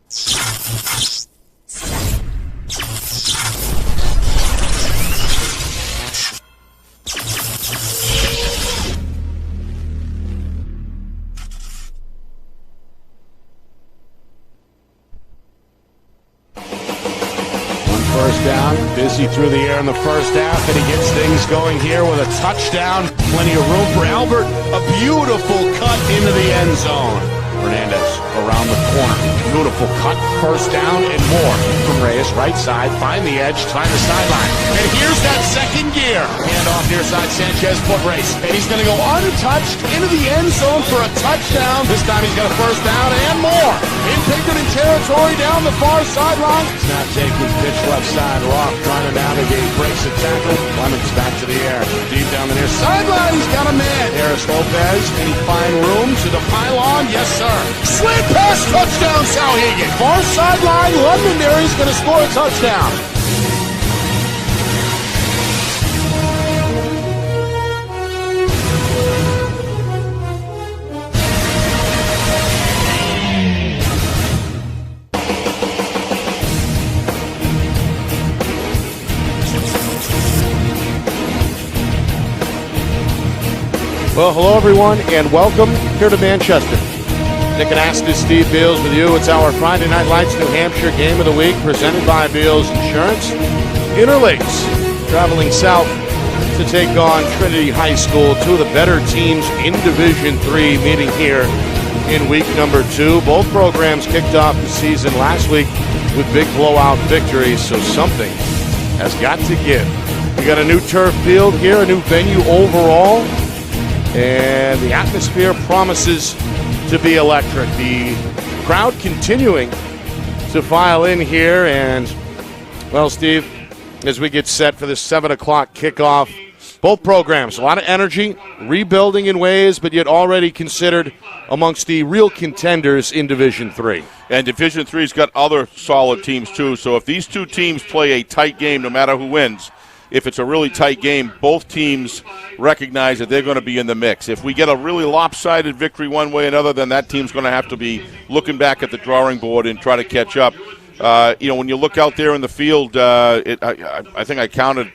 First down, busy through the air in the first half, and he gets things going here with a touchdown. Plenty of room for Albert. A beautiful cut into the end zone. Hernandez around the corner. Beautiful cut, first down, and more from Reyes. Right side, find the edge, find the sideline. And here's that second gear. Handoff near side, Sanchez, foot race. And he's going to go untouched into the end zone for a touchdown. This time he's got a first down and more. In Pinkerton territory down the far sideline. Snap taking, pitch left side. Rock trying to navigate, breaks a tackle. Clemens back to the air. Deep down the near sideline, he's got a man. Harris Lopez, any fine room to the pylon? Yes, sir. Slant pass, touchdown, Souhegan. Far sideline, Londonderry's going to score a touchdown. Well, hello everyone, and welcome here to Manchester. Nick and Aston, Steve Beals with you. It's our Friday Night Lights New Hampshire Game of the Week, presented by Beals Insurance. Inter-Lakes traveling south to take on Trinity High School, two of the better teams in Division III, meeting here in week number 2. Both programs kicked off the season last week with big blowout victories, so something has got to give. We got a new turf field here, a new venue overall, and the atmosphere promises to be electric. The crowd continuing to file in here, and, well, Steve, as we get set for this 7 o'clock kickoff, both programs, a lot of energy, rebuilding in ways, but yet already considered amongst the real contenders in Division III. And Division III's got other solid teams, too, so if these two teams play a tight game, no matter who wins, if it's a really tight game, both teams recognize that they're going to be in the mix. If we get a really lopsided victory one way or another, then that team's going to have to be looking back at the drawing board and try to catch up. When you look out there in the field, I think I counted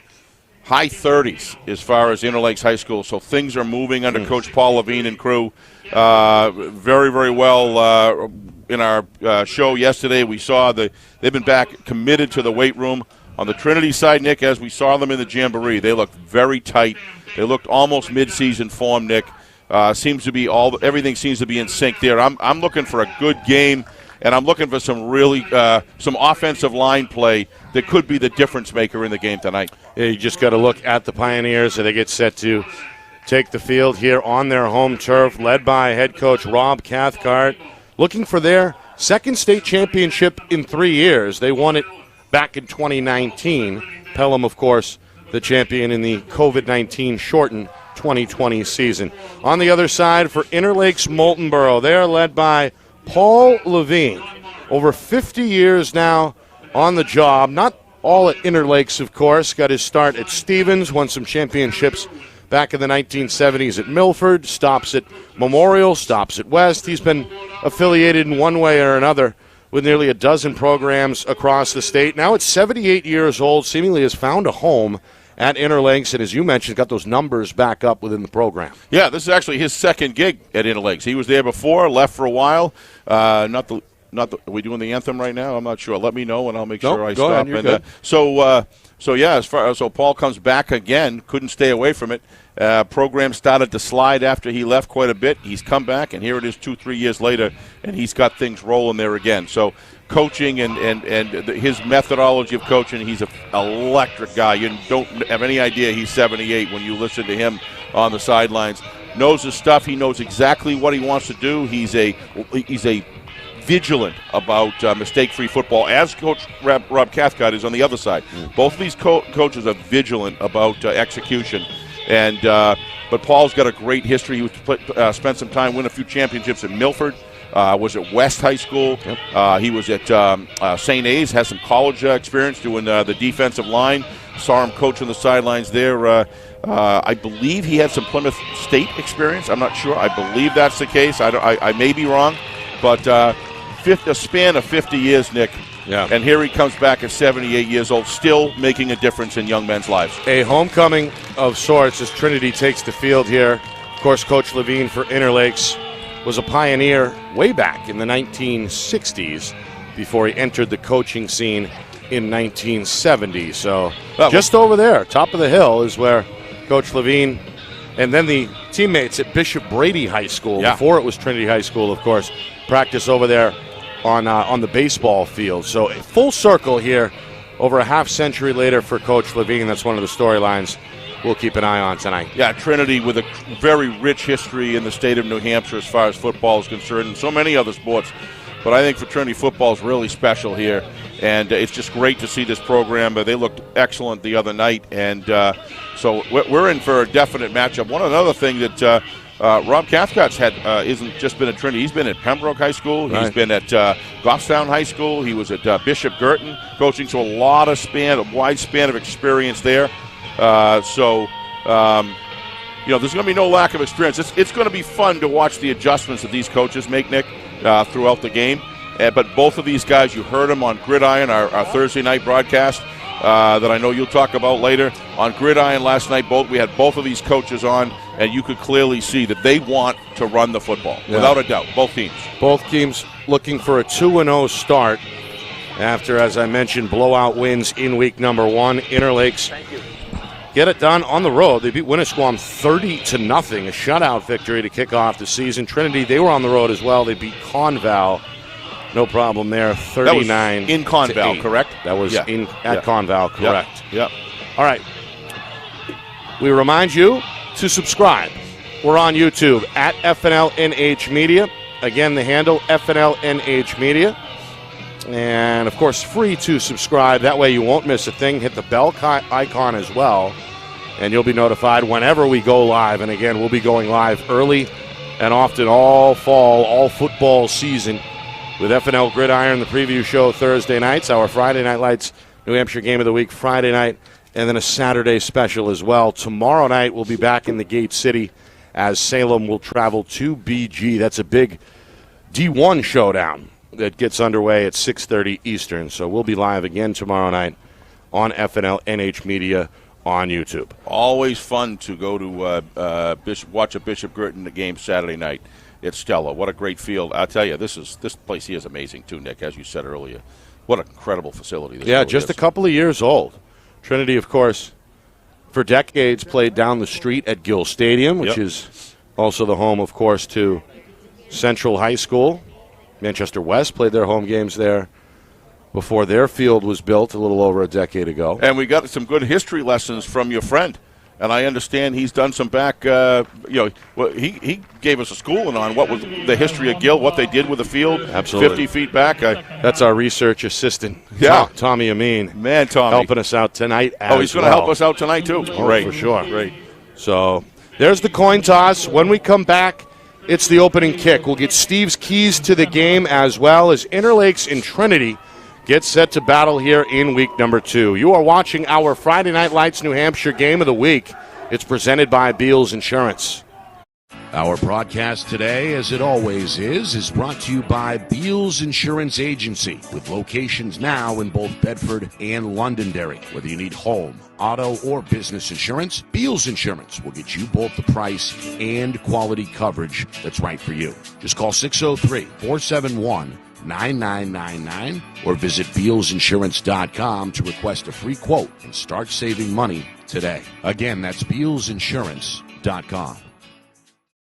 high 30s as far as Inter-Lakes High School, so things are moving under Coach Paul Levine and crew very, very well. In our show yesterday, we saw they've been back committed to the weight room. On the Trinity side, Nick, as we saw them in the Jamboree, they looked very tight. They looked almost mid-season form, Nick. Everything seems to be in sync there. I'm looking for a good game, and I'm looking for some really some offensive line play that could be the difference maker in the game tonight. Yeah, you just got to look at the Pioneers as they get set to take the field here on their home turf, led by head coach Rob Cathcart, looking for their second state championship in 3 years. They won it back in 2019. Pelham, of course, the champion in the COVID-19 shortened 2020 season. On the other side for Inter-Lakes-Moultonborough, they are led by Paul Levine. Over 50 years now on the job. Not all at Inter-Lakes, of course. Got his start at Stevens, won some championships back in the 1970s at Milford, stops at Memorial, stops at West. He's been affiliated in one way or another with nearly a dozen programs across the state. Now at 78 years old, seemingly has found a home at Inter-Lakes, and as you mentioned, got those numbers back up within the program. Yeah, this is actually his second gig at Inter-Lakes. He was there before, left for a while. Are we doing the anthem right now? I'm not sure. Let me know, and I'll make sure I go stop. Ahead, you're good. So Paul comes back again. Couldn't stay away from it. Program started to slide after he left quite a bit. He's come back, and here it is 2-3 years later, and he's got things rolling there again. So coaching and his methodology of coaching, he's an electric guy. You don't have any idea he's 78 when you listen to him on the sidelines. Knows his stuff. He knows exactly what he wants to do. He's a vigilant about mistake-free football, as Coach Rob Cathcart is on the other side. Both of these coaches are vigilant about execution. But Paul's got a great history. He was spent some time winning a few championships at Milford. Was at West High School. Yep. He was at St. A's, has some college experience doing the defensive line. Saw him coach on the sidelines there. I believe he had some Plymouth State experience. I'm not sure. I believe that's the case. I may be wrong. But a span of 50 years, Nick. Yeah. And here he comes back at 78 years old, still making a difference in young men's lives. A homecoming of sorts as Trinity takes the field here. Of course, Coach Levine for Interlakes was a pioneer way back in the 1960s before he entered the coaching scene in 1970. So just over there, top of the hill, is where Coach Levine and then the teammates at Bishop Brady High School, before it was Trinity High School, of course, practice over there on the baseball field. So a full circle here over a half century later for Coach Levine. That's one of the storylines we'll keep an eye on tonight. Yeah, Trinity with a very rich history in the state of New Hampshire as far as football is concerned, and so many other sports. But I think for Trinity, football is really special here, and it's just great to see this program. They looked excellent the other night, and so we're in for a definite matchup. Another thing that Rob Cathcart's had isn't just been at Trinity. He's been at Pembroke High School. Right. He's been at Goffstown High School. He was at Bishop Girton coaching, so a wide span of experience there. There's going to be no lack of experience. It's going to be fun to watch the adjustments that these coaches make, Nick, throughout the game. But both of these guys, you heard them on Gridiron, our Thursday night broadcast that I know you'll talk about later. On Gridiron last night, we had both of these coaches on, and you could clearly see that they want to run the football, without a doubt, both teams. Both teams looking for a 2-0 start after, as I mentioned, blowout wins in week number 1. Interlakes get it done on the road. They beat Winnisquam 30-0, a shutout victory to kick off the season. Trinity, they were on the road as well. They beat Conval. No problem there, 39. That was in Conval, correct? That was at Conval, correct. Yep. All right. We remind you to subscribe. We're on YouTube at FNLNH Media. Again, the handle, FNLNH Media. And, of course, free to subscribe. That way you won't miss a thing. Hit the bell icon as well, and you'll be notified whenever we go live. And, again, we'll be going live early and often all fall, all football season with FNL Gridiron, the preview show Thursday nights, our Friday Night Lights New Hampshire Game of the Week Friday night, and then a Saturday special as well. Tomorrow night we'll be back in the Gate City as Salem will travel to BG. That's a big D1 showdown that gets underway at 6:30 Eastern. So we'll be live again tomorrow night on FNL NH Media on YouTube. Always fun to go to watch a Bishop Girton game Saturday night. It's Stella. What a great field. I'll tell you, this place here is amazing too, Nick, as you said earlier. What an incredible facility this really just is. A couple of years old. Trinity, of course, for decades played down the street at Gill Stadium, which is also the home, of course, to Central High School. Manchester West played their home games there before their field was built a little over a decade ago. And we got some good history lessons from your friend. And I understand he's done some back, he gave us a schooling on what was the history of Gill, what they did with the field. Absolutely. 50 feet back. That's our research assistant, Tommy Amin. Man, Tommy. Helping us out tonight as he's going to help us out tonight, too. Great. For sure. Great. So there's the coin toss. When we come back, it's the opening kick. We'll get Steve's keys to the game as well as Interlakes and Trinity get set to battle here in week number 2. You are watching our Friday Night Lights New Hampshire Game of the Week. It's presented by Beals Insurance. Our broadcast today, as it always is brought to you by Beals Insurance Agency, with locations now in both Bedford and Londonderry. Whether you need home, auto, or business insurance, Beals Insurance will get you both the price and quality coverage that's right for you. Just call 603-471-9999 or visit BealsInsurance.com to request a free quote and start saving money today. Again, that's BealsInsurance.com.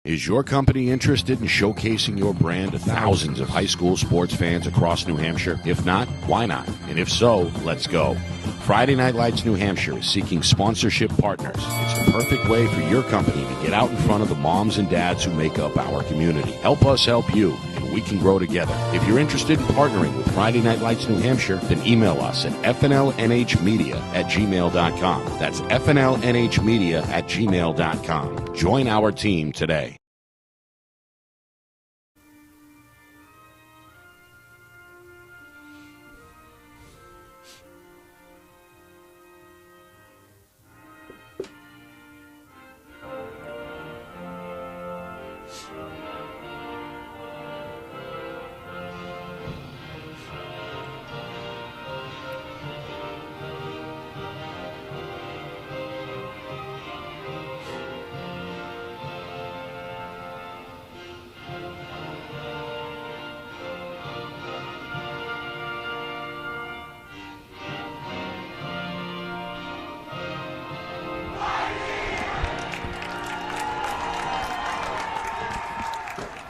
Is your company interested in showcasing your brand to thousands of high school sports fans across New Hampshire? If not, why not? And if so, let's go. Friday Night Lights New Hampshire is seeking sponsorship partners. It's the perfect way for your company to get out in front of the moms and dads who make up our community. Help us help you, and we can grow together. If you're interested in partnering with Friday Night Lights New Hampshire, then email us at fnlnhmedia@gmail.com. That's fnlnhmedia@gmail.com. Join our team today.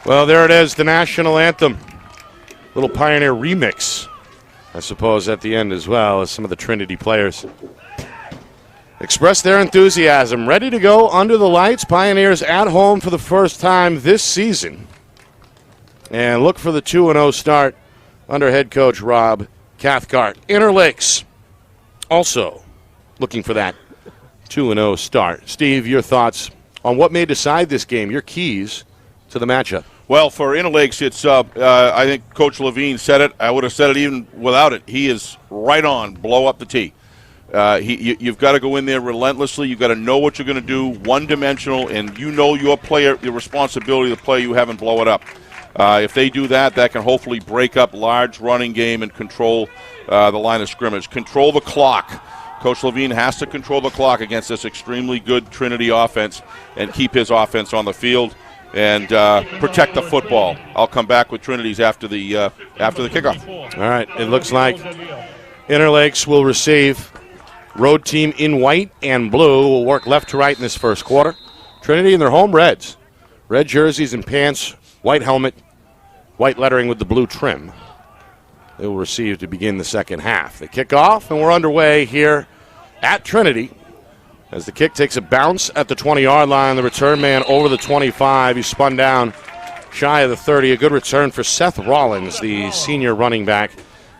Well, there it is, the national anthem. Little Pioneer remix, I suppose, at the end as well, as some of the Trinity players express their enthusiasm. Ready to go under the lights. Pioneers at home for the first time this season. And look for the 2-0 start under head coach Rob Cathcart. Inter-Lakes also looking for that 2-0 start. Steve, your thoughts on what may decide this game, your keys to the matchup? Well, for Inter-Lakes, it's I think Coach Levine said it. I would have said it even without it. He is right on, blow up the tee. You've got to go in there relentlessly. You've got to know what you're going to do, one-dimensional, and you know your player, your responsibility to play you have and blow it up. If they do that, that can hopefully break up large running game and control the line of scrimmage. Control the clock. Coach Levine has to control the clock against this extremely good Trinity offense and keep his offense on the field and protect the football. I'll come back with Trinity's after the kickoff. All right, it looks like Inter-Lakes will receive. Road team in white and blue will work left to right in this first quarter. Trinity in their home reds. Red jerseys and pants, white helmet, white lettering with the blue trim. They will receive to begin the second half. They kick off, and we're underway here at Trinity as the kick takes a bounce at the 20-yard line. The return man over the 25. He spun down shy of the 30. A good return for Seth Rollins, the senior running back.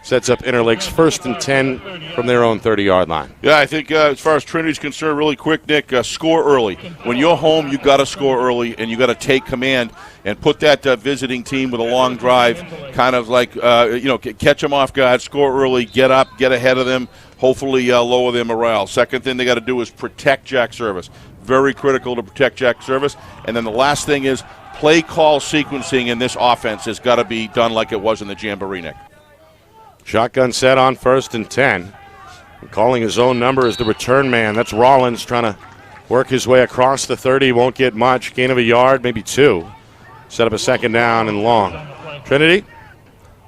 Sets up Inter-Lakes 1st and 10 from their own 30-yard line. Yeah, I think as far as Trinity's concerned, really quick, Nick, score early. When you're home, you got to score early, and you got to take command and put that visiting team with a long drive, kind of like catch them off guard, score early, get up, get ahead of them, hopefully lower their morale. Second thing they got to do is protect Jack Service. Very critical to protect Jack Service. And then the last thing is play call sequencing in this offense has got to be done like it was in the Jamboree, Nick. Shotgun set on 1st and 10. And calling his own number is the return man. That's Rollins trying to work his way across the 30. Won't get much. Gain of a yard, maybe 2. Set up a second down and long. Trinity,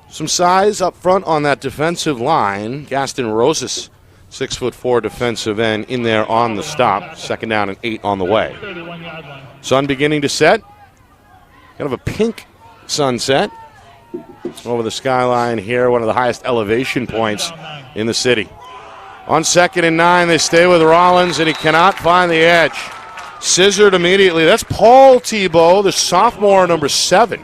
some size up front on that defensive line. Gaston Rosas, 6'4" defensive end in there on the stop. Second down and 8 on the way. Sun beginning to set. Kind of a pink sunset over the skyline here, one of the highest elevation points in the city. On 2nd and 9, they stay with Rollins, and he cannot find the edge. Scissored immediately. That's Paul Tebow, the sophomore, number 7,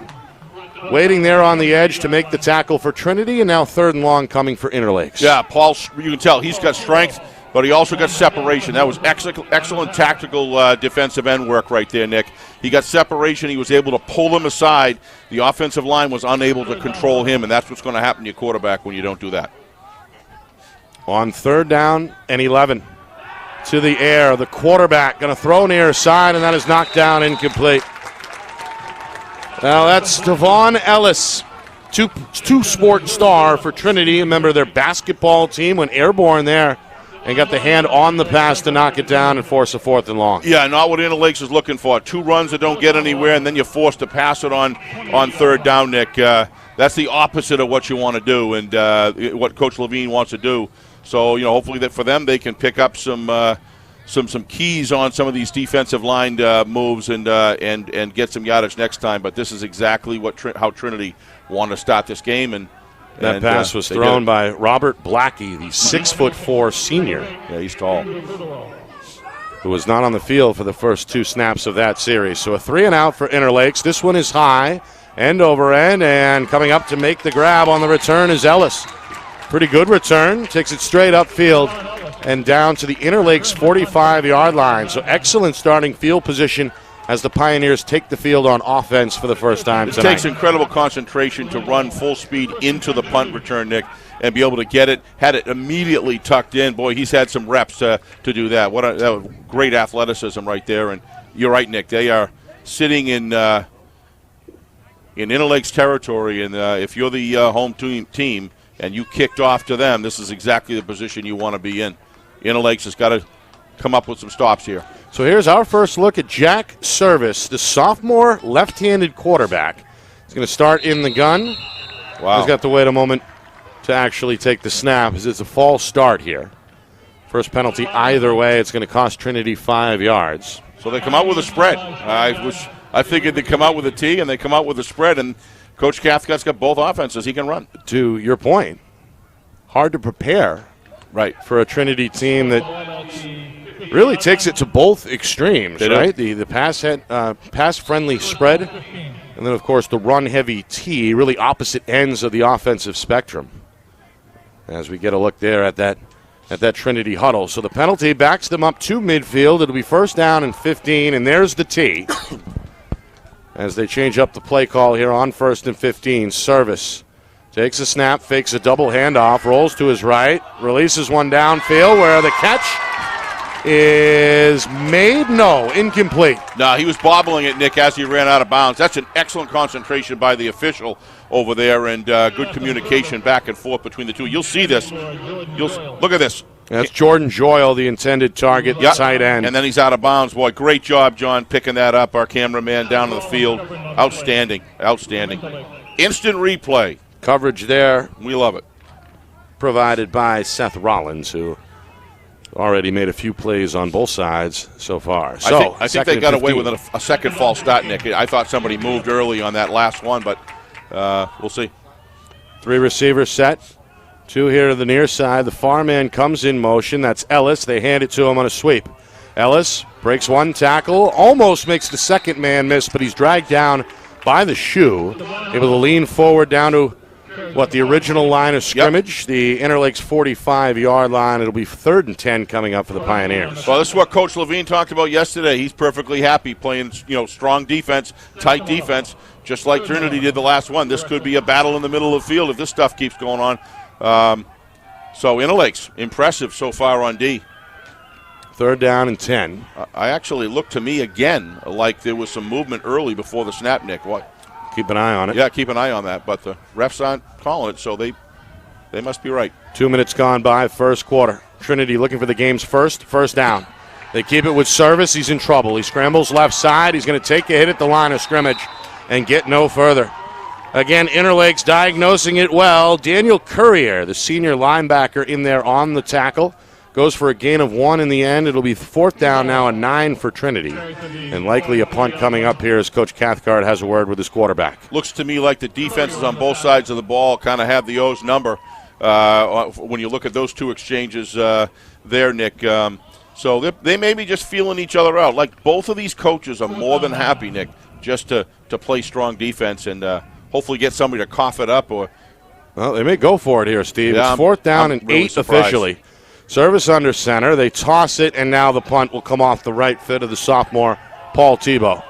waiting there on the edge to make the tackle for Trinity, and now 3rd and long coming for Inter-Lakes. Yeah, Paul, you can tell he's got strength, but he also got separation. That was excellent tactical defensive end work right there, Nick. He got separation. He was able to pull them aside. The offensive line was unable to control him, and that's what's going to happen to your quarterback when you don't do that. On 3rd down and 11. To the air. The quarterback going to throw near side, and that is knocked down, incomplete. Now that's Devon Ellis, two-sport star for Trinity, a member of their basketball team, went airborne there and got the hand on the pass to knock it down and force a 4th and long. Yeah, not what Inter-Lakes is looking for. 2 runs that don't get anywhere, and then you're forced to pass it on 3rd down, Nick. That's the opposite of what you want to do and what Coach Levine wants to do. So, hopefully that for them they can pick up some keys on some of these defensive line moves and get some yardage next time. But this is exactly how Trinity want to start this game. And that pass was thrown by Robert Blackie, the 6'4" senior. Yeah, he's tall. Who was not on the field for the first 2 snaps of that series. So a 3 and out for Inter-Lakes. This one is high, end over end, and coming up to make the grab on the return is Ellis. Pretty good return. Takes it straight upfield and down to the Inter-Lakes 45-yard line. So excellent starting field position as the Pioneers take the field on offense for the first time tonight. It takes incredible concentration to run full speed into the punt return, Nick, and be able to get it. Had it immediately tucked in. Boy, he's had some reps to do that. That was great athleticism right there. And you're right, Nick. They are sitting in Inter-Lakes territory, and if you're the home team and you kicked off to them, this is exactly the position you want to be in. Inter-Lakes has got to come up with some stops here. So here's our first look at Jack Service, the sophomore left-handed quarterback. He's going to start in the gun. Wow. He's got to wait a moment to actually take the snap, as it's a false start here. First penalty either way, it's going to cost Trinity 5 yards. So they come out with a spread. I figured they'd come out with a T and they come out with a spread, and Coach Cathcart's got both offenses he can run. To your point, hard to prepare for a Trinity team that really takes it to both extremes, right? The pass-friendly spread, and then, of course, the run-heavy T, really opposite ends of the offensive spectrum. As we get a look there at that Trinity huddle. So the penalty backs them up to midfield. It'll be first down and 15, and there's the T. As they change up the play call here on 1st and 15. Service takes a snap, fakes a double handoff, rolls to his right, releases one downfield where the catch is made. No, incomplete. No, he was bobbling it, Nick, as he ran out of bounds. That's an excellent concentration by the official over there, and good communication back and forth between the two. You'll see this. Look at this. That's Jordan Joyle, the intended target, the tight end. And then he's out of bounds. Boy, great job, John, picking that up. Our cameraman down in the field. Outstanding. Instant replay. Coverage there. We love it. Provided by Seth Rollins, who already made a few plays on both sides so far. I think they got away with a second false start, Nick. I thought somebody moved early on that last one, but we'll see. 3 receivers set. 2 here to the near side. The far man comes in motion. That's Ellis. They hand it to him on a sweep. Ellis breaks one tackle, almost makes the second man miss, but he's dragged down by the shoe. Able to lean forward down to the original line of scrimmage, the Interlakes 45-yard line. It'll be 3rd and 10 coming up for the Pioneers. Well, this is what Coach Levine talked about yesterday. He's perfectly happy playing, strong defense, tight defense, just like Trinity did the last one. This could be a battle in the middle of the field if this stuff keeps going on. So Interlakes, impressive so far on D. 3rd down and 10. I actually looked to me again like there was some movement early before the snap, Nick. What? Keep an eye on it. Yeah, keep an eye on that. But the refs aren't calling it, so they must be right. 2 minutes gone by, first quarter. Trinity looking for the game's first down. They keep it with Service. He's in trouble. He scrambles left side. He's going to take a hit at the line of scrimmage and get no further. Again, Interlakes diagnosing it well. Daniel Courier, the senior linebacker, in there on the tackle. Goes for a gain of 1 in the end. It'll be 4th down now and 9 for Trinity. And likely a punt coming up here as Coach Cathcart has a word with his quarterback. Looks to me like the defenses on both sides of the ball kind of have the O's number when you look at those two exchanges there, Nick. So they may be just feeling each other out. Like both of these coaches are more than happy, Nick, just to play strong defense and hopefully get somebody to cough it up. Well, they may go for it here, Steve. Yeah, it's 4th down and really 8 surprised. officially. Service under center. They toss it, and now the punt will come off the right foot of the sophomore, Paul Tebow.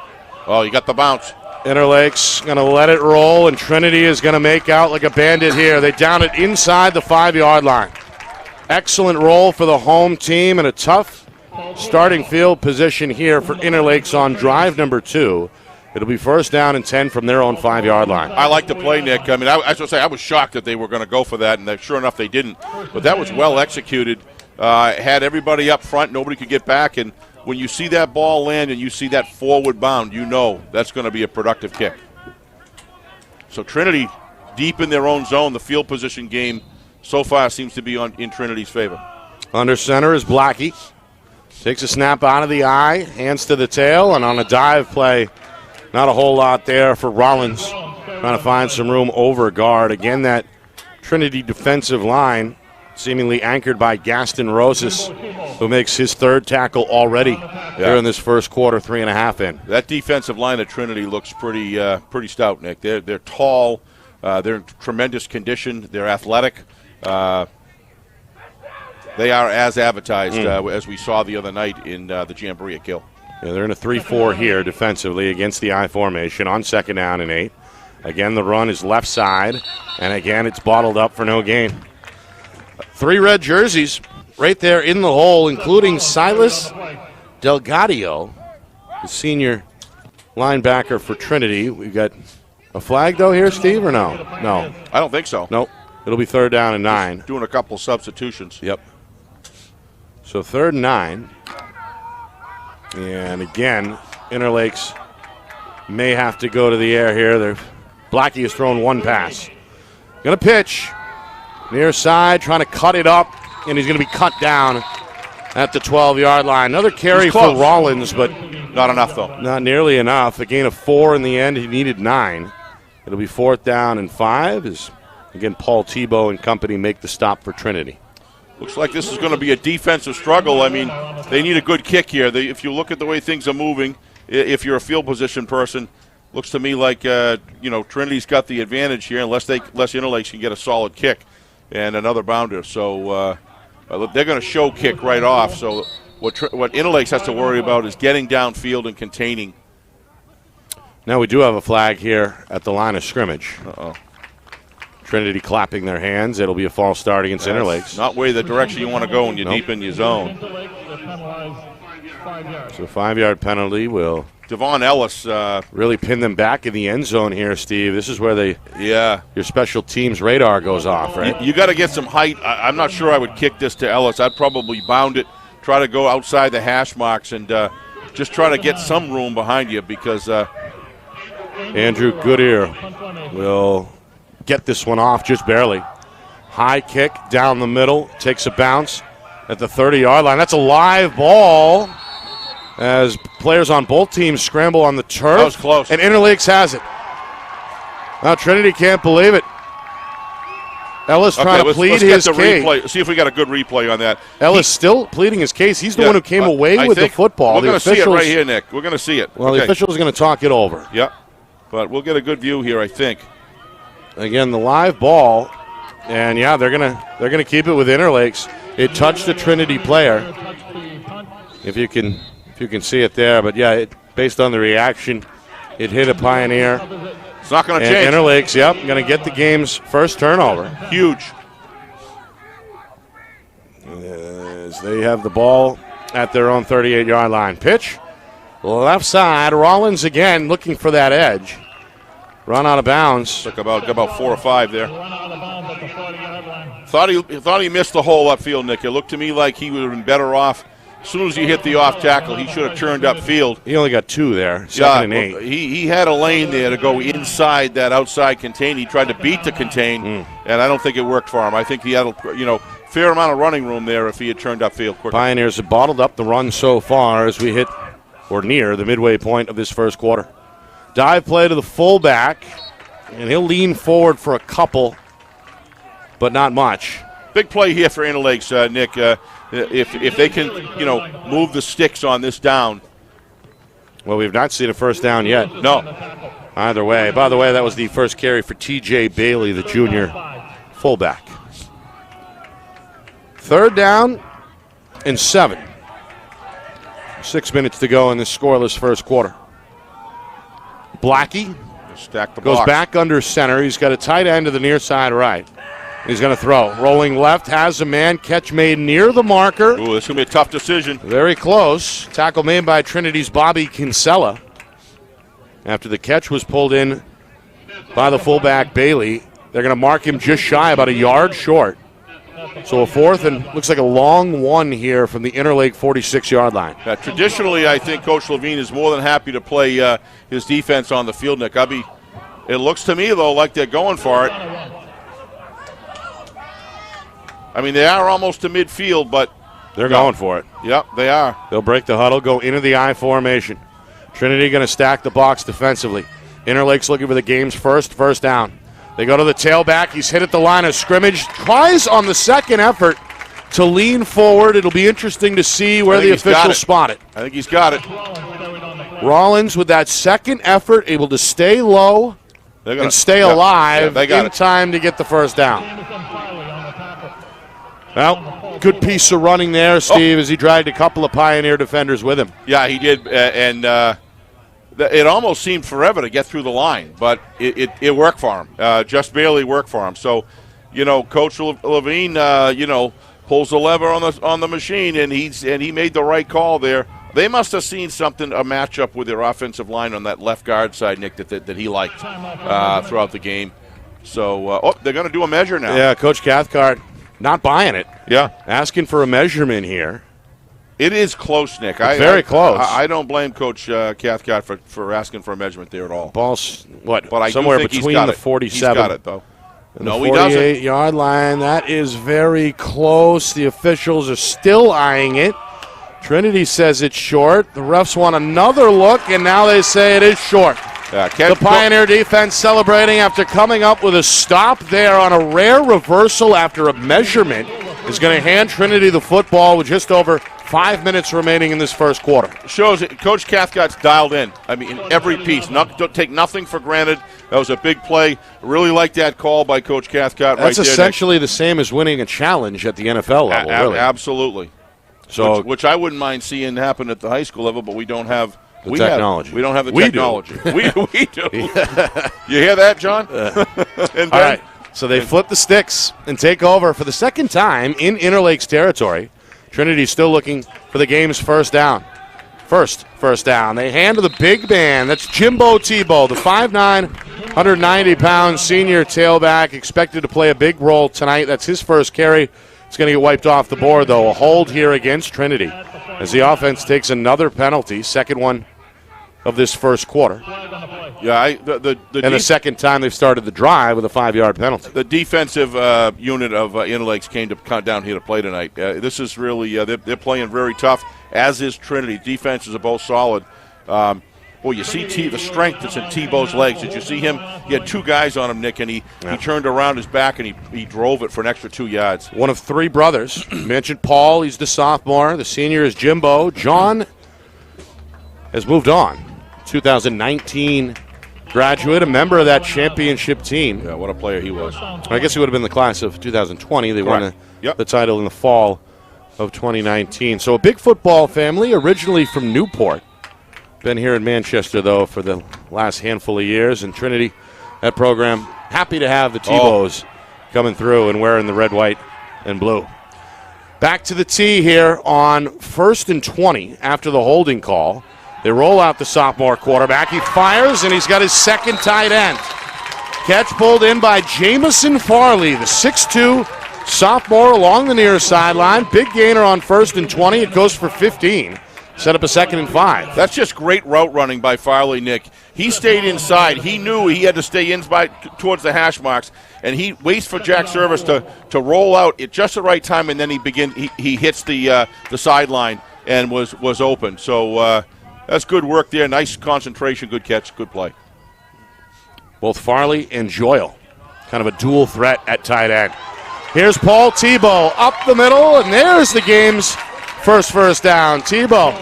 Oh, you got the bounce. Interlakes going to let it roll, and Trinity is going to make out like a bandit here. They down it inside the 5-yard line. Excellent roll for the home team and a tough starting field position here for Interlakes on drive number 2. It'll be 1st down and 10 from their own 5-yard line. I like the play, Nick. I mean, I was shocked that they were going to go for that, and sure enough, they didn't. But that was well executed. Had everybody up front. Nobody could get back. And when you see that ball land and you see that forward bound, you know that's going to be a productive kick. So Trinity, deep in their own zone, the field position game so far seems to be in Trinity's favor. Under center is Blackie. Takes a snap out of the eye, hands to the tail, and on a dive play, not a whole lot there for Rollins. Trying to find some room over guard. Again, that Trinity defensive line seemingly anchored by Gaston Rosas, who makes his 3rd tackle already here in this first quarter, 3.5 in. That defensive line at Trinity looks pretty stout, Nick. They're tall. They're in tremendous condition. They're athletic. They are as advertised as we saw the other night in the Jamboree at Gill. Yeah, they're in a 3-4 here defensively against the I formation on 2nd down and 8. Again, the run is left side, and again, it's bottled up for no gain. 3 red jerseys right there in the hole, including Silas Delgadio, the senior linebacker for Trinity. We've got a flag, though, here, Steve, or no? No. I don't think so. Nope. It'll be 3rd down and 9. Doing a couple substitutions. Yep. So 3rd and 9. And again, Interlakes may have to go to the air here. Blackie has thrown 1 pass. Going to pitch. Near side, trying to cut it up, and he's going to be cut down at the 12-yard line. Another carry for Rollins, but Not enough, though. Not nearly enough. A gain of 4 in the end. He needed 9. It'll be 4th down and 5 as, again, Paul Tebow and company make the stop for Trinity. Looks like this is going to be a defensive struggle. I mean, they need a good kick here. If you look at the way things are moving, if you're a field position person, looks to me like, Trinity's got the advantage here unless Interlakes can get a solid kick and another bounder. So they're going to show kick right off. So what Interlakes has to worry about is getting downfield and containing. Now we do have a flag here at the line of scrimmage. Uh-oh. Trinity clapping their hands. It'll be a false start against Interlakes. Not way the direction you want to go when you're deep in your zone. So 5-yard penalty will Devon Ellis really pin them back in the end zone here, Steve. This is where your special teams radar goes off, right? You got to get some height. I'm not sure I would kick this to Ellis. I'd probably bound it, try to go outside the hash marks, and just try to get some room behind you because Andrew Goodyear will get this one off just barely. High kick down the middle, takes a bounce at the 30-yard line. That's a live ball as players on both teams scramble on the turf. That was close. And Interlakes has it. Now Trinity can't believe it. Ellis trying to plead his case. Replay. See if we got a good replay on that. Ellis still pleading his case. He's the one who came away with the football. We're going to see it right here, Nick. We're going to see it. Well, the official is going to talk it over. Yeah, but we'll get a good view here, I think. Again, the live ball, and yeah, they're gonna keep it with Interlakes. It touched the Trinity player, if you can see it there. But yeah, based on the reaction, it hit a Pioneer. It's not going to change. Interlakes, going to get the game's first turnover. Huge. As they have the ball at their own 38-yard line. Pitch, left side. Rollins again looking for that edge. Run out of bounds. Took about 4 or 5 there. Thought he missed the hole upfield, Nick. It looked to me like he would have been better off. As soon as he hit the off tackle, he should have turned upfield. He only got 2 there, 2nd and 8. He had a lane there to go inside that outside contain. He tried to beat the contain, and I don't think it worked for him. I think he had a fair amount of running room there if he had turned upfield quicker. Pioneers have bottled up the run so far as we hit or near the midway point of this first quarter. Dive play to the fullback, and he'll lean forward for a couple, but not much. Big play here for Interlakes, Nick. If they can, move the sticks on this down. Well, we've not seen a first down yet. No. Either way. By the way, that was the first carry for T.J. Bailey, the junior fullback. 3rd down and 7. 6 minutes to go in this scoreless first quarter. Blackie goes back under center. He's got a tight end to the near side right. He's going to throw. Rolling left, has a man. Catch made near the marker. Ooh, this is going to be a tough decision. Very close. Tackle made by Trinity's Bobby Kinsella. After the catch was pulled in by the fullback Bailey, they're going to mark him just shy, about a yard short. So a 4th and looks like a long one here from the Interlake 46-yard line. Traditionally, I think Coach Levine is more than happy to play his defense on the field, Nick. It looks to me, though, like they're going for it. I mean, they are almost to midfield, but they're going for it. Yep, they are. They'll break the huddle, go into the I formation. Trinity going to stack the box defensively. Interlake's looking for the game's first down. They go to the tailback. He's hit at the line of scrimmage. Tries on the second effort to lean forward. It'll be interesting to see where the officials spot it. I think he's got it. Rollins with that second effort, able to stay low and stay alive in time to get the first down. Well, good piece of running there, Steve, as he dragged a couple of Pioneer defenders with him. Yeah, he did, and it almost seemed forever to get through the line, but it worked for him. Just barely worked for him. So, Coach Levine, pulls the lever on the machine, and he made the right call there. They must have seen something, a matchup with their offensive line on that left guard side, Nick, that he liked throughout the game. So, they're going to do a measure now. Yeah, Coach Cathcart not buying it. Yeah. Asking for a measurement here. It is close, Nick. Very close. I don't blame Coach Cathcart for asking for a measurement there at all. Ball's, But somewhere between the 47. He's got it, though. And no, the 48-yard line. That is very close. The officials are still eyeing it. Trinity says it's short. The refs want another look, and now they say it is short. The Pioneer defense celebrating after coming up with a stop there on a rare reversal after a measurement is going to hand Trinity the football with just over 5 minutes remaining in this first quarter. Shows it. Coach Cathcart's dialed in. I mean, in every piece. Don't take nothing for granted. That was a big play. Really like that call by Coach Cathcart. That's right essentially the same as winning a challenge at the NFL level, really. Absolutely. So, which I wouldn't mind seeing happen at the high school level, but we don't have the technology. We don't have the technology. We do. You hear that, John? All right. So they flip the sticks and take over for the second time in Interlakes territory. Trinity still looking for the game's first down. First down. They hand to the big man. That's Jimbo Tebow, the 5'9", 190-pound senior tailback, expected to play a big role tonight. That's his first carry. It's going to get wiped off the board, though. A hold here against Trinity as the offense takes another penalty, second one of this first quarter. Yeah, the second time they've started the drive with a 5-yard penalty. The defensive unit of Inter-Lakes came to come down here to play tonight. This is really they're playing very tough, as is Trinity. Defenses are both solid. You see the strength that's in Tebow's legs. Did you see him? He had two guys on him, Nick, and he turned around his back and he drove it for an extra 2 yards. One of three brothers. You mentioned Paul. He's the sophomore. The senior is Jimbo. John has moved on. 2019 graduate, a member of that championship team. Yeah, what a player he was. I guess he would have been the class of 2020. They won the title in the fall of 2019. So a big football family, originally from Newport. Been here in Manchester, though, for the last handful of years. And Trinity, that program, happy to have the Tebows coming through and wearing the red, white, and blue. Back to the tee here on 1st and 20 after the holding call. They roll out the sophomore quarterback. He fires, and he's got his second tight end. Catch pulled in by Jamison Farley, the 6'2", sophomore along the near sideline. Big gainer on 1st and 20. It goes for 15. Set up a 2nd and 5. That's just great route running by Farley, Nick. He stayed inside. He knew he had to stay inside towards the hash marks, and he waits for Jack Service to roll out at just the right time, and then he hits the sideline and was open. So that's good work there. Nice concentration, good catch, good play. Both Farley and Joyle, kind of a dual threat at tight end. Here's Paul Tebow up the middle, and there's the game's first down. Tebow,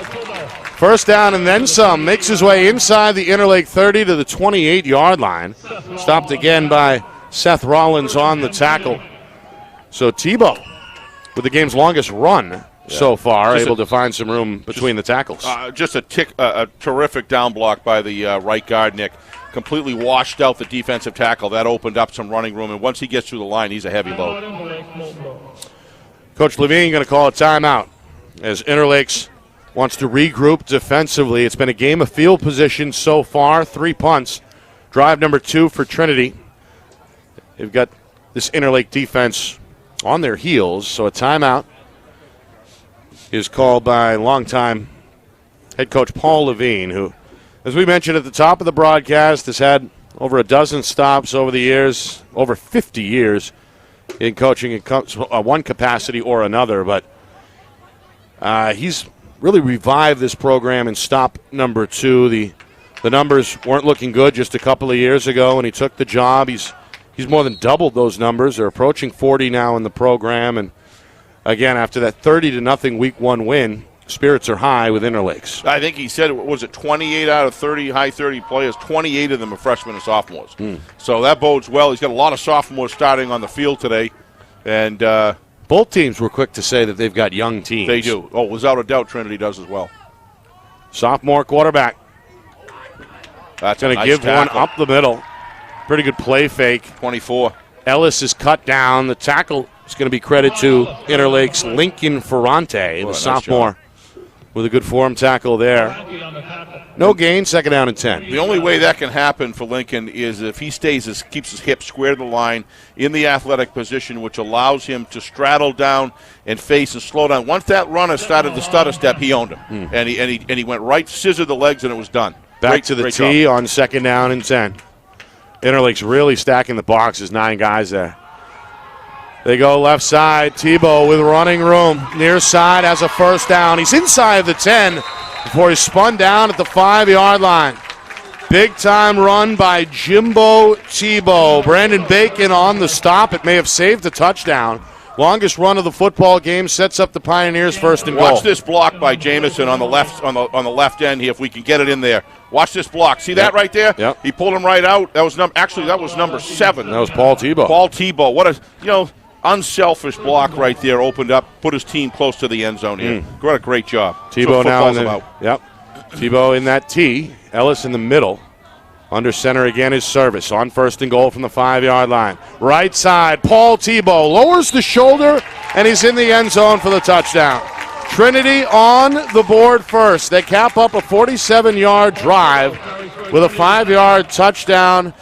first down and then some, makes his way inside the Interlake 30 to the 28-yard line. Stopped again by Seth Rollins on the tackle. So Tebow, with the game's longest run so far, able to find some room between the tackles. Just a terrific down block by the right guard, Nick. Completely washed out the defensive tackle. That opened up some running room, and once he gets through the line, he's a heavy load. Coach Levine going to call a timeout as Interlakes wants to regroup defensively. It's been a game of field position so far, 3 punts. Drive number 2 for Trinity. They've got this Interlake defense on their heels, so a timeout is called by longtime head coach Paul Levine, who, as we mentioned at the top of the broadcast, has had over a dozen stops over the years, over 50 years in coaching in one capacity or another, but he's really revived this program in stop number 2. The numbers weren't looking good just a couple of years ago when he took the job. He's more than doubled those numbers. They're approaching 40 now in the program, and again, after that 30-0 Week 1 win, spirits are high with Interlakes. I think he said, was it 28 out of 30, high 30 players, 28 of them are freshmen and sophomores. So that bodes well. He's got a lot of sophomores starting on the field today, and both teams were quick to say that they've got young teams. They do. Oh, without a doubt, Trinity does as well. Sophomore quarterback. That's going to give tackle. one up the middle. Pretty good play fake. 24. Ellis is cut down. The tackle is going to be credit to Interlakes' Lincoln Ferrante, the sophomore, with a good form tackle there. No gain, 2nd down and 10. The only way that can happen for Lincoln is if he keeps his hips square to the line in the athletic position, which allows him to straddle down and face and slow down. Once that runner started the stutter step, he owned him, and he went right, scissored the legs, and it was done. Back to the tee on 2nd down and 10. Interlakes really stacking the boxes, 9 guys there. They go left side. Tebow with running room. Near side has a first down. He's inside of the 10 before he's spun down at the 5-yard line. Big time run by Jimbo Tebow. Brandon Bacon on the stop. It may have saved a touchdown. Longest run of the football game, sets up the Pioneers first and goal. Watch this block by Jamison on the left end here if we can get it in there. Watch this block. See that right there? Yep. He pulled him right out. That was number 7. That was Paul Tebow. Paul Tebow. What a unselfish block right there. Opened up, put his team close to the end zone here. What a great job. Tebow now in the, yep. Tebow in that T. Ellis in the middle. Under center again is Service on first and goal from the 5-yard line. Right side, Paul Tebow lowers the shoulder, and he's in the end zone for the touchdown. Trinity on the board first. They cap up a 47-yard drive with a 5-yard touchdown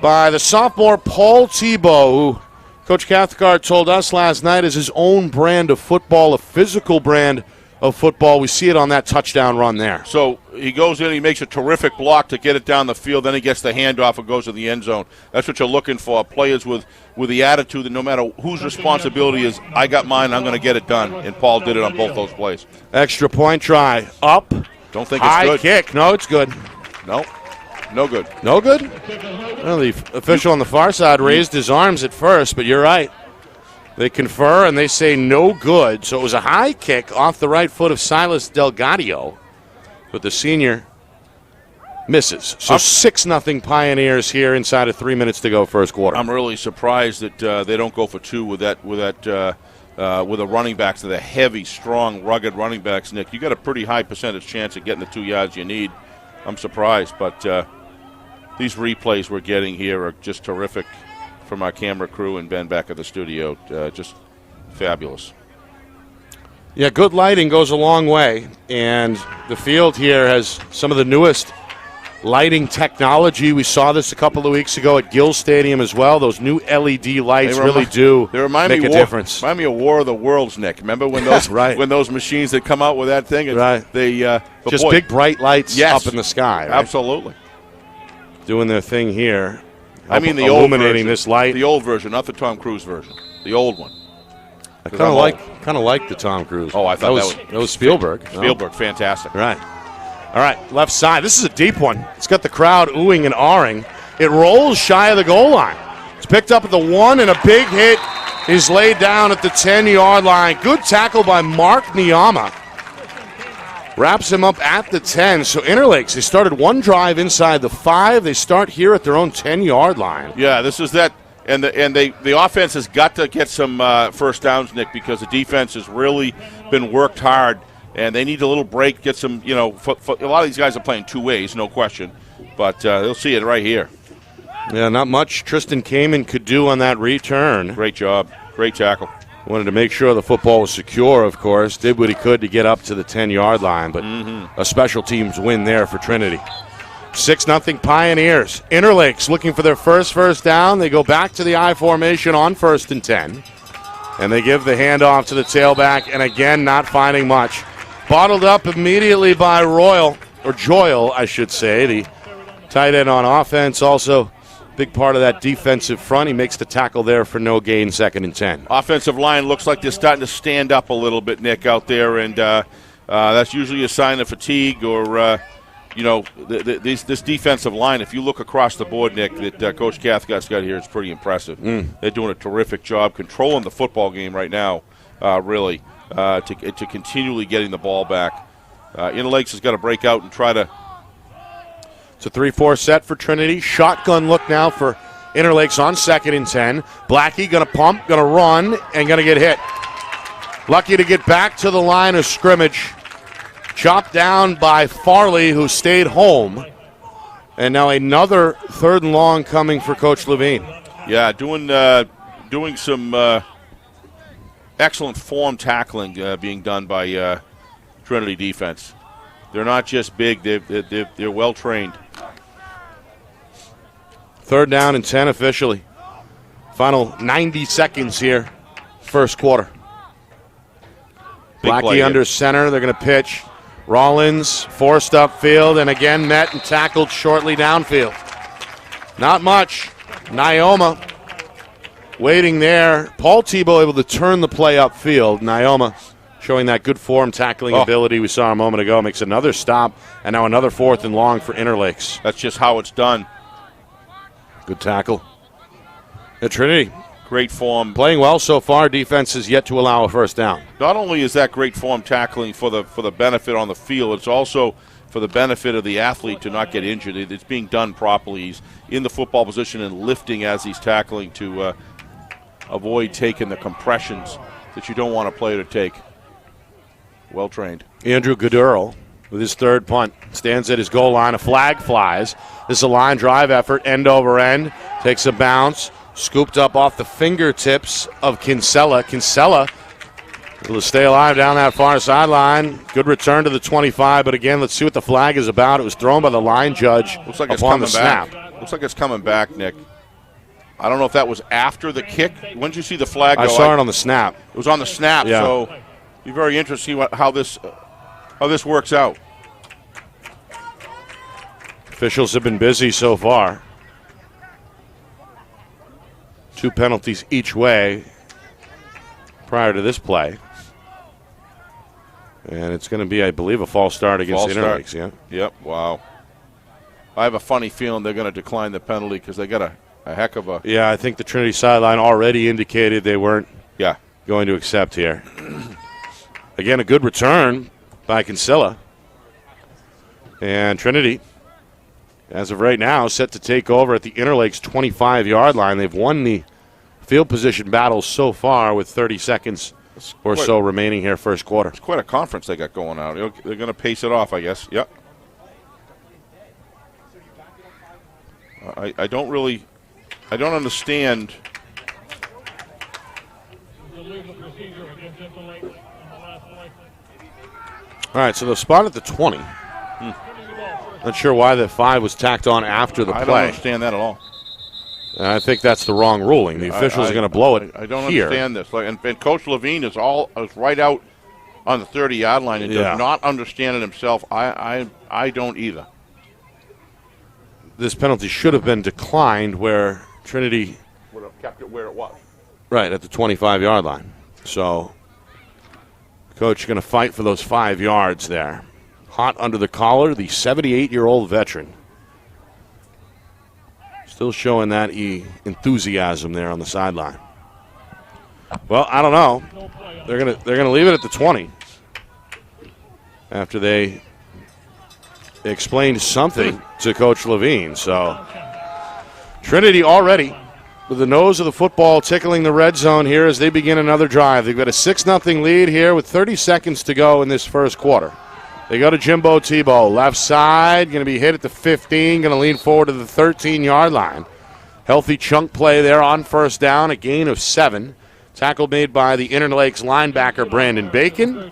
by the sophomore Paul Tebow, who Coach Cathcart told us last night is his own brand of football, a physical brand of football. We see it on that touchdown run there. So he goes in, he makes a terrific block to get it down the field, then he gets the handoff and goes to the end zone. That's what you're looking for, players with the attitude that no matter whose responsibility is, I got mine, I'm going to get it done. And Paul did it on both those plays. Extra point try. Up. Don't think it's high good. Kick. No, it's good. No good. No good? Well, the official on the far side raised his arms at first, but you're right. They confer, and they say no good. So it was a high kick off the right foot of Silas Delgadio, but the senior misses. So 6-0 Pioneers here inside of 3 minutes to go first quarter. I'm really surprised that they don't go for two with the running backs, the heavy, strong, rugged running backs, Nick. You got a pretty high percentage chance of getting the 2 yards you need. I'm surprised, but these replays we're getting here are just terrific from our camera crew and Ben back at the studio. Just fabulous. Yeah, good lighting goes a long way, and the field here has some of the newest lighting technology. We saw this a couple of weeks ago at Gill Stadium as well. Those new LED lights really do make a difference. Remind me of War of the Worlds, Nick. Remember when those right. when those machines that come out with that thing? Right. Just big bright lights up in the sky. Right? Absolutely. Doing their thing here. I mean the illuminating old version, this light. The old version, not the Tom Cruise version. The old one. I kind of like the Tom Cruise. Oh, I thought that was Spielberg. Spielberg, fantastic. Right. All right, left side. This is a deep one. It's got the crowd oohing and ahhing. It rolls shy of the goal line. It's picked up at the 1, and a big hit is laid down at the 10-yard line. Good tackle by Mark Niyama. Wraps him up at the 10. So Interlakes, they started one drive inside the 5. They start here at their own 10-yard line. Yeah, this is that. And the offense has got to get some first downs, Nick, because the defense has really been worked hard. And they need a little break, get some, a lot of these guys are playing two ways, no question. But they'll see it right here. Yeah, not much Tristan Kamen could do on that return. Great job. Great tackle. Wanted to make sure the football was secure, of course. Did what he could to get up to the 10-yard line. But a special teams win there for Trinity. 6-0 Pioneers. Interlakes looking for their first down. They go back to the I formation on 1st and 10. And they give the handoff to the tailback. And again, not finding much. Bottled up immediately by Joyle, I should say, the tight end on offense. Also, big part of that defensive front. He makes the tackle there for no gain, 2nd and 10. Offensive line looks like they're starting to stand up a little bit, Nick, out there. And that's usually a sign of fatigue or, this defensive line. If you look across the board, Nick, that Coach Cathcart's got here, it's pretty impressive. They're doing a terrific job controlling the football game right now, really. To continually getting the ball back. Interlakes has got to break out and try to. It's a 3-4 set for Trinity. Shotgun look now for Interlakes on 2nd and 10. Blackie going to pump, going to run, and going to get hit. Lucky to get back to the line of scrimmage. Chopped down by Farley, who stayed home. And now another 3rd and long coming for Coach Levine. Yeah, doing some excellent form tackling being done by Trinity defense. They're not just big; they're well trained. 3rd down and 10 officially. Final 90 seconds here, first quarter. Blackie under center. They're going to pitch. Rollins forced upfield and again met and tackled shortly downfield. Not much. Nioma waiting there. Paul Tebow able to turn the play upfield. Nyoma showing that good form tackling ability we saw a moment ago. Makes another stop, and now another 4th and long for Inter-Lakes. That's just how it's done. Good tackle. At Trinity. Great form. Playing well so far. Defense is yet to allow a first down. Not only is that great form tackling for the benefit on the field, it's also for the benefit of the athlete to not get injured. It's being done properly. He's in the football position and lifting as he's tackling to avoid taking the compressions that you don't want a player to take. Well trained. Andrew Goodurl with his 3rd punt stands at his goal line. A flag flies. This is a line drive effort, end over end. Takes a bounce. Scooped up off the fingertips of Kinsella. Kinsella able to stay alive down that far sideline. Good return to the 25, but again, let's see what the flag is about. It was thrown by the line judge. Looks like it's upon coming the snap. back. Looks like it's coming back, Nick. I don't know if that was after the kick. When did you see the flag go? I saw it on the snap. It was on the snap, yeah. So be very interesting to see how this works out. Officials have been busy so far. 2 penalties each way prior to this play. And it's going to be, I believe, a false start against the Inter-Lakes. Yeah. Yep, wow. I have a funny feeling they're going to decline the penalty because they got a heck of a... Yeah, I think the Trinity sideline already indicated they weren't going to accept here. Again, a good return by Kinsella. And Trinity, as of right now, set to take over at the Inter-Lakes 25-yard line. They've won the field position battle so far with 30 seconds or so remaining here first quarter. It's quite a conference they got going on. They're going to pace it off, I guess. Yep. I don't understand. All right, so the spot at the 20. Not sure why the 5 was tacked on after the play. I don't understand that at all. I think that's the wrong ruling. The officials are going to blow it. I don't here. understand this. And Coach Levine is right out on the 30-yard line and does not understand it himself. I don't either. This penalty should have been declined where Trinity would have kept it where it was. Right, at the 25-yard line. So, Coach going to fight for those 5 yards there. Hot under the collar, the 78-year-old veteran. Still showing that enthusiasm there on the sideline. Well, I don't know. They're gonna leave it at the 20 after they explained something to Coach Levine. So Trinity already with the nose of the football tickling the red zone here as they begin another drive. They've got a 6-0 lead here with 30 seconds to go in this first quarter. They go to Jimbo Tebow, left side, going to be hit at the 15, going to lean forward to the 13-yard line. Healthy chunk play there on first down, a gain of 7. Tackle made by the Inter-Lakes linebacker Brandon Bacon.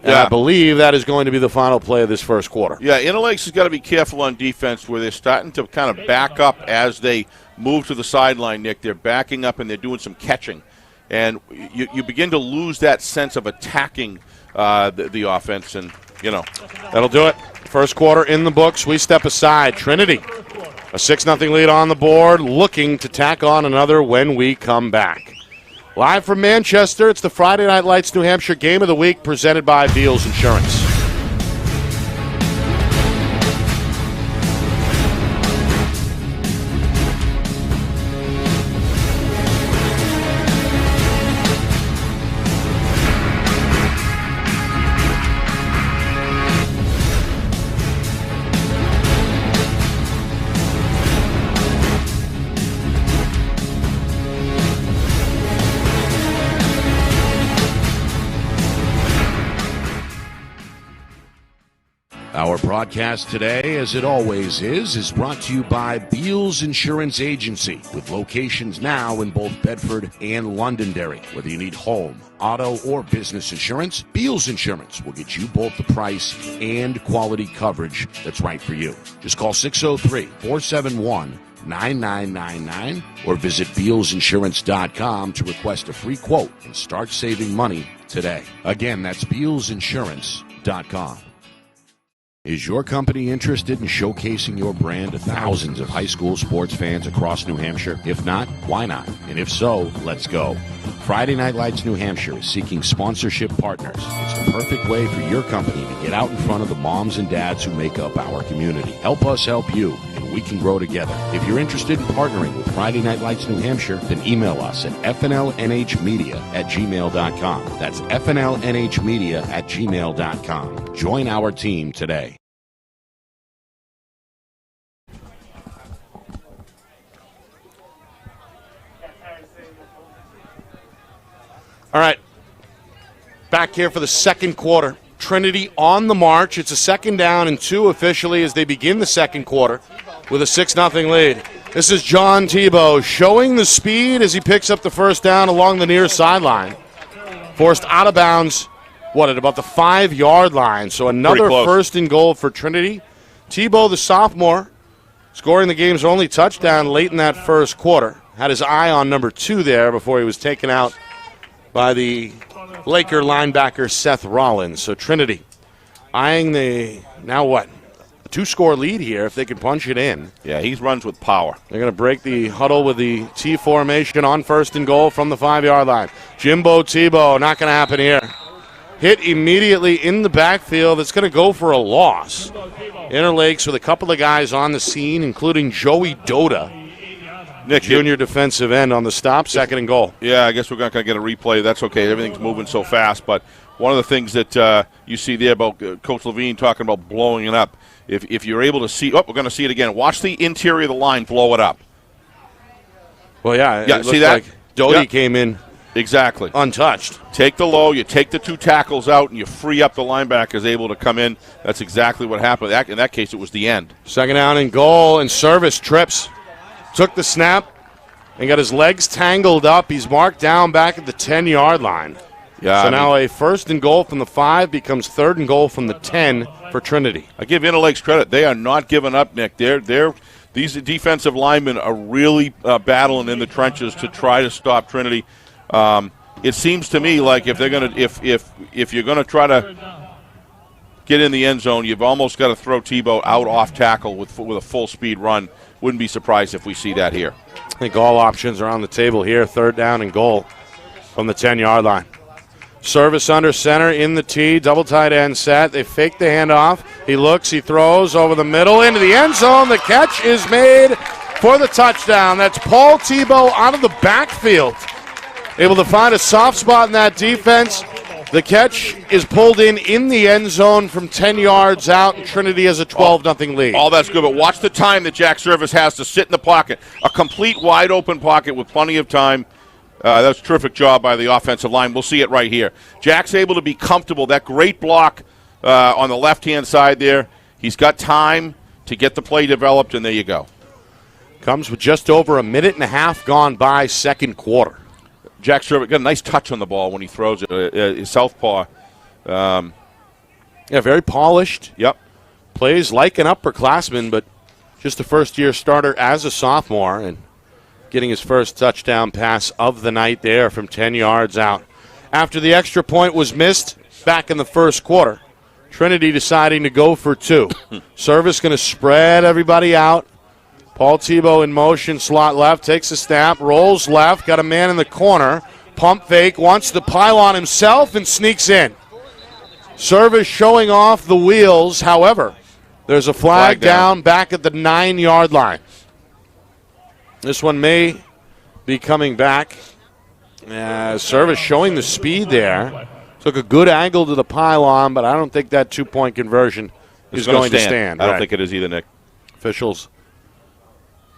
And I believe that is going to be the final play of this first quarter. Yeah, Inter-Lakes has got to be careful on defense where they're starting to kind of back up as they move to the sideline, Nick. They're backing up and they're doing some catching. And you begin to lose that sense of attacking the offense, and that'll do it. First quarter in the books. We step aside. Trinity, a 6-0 lead on the board, looking to tack on another when we come back. Live from Manchester, it's the Friday Night Lights New Hampshire Game of the Week presented by Beals Insurance. Our broadcast today, as it always is brought to you by Beals Insurance Agency, with locations now in both Bedford and Londonderry. Whether you need home, auto, or business insurance, Beals Insurance will get you both the price and quality coverage that's right for you. Just call 603-471-9999 or visit BealsInsurance.com to request a free quote and start saving money today. Again, that's BealsInsurance.com. Is your company interested in showcasing your brand to thousands of high school sports fans across New Hampshire? If not, why not? And if so, let's go. Friday Night Lights New Hampshire is seeking sponsorship partners. It's the perfect way for your company to get out in front of the moms and dads who make up our community. Help us help you, and we can grow together. If you're interested in partnering with Friday Night Lights New Hampshire, then email us at fnlnhmedia@gmail.com. That's fnlnhmedia@gmail.com. Join our team today. All right, back here for the second quarter. Trinity on the march. It's a 2nd down and 2 officially as they begin the second quarter with a 6-0 lead. This is John Tebow showing the speed as he picks up the first down along the near sideline. Forced out of bounds, at about the 5-yard line. So another 1st and goal for Trinity. Tebow, the sophomore, scoring the game's only touchdown late in that first quarter. Had his eye on number 2 there before he was taken out by the Laker linebacker Seth Rollins. So Trinity eyeing the, a 2-score lead here if they can punch it in. Yeah, he runs with power. They're going to break the huddle with the T formation on 1st and goal from the 5-yard line. Jimbo Tebow, not going to happen here. Hit immediately in the backfield. It's going to go for a loss. Inter-Lakes with a couple of guys on the scene, including Joey Doda, Nick, junior defensive end on the stop, 2nd and goal. Yeah, I guess we're not going to get a replay. That's okay. Everything's moving so fast. But one of the things that you see there about Coach Levine talking about blowing it up, if you're able to see, we're going to see it again. Watch the interior of the line blow it up. Well, yeah, it see that? Like Doty came in exactly untouched. Take the low, you take the 2 tackles out, and you free up the linebackers able to come in. That's exactly what happened. In that case, it was the end. 2nd down and goal, and Service trips. Took the snap and got his legs tangled up. He's marked down back at the 10-yard line. Yeah. So now a 1st and goal from the 5 becomes 3rd and goal from the 10 for Trinity. I give Inter-Lakes credit. They are not giving up, Nick. These defensive linemen are really battling in the trenches to try to stop Trinity. It seems to me like if you're gonna try to get in the end zone, you've almost got to throw Tebow out off tackle with a full speed run. Wouldn't be surprised if we see that here. I think all options are on the table here. 3rd down and goal from the 10-yard line. Service under center in the T, double tight end set. They fake the handoff. He looks, he throws over the middle into the end zone. The catch is made for the touchdown. That's Paul Tebow out of the backfield. Able to find a soft spot in that defense. The catch is pulled in the end zone from 10 yards out, and Trinity has a 12-0 lead. All that's good, but watch the time that Jack Service has to sit in the pocket. A complete wide-open pocket with plenty of time. That's a terrific job by the offensive line. We'll see it right here. Jack's able to be comfortable. That great block on the left-hand side there. He's got time to get the play developed, and there you go. Comes with just over a minute and a half gone by second quarter. Jack Service got a nice touch on the ball when he throws it. His southpaw. Very polished. Yep. Plays like an upperclassman, but just a first-year starter as a sophomore, and getting his first touchdown pass of the night there from 10 yards out. After the extra point was missed back in the first quarter, Trinity deciding to go for 2. Service going to spread everybody out. Paul Tebow in motion, slot left, takes a snap, rolls left, got a man in the corner, pump fake, wants to pile on himself and sneaks in. Service showing off the wheels, however, there's a flag down back at the 9-yard line. This one may be coming back. Service showing the speed there. Took a good angle to the pylon, but I don't think that 2-point conversion is going to stand. I don't think it is either, Nick. Officials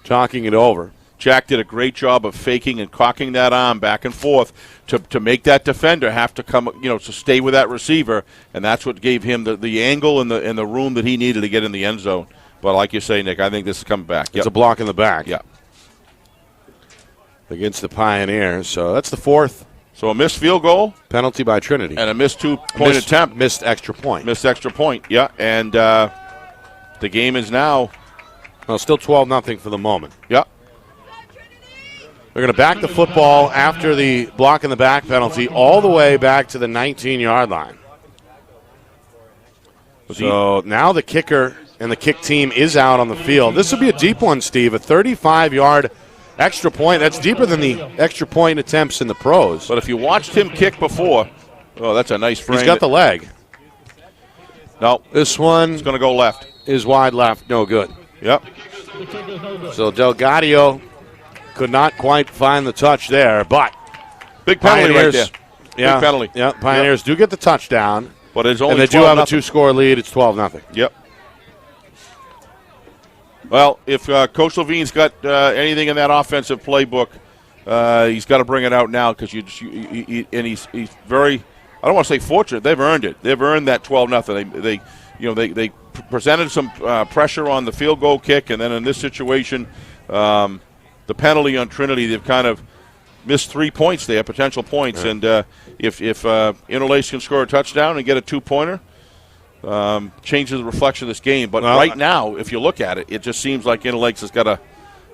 talking it over. Jack did a great job of faking and cocking that arm back and forth to make that defender have to come, to stay with that receiver, and that's what gave him the angle and the room that he needed to get in the end zone. But like you say, Nick, I think this is coming back. It's a block in the back. Yeah. Against the Pioneers. So that's the 4th. So a missed field goal. Penalty by Trinity. And a missed 2-point attempt. Missed extra point. Missed extra point, yeah. And the game is now. Well, still 12-0 for the moment. Yeah. They're going to back the football after the block in the back penalty all the way back to the 19-yard line. So now the kicker and the kick team is out on the field. This will be a deep one, Steve, a 35-yard extra point. That's deeper than the extra point attempts in the pros. But if you watched him kick before, that's a nice frame. He's got the leg. No. This one is going to go left. Is wide left. No good. Yep. So Delgadio could not quite find the touch there, but big penalty right there. Yeah, big penalty. Yeah, Pioneers do get the touchdown. But it's only and they do have a 2-score lead. It's 12-0. Yep. Well, if Coach Levine's got anything in that offensive playbook, he's got to bring it out now because he's very. I don't want to say fortunate. They've earned it. They've earned that 12-0. They presented some pressure on the field goal kick, and then in this situation, the penalty on Trinity, they've kind of missed 3 points there, potential points. Right. And if Inter-Lakes can score a touchdown and get a 2-pointer, changes the reflection of this game. But right now, if you look at it, it just seems like Inter-Lakes has got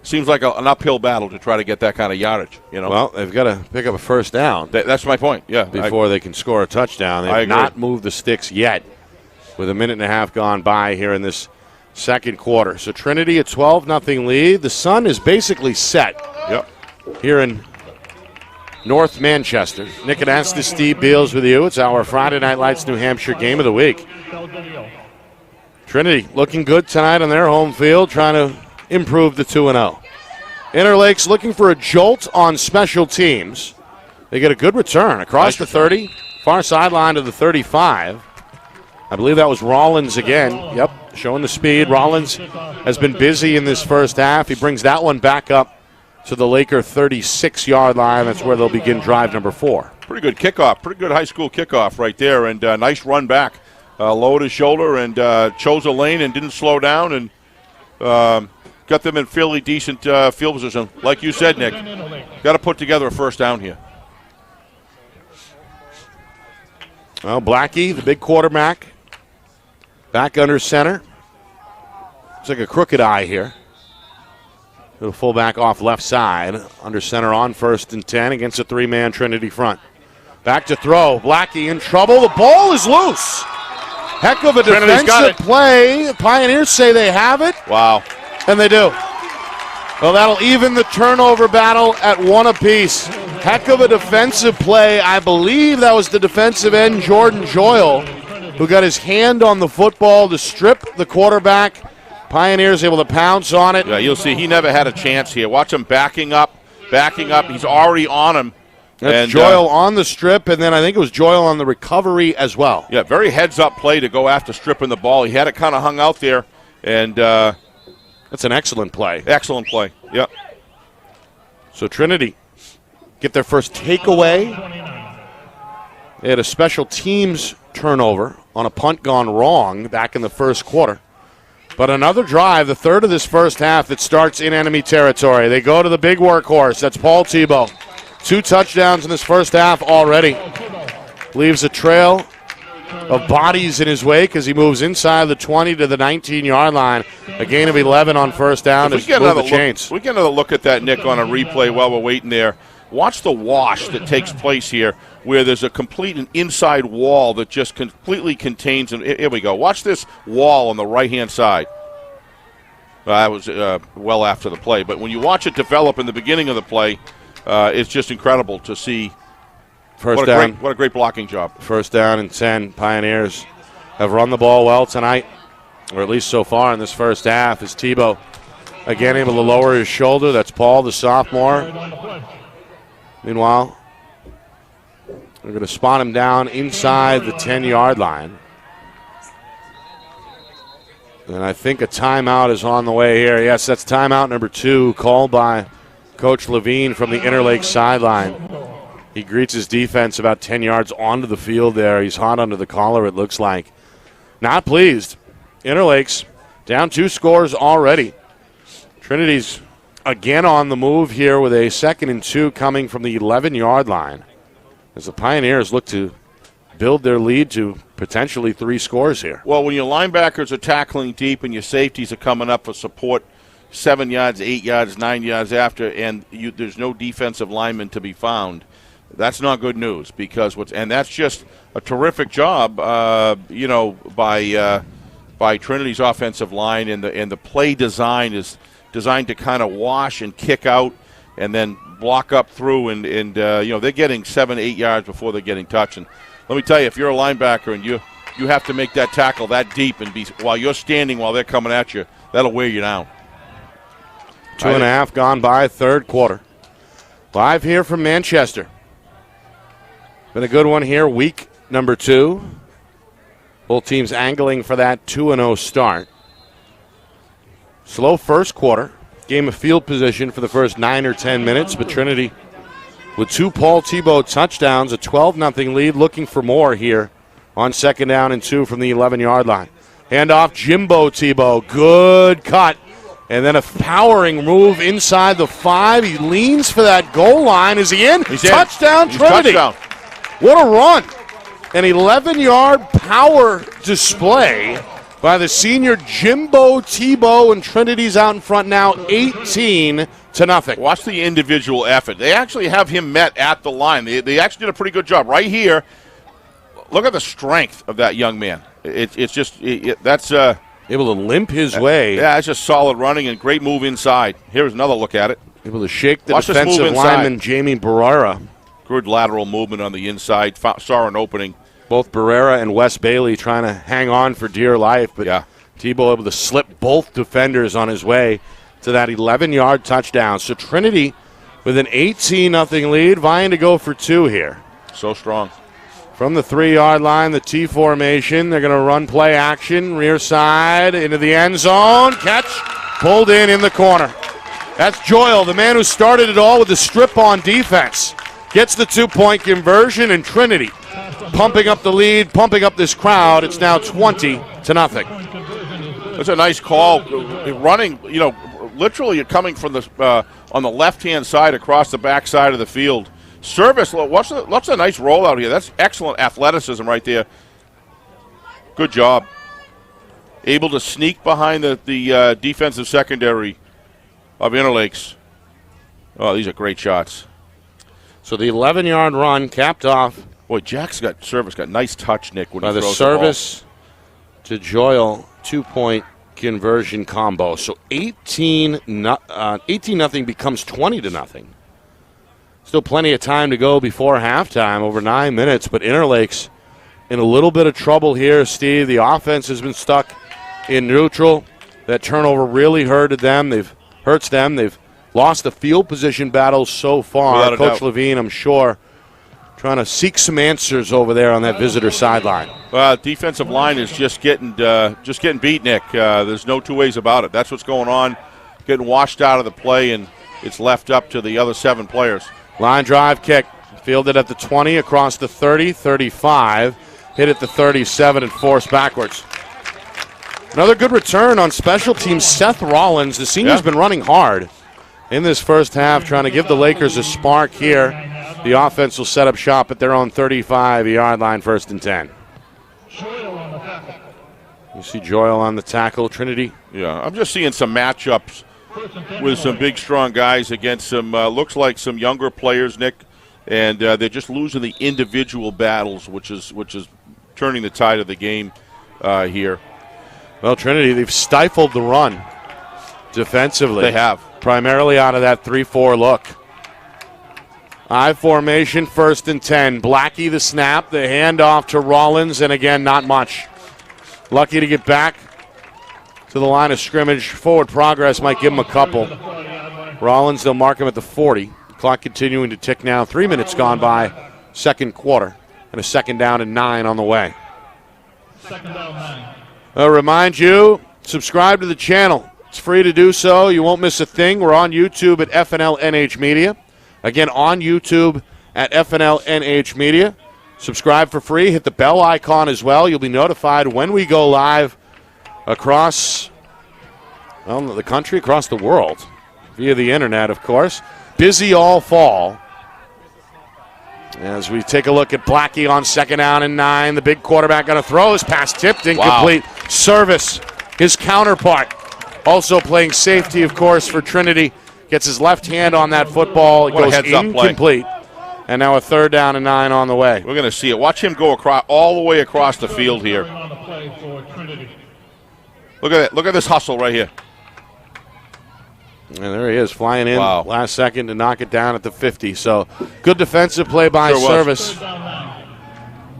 seems like an uphill battle to try to get that kind of yardage. Well, they've got to pick up a first down. That's my point. Yeah, before they can score a touchdown. They've not moved the sticks yet, with a minute and a half gone by here in this second quarter. So Trinity a 12-0 lead. The sun is basically set. Yep. Here in North Manchester. Nick Anastas, Steve Beals with you. It's our Friday Night Lights New Hampshire game of the week. Trinity looking good tonight on their home field, trying to improve the 2-0. Inter-Lakes looking for a jolt on special teams. They get a good return across the 30, far sideline to the 35. I believe that was Rollins again. Yep, showing the speed. Rollins has been busy in this first half. He brings that one back up to the Laker 36-yard line. That's where they'll begin drive number 4. Pretty good kickoff. Pretty good high school kickoff right there. And nice run back. Lowered his shoulder and chose a lane and didn't slow down and got them in fairly decent field position. Like you said, Nick, got to put together a first down here. Well, Blackie, the big quarterback, back under center. It's like a crooked eye here. Little fullback off left side. Under center on 1st and 10 against a 3-man Trinity front. Back to throw. Blackie in trouble. The ball is loose. Heck of a defensive play. Pioneers say they have it. Wow. And they do. Well, that'll even the turnover battle at 1 apiece. Heck of a defensive play. I believe that was the defensive end, Jordan Joyle, who got his hand on the football to strip the quarterback. Pioneers able to pounce on it. Yeah, you'll see he never had a chance here. Watch him backing up. He's already on him. That's Joyle on the strip, and then I think it was Joyle on the recovery as well. Yeah, very heads-up play to go after stripping the ball. He had it kind of hung out there, and that's an excellent play. Excellent play, yep. So Trinity get their first takeaway. They had a special teams turnover on a punt gone wrong back in the first quarter. But another drive, the third of this first half, that starts in enemy territory. They go to the big workhorse. That's Paul Tebow. 2 touchdowns in this first half already. Leaves a trail of bodies in his wake as he moves inside the 20 to the 19-yard line. A gain of 11 on first down. We get another look at that, Nick, on a replay while we're waiting there. Watch the wash that takes place here, where there's a complete inside wall that just completely contains him. Here we go. Watch this wall on the right-hand side. That was well after the play. But when you watch it develop in the beginning of the play, it's just incredible to see. First down. What a great blocking job. First down and 10. Pioneers have run the ball well tonight, or at least so far in this first half, as Tebow again able to lower his shoulder. That's Paul, the sophomore. Meanwhile, they're going to spot him down inside the 10-yard line. And I think a timeout is on the way here. Yes, that's timeout number 2 called by Coach Levine from the Inter-Lakes sideline. He greets his defense about 10 yards onto the field there. He's hot under the collar, it looks like. Not pleased. Inter-Lakes down 2 scores already. Trinity's again on the move here with a 2nd and 2 coming from the 11-yard line, as the Pioneers look to build their lead to potentially 3 scores here. Well, when your linebackers are tackling deep and your safeties are coming up for support 7 yards, 8 yards, 9 yards after, and there's no defensive lineman to be found, that's not good news because and that's just a terrific job, by Trinity's offensive line, and the play design is designed to kind of wash and kick out and then block up through, and they're getting 7-8 yards before they're getting touched. And let me tell you, if you're a linebacker and you have to make that tackle that deep and while you're standing while they're coming at you, that'll wear you down. 2.5 gone by, third quarter. Live here from Manchester. Been a good one here, week number 2. Both teams angling for that 2-0 start. Slow first quarter. Game of field position for the first 9 or 10 minutes, but Trinity with 2 Paul Tebow touchdowns, a 12-0 lead, looking for more here on 2nd down and 2 from the 11-yard line. Handoff, Jimbo Tebow, good cut. And then a powering move inside the 5. He leans for that goal line. Is he in? He's touchdown, in. Trinity. Touchdown. What a run. An 11-yard power display by the senior Jimbo Tebow, and Trinity's out in front now 18-0. Watch the individual effort. They actually have him met at the line. They actually did a pretty good job. Right here, look at the strength of that young man. That's able to limp his way. Yeah, it's just solid running and great move inside. Here's another look at it. Able to shake the defensive lineman, Jamie Barrera. Good lateral movement on the inside. Saw an opening. Both Barrera and Wes Bailey trying to hang on for dear life, but Tebow able to slip both defenders on his way to that 11-yard touchdown. So Trinity with an 18-0 lead, vying to go for 2 here. So strong. From the 3-yard line, the T formation. They're going to run play action, rear side, into the end zone. Catch, pulled in the corner. That's Joyle, the man who started it all with the strip on defense. Gets the 2-point conversion, and Trinity pumping up the lead, pumping up this crowd. It's now 20-0. That's a nice call. Running, literally coming from the on the left-hand side across the back side of the field. Service, watch a nice rollout here. That's excellent athleticism right there. Good job. Able to sneak behind the defensive secondary of Inter-Lakes. Oh, these are great shots. So the 11-yard run capped off. Boy, Service got nice touch, Nick, when by he the throws Service to Joyle 2-point conversion combo. So 18-0 becomes 20-0. Still plenty of time to go before halftime, over 9 minutes, but Inter-Lakes in a little bit of trouble here, Steve. The offense has been stuck in neutral. That turnover really hurts them. They've lost the field position battle so far. Coach Levine, I'm sure, trying to seek some answers over there on that visitor sideline. Defensive line is just getting beat, Nick. There's no two ways about it. That's what's going on. Getting washed out of the play, and it's left up to the other 7 players. Line drive kick, fielded at the 20, across the 30, 35, hit at the 37 and forced backwards. Another good return on special teams. Seth Rollins, the senior's been running hard in this first half, trying to give the Lakers a spark here. The offense will set up shop at their own 35-yard line, 1st and 10. You see Joyle on the tackle, Trinity. Yeah, I'm just seeing some matchups with some big, strong guys against some, looks like some younger players, Nick, and they're just losing the individual battles, which is turning the tide of the game here. Well, Trinity, they've stifled the run defensively. They have. Primarily out of that 3-4 look. I formation, 1st and 10. Blackie the snap, the handoff to Rollins, and again, not much. Lucky to get back to the line of scrimmage. Forward progress might give him a couple. Rollins, they'll mark him at the 40. Clock continuing to tick now. 3 minutes gone by, 2nd quarter, and a 2nd down and 9 on the way. 2nd down 9. I'll remind you, subscribe to the channel. It's free to do so. You won't miss a thing. We're on YouTube at FNL NH Media. Again, on YouTube at FNL NH Media. Subscribe for free. Hit the bell icon as well. You'll be notified when we go live across the country, across the world, via the internet, of course. Busy all fall. As we take a look at Blackie on 2nd down and 9. The big quarterback going to throw. His pass tipped, incomplete. Wow. Service, his counterpart. Also playing safety, of course, for Trinity. Gets his left hand on that football. It goes incomplete. And now a 3rd down and 9 on the way. We're going to see it. Watch him go all the way across the field here. On the play for Trinity. Look at that. Look at this hustle right here. And there he is, flying in Wow. last second to knock it down at the 50. So good defensive play by Sure was. Service. 3rd down 9.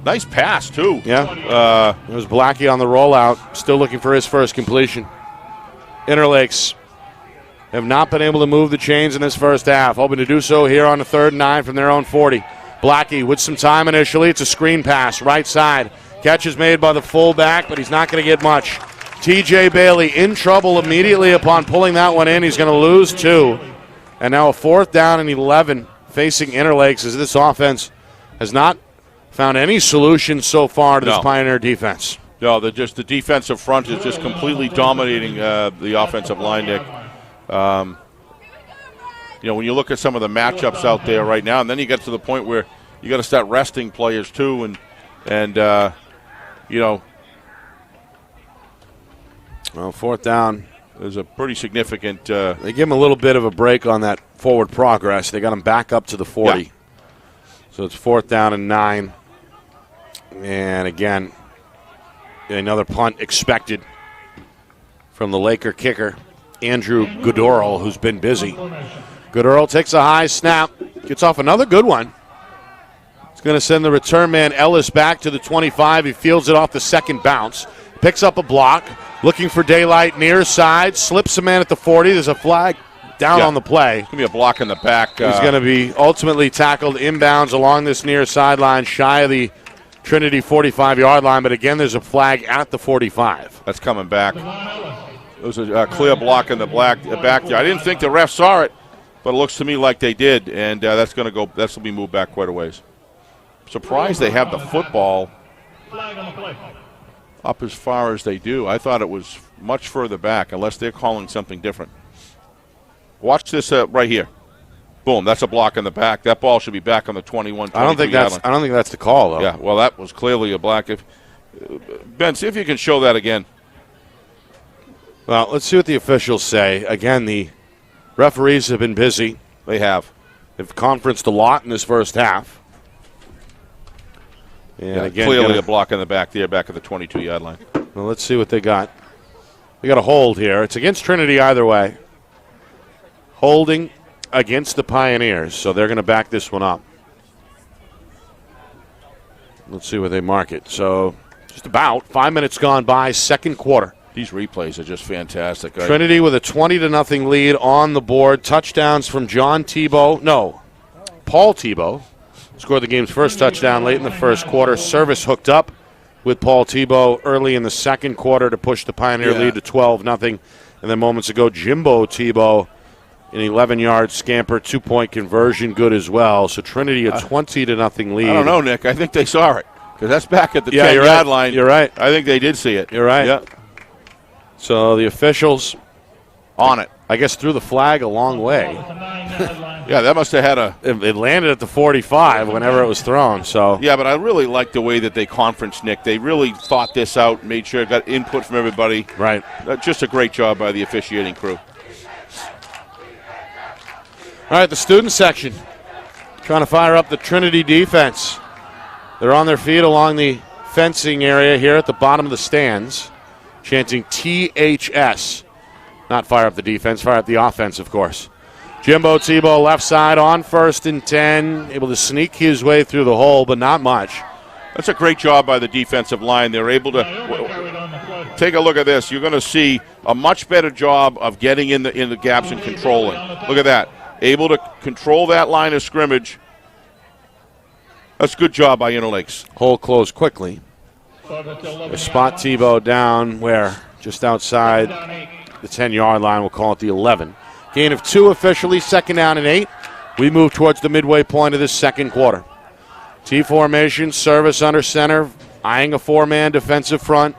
Nice pass, too. Yeah. It was Blackie on the rollout, still looking for his first completion. Interlakes have not been able to move the chains in this first half, hoping to do so here on the 3rd and 9 from their own 40. Blackie with some time initially. It's a screen pass, right side. Catch is made by the fullback, but he's not going to get much. TJ Bailey in trouble immediately upon pulling that one in. He's going to lose 2. And now a 4th down and 11 facing Interlakes as this offense has not found any solution so far to this Pioneer defense. No, the defensive front is just completely dominating the offensive line, Nick. When you look at some of the matchups out there right now, and then you get to the point where you got to start resting players too, and Well, 4th down. There's a pretty significant. They give him a little bit of a break on that forward progress. They got him back up to the 40. Yeah. So it's 4th down and 9. And again, another punt expected from the Laker kicker, Andrew Goodorl, who's been busy. Goodorl takes a high snap, gets off another good one. It's going to send the return man Ellis back to the 25. He fields it off the second bounce, picks up a block, looking for daylight near side, slips a man at the 40. There's a flag down on the play. It's going to be a block in the back. He's going to be ultimately tackled inbounds along this near sideline, shy of the Trinity 45-yard line. But again, there's a flag at the 45. That's coming back. It was a clear block in the back there. I didn't think the ref saw it, but it looks to me like they did, and that's going to go. That's going to be moved back quite a ways. Surprised they have the football Flag on the play. up as far as they do. I thought it was much further back, unless they're calling something different. Watch this right here. Boom, that's a block in the back. That ball should be back on the 21. I don't think that's the call, though. Yeah, well, that was clearly a block. Ben, see if you can show that again. Well, let's see what the officials say. Again, the referees have been busy. They have. They've conferenced a lot in this first half. And again, clearly a block in the back there, back at the 22-yard line. Well, let's see what they got. They got a hold here. It's against Trinity either way. Holding against the Pioneers, so they're going to back this one up. Let's see where they mark it. So just about 5 minutes gone by, second quarter. These replays are just fantastic. Trinity with a 20-0 lead on the board. Touchdowns from Paul Tebow. Scored the game's first touchdown late in the first quarter. Service hooked up with Paul Tebow early in the second quarter to push the Pioneer lead to 12-0. And then moments ago, Jimbo Tebow, an 11-yard scamper, 2-point conversion, good as well. So Trinity a 20-0 lead. I don't know, Nick. I think they saw it because that's back at the 10-yard right. line. You're right. I think they did see it. You're right. Yeah. So the officials on it. I guess threw the flag a long way. Yeah, that must have had a... It landed at the 45 whenever it was thrown. So yeah, but I really like the way that they conferenced, Nick. They really thought this out, made sure it got input from everybody. Right. Just a great job by the officiating crew. All right, the student section trying to fire up the Trinity defense. They're on their feet along the fencing area here at the bottom of the stands, chanting THS. Not fire up the defense, fire up the offense, of course. Jimbo Tebow left side on 1st and 10, able to sneak his way through the hole, but not much. That's a great job by the defensive line. They're able to take a look at this. You're going to see a much better job of getting in the gaps and controlling. Look at that. Able to control that line of scrimmage. That's a good job by Interlakes. Hole closed quickly. They spot Tebow down where? Just outside the 10-yard line. We'll call it the 11. Gain of 2 officially, 2nd down and 8. We move towards the midway point of this second quarter. T formation, Service under center, eyeing a 4-man defensive front.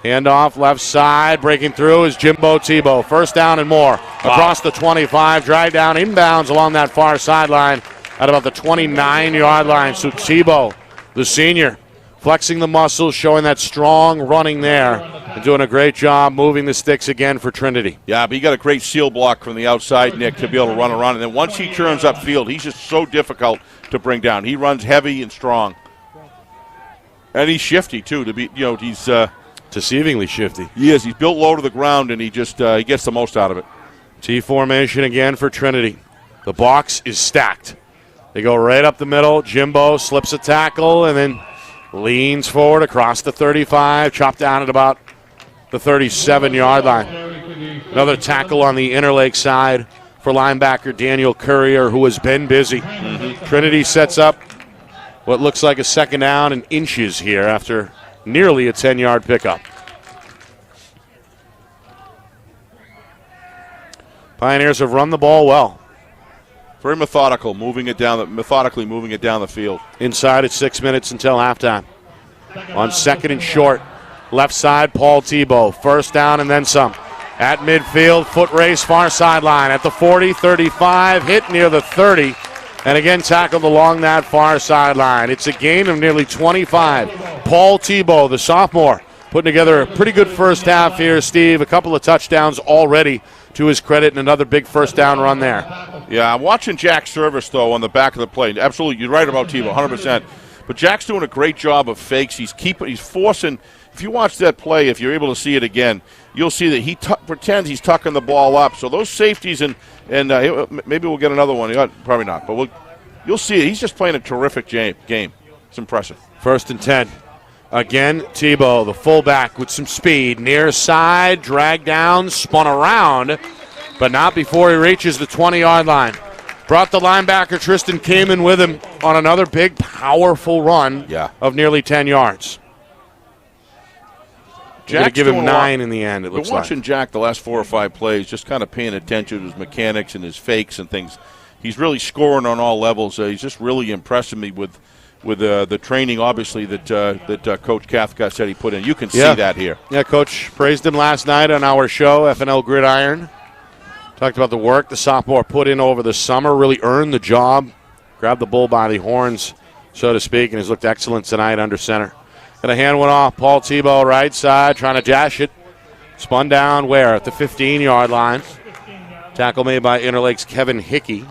Handoff left side, breaking through is Jimbo Tebow. 1st down and more. Across the 25, drive down inbounds along that far sideline at about the 29-yard line. So Tebow, the senior, flexing the muscles, showing that strong running there, and doing a great job moving the sticks again for Trinity. Yeah, but he got a great seal block from the outside, Nick, to be able to run around. And then once he turns upfield, he's just so difficult to bring down. He runs heavy and strong. And he's shifty, too. He's deceivingly shifty. He is. He's built low to the ground, and he just he gets the most out of it. T formation again for Trinity. The box is stacked. They go right up the middle. Jimbo slips a tackle and then leans forward across the 35, chopped down at about the 37-yard line. Another tackle on the Interlake side for linebacker Daniel Courier, who has been busy. Trinity sets up what looks like a second down in inches here after nearly a 10-yard pickup. Pioneers have run the ball well. Very methodically moving it down the field. Inside at 6 minutes until halftime. On second and short, left side, Paul Tebow. First down and then some. At midfield, foot race, far sideline. At the 40, 35, hit near the 30, and again tackled along that far sideline. It's a gain of nearly 25. Paul Tebow, the sophomore, putting together a pretty good first half here, Steve. A couple of touchdowns already to his credit, and another big first down run there. Yeah, I'm watching Jack's service, though, on the back of the play. Absolutely, you're right about Tebow, 100%. But Jack's doing a great job of fakes. He's forcing. If you watch that play, if you're able to see it again, you'll see that he pretends he's tucking the ball up. So those safeties, and maybe we'll get another one. Probably not, but you'll see it. He's just playing a terrific game. It's impressive. First and 10. Again, Tebow, the fullback with some speed. Near side, dragged down, spun around, but not before he reaches the 20-yard line. Brought the linebacker Tristan Kamen with him on another big, powerful run of nearly 10 yards. Going to give him 9 in the end, it looks like. Watching Jack the last 4 or 5 plays, just kind of paying attention to his mechanics and his fakes and things. He's really scoring on all levels. He's just really impressing me with the training, obviously, that Coach Cathcart said he put in. You can see that here. Yeah, Coach praised him last night on our show, FNL Gridiron. Talked about the work the sophomore put in over the summer, really earned the job, grabbed the bull by the horns, so to speak, and has looked excellent tonight under center. Going to hand one off. Paul Tebow, right side, trying to dash it. Spun down where? At the 15-yard line. Tackle made by Interlake's Kevin Hickey.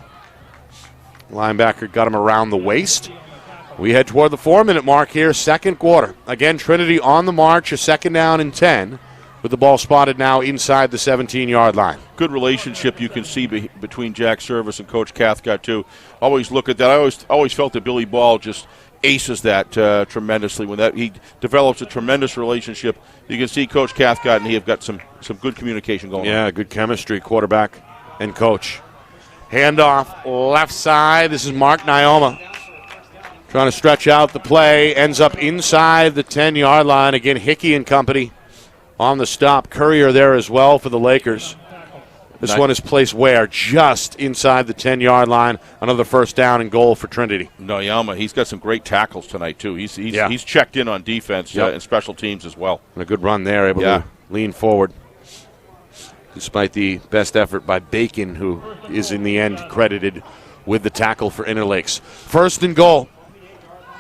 Linebacker got him around the waist. We head toward the 4-minute mark here, second quarter. Again, Trinity on the march, a second down and 10, with the ball spotted now inside the 17-yard line. Good relationship you can see between Jack Service and Coach Cathcart, too. Always look at that. I always felt that Billy Ball just aces that tremendously. When he develops a tremendous relationship, you can see Coach Cathcart and he have got some good communication going on. Yeah, good chemistry, quarterback and coach. Handoff left side. This is Mark Nyoma. Trying to stretch out the play. Ends up inside the 10-yard line. Again, Hickey and company on the stop. Courier there as well for the Lakers. This one is placed where? Just inside the 10-yard line. Another first down and goal for Trinity. Nyama, he's got some great tackles tonight, too. He's checked in on defense and special teams as well. And a good run there, able to lean forward. Despite the best effort by Bacon, who is in the end credited with the tackle for Interlakes. First and goal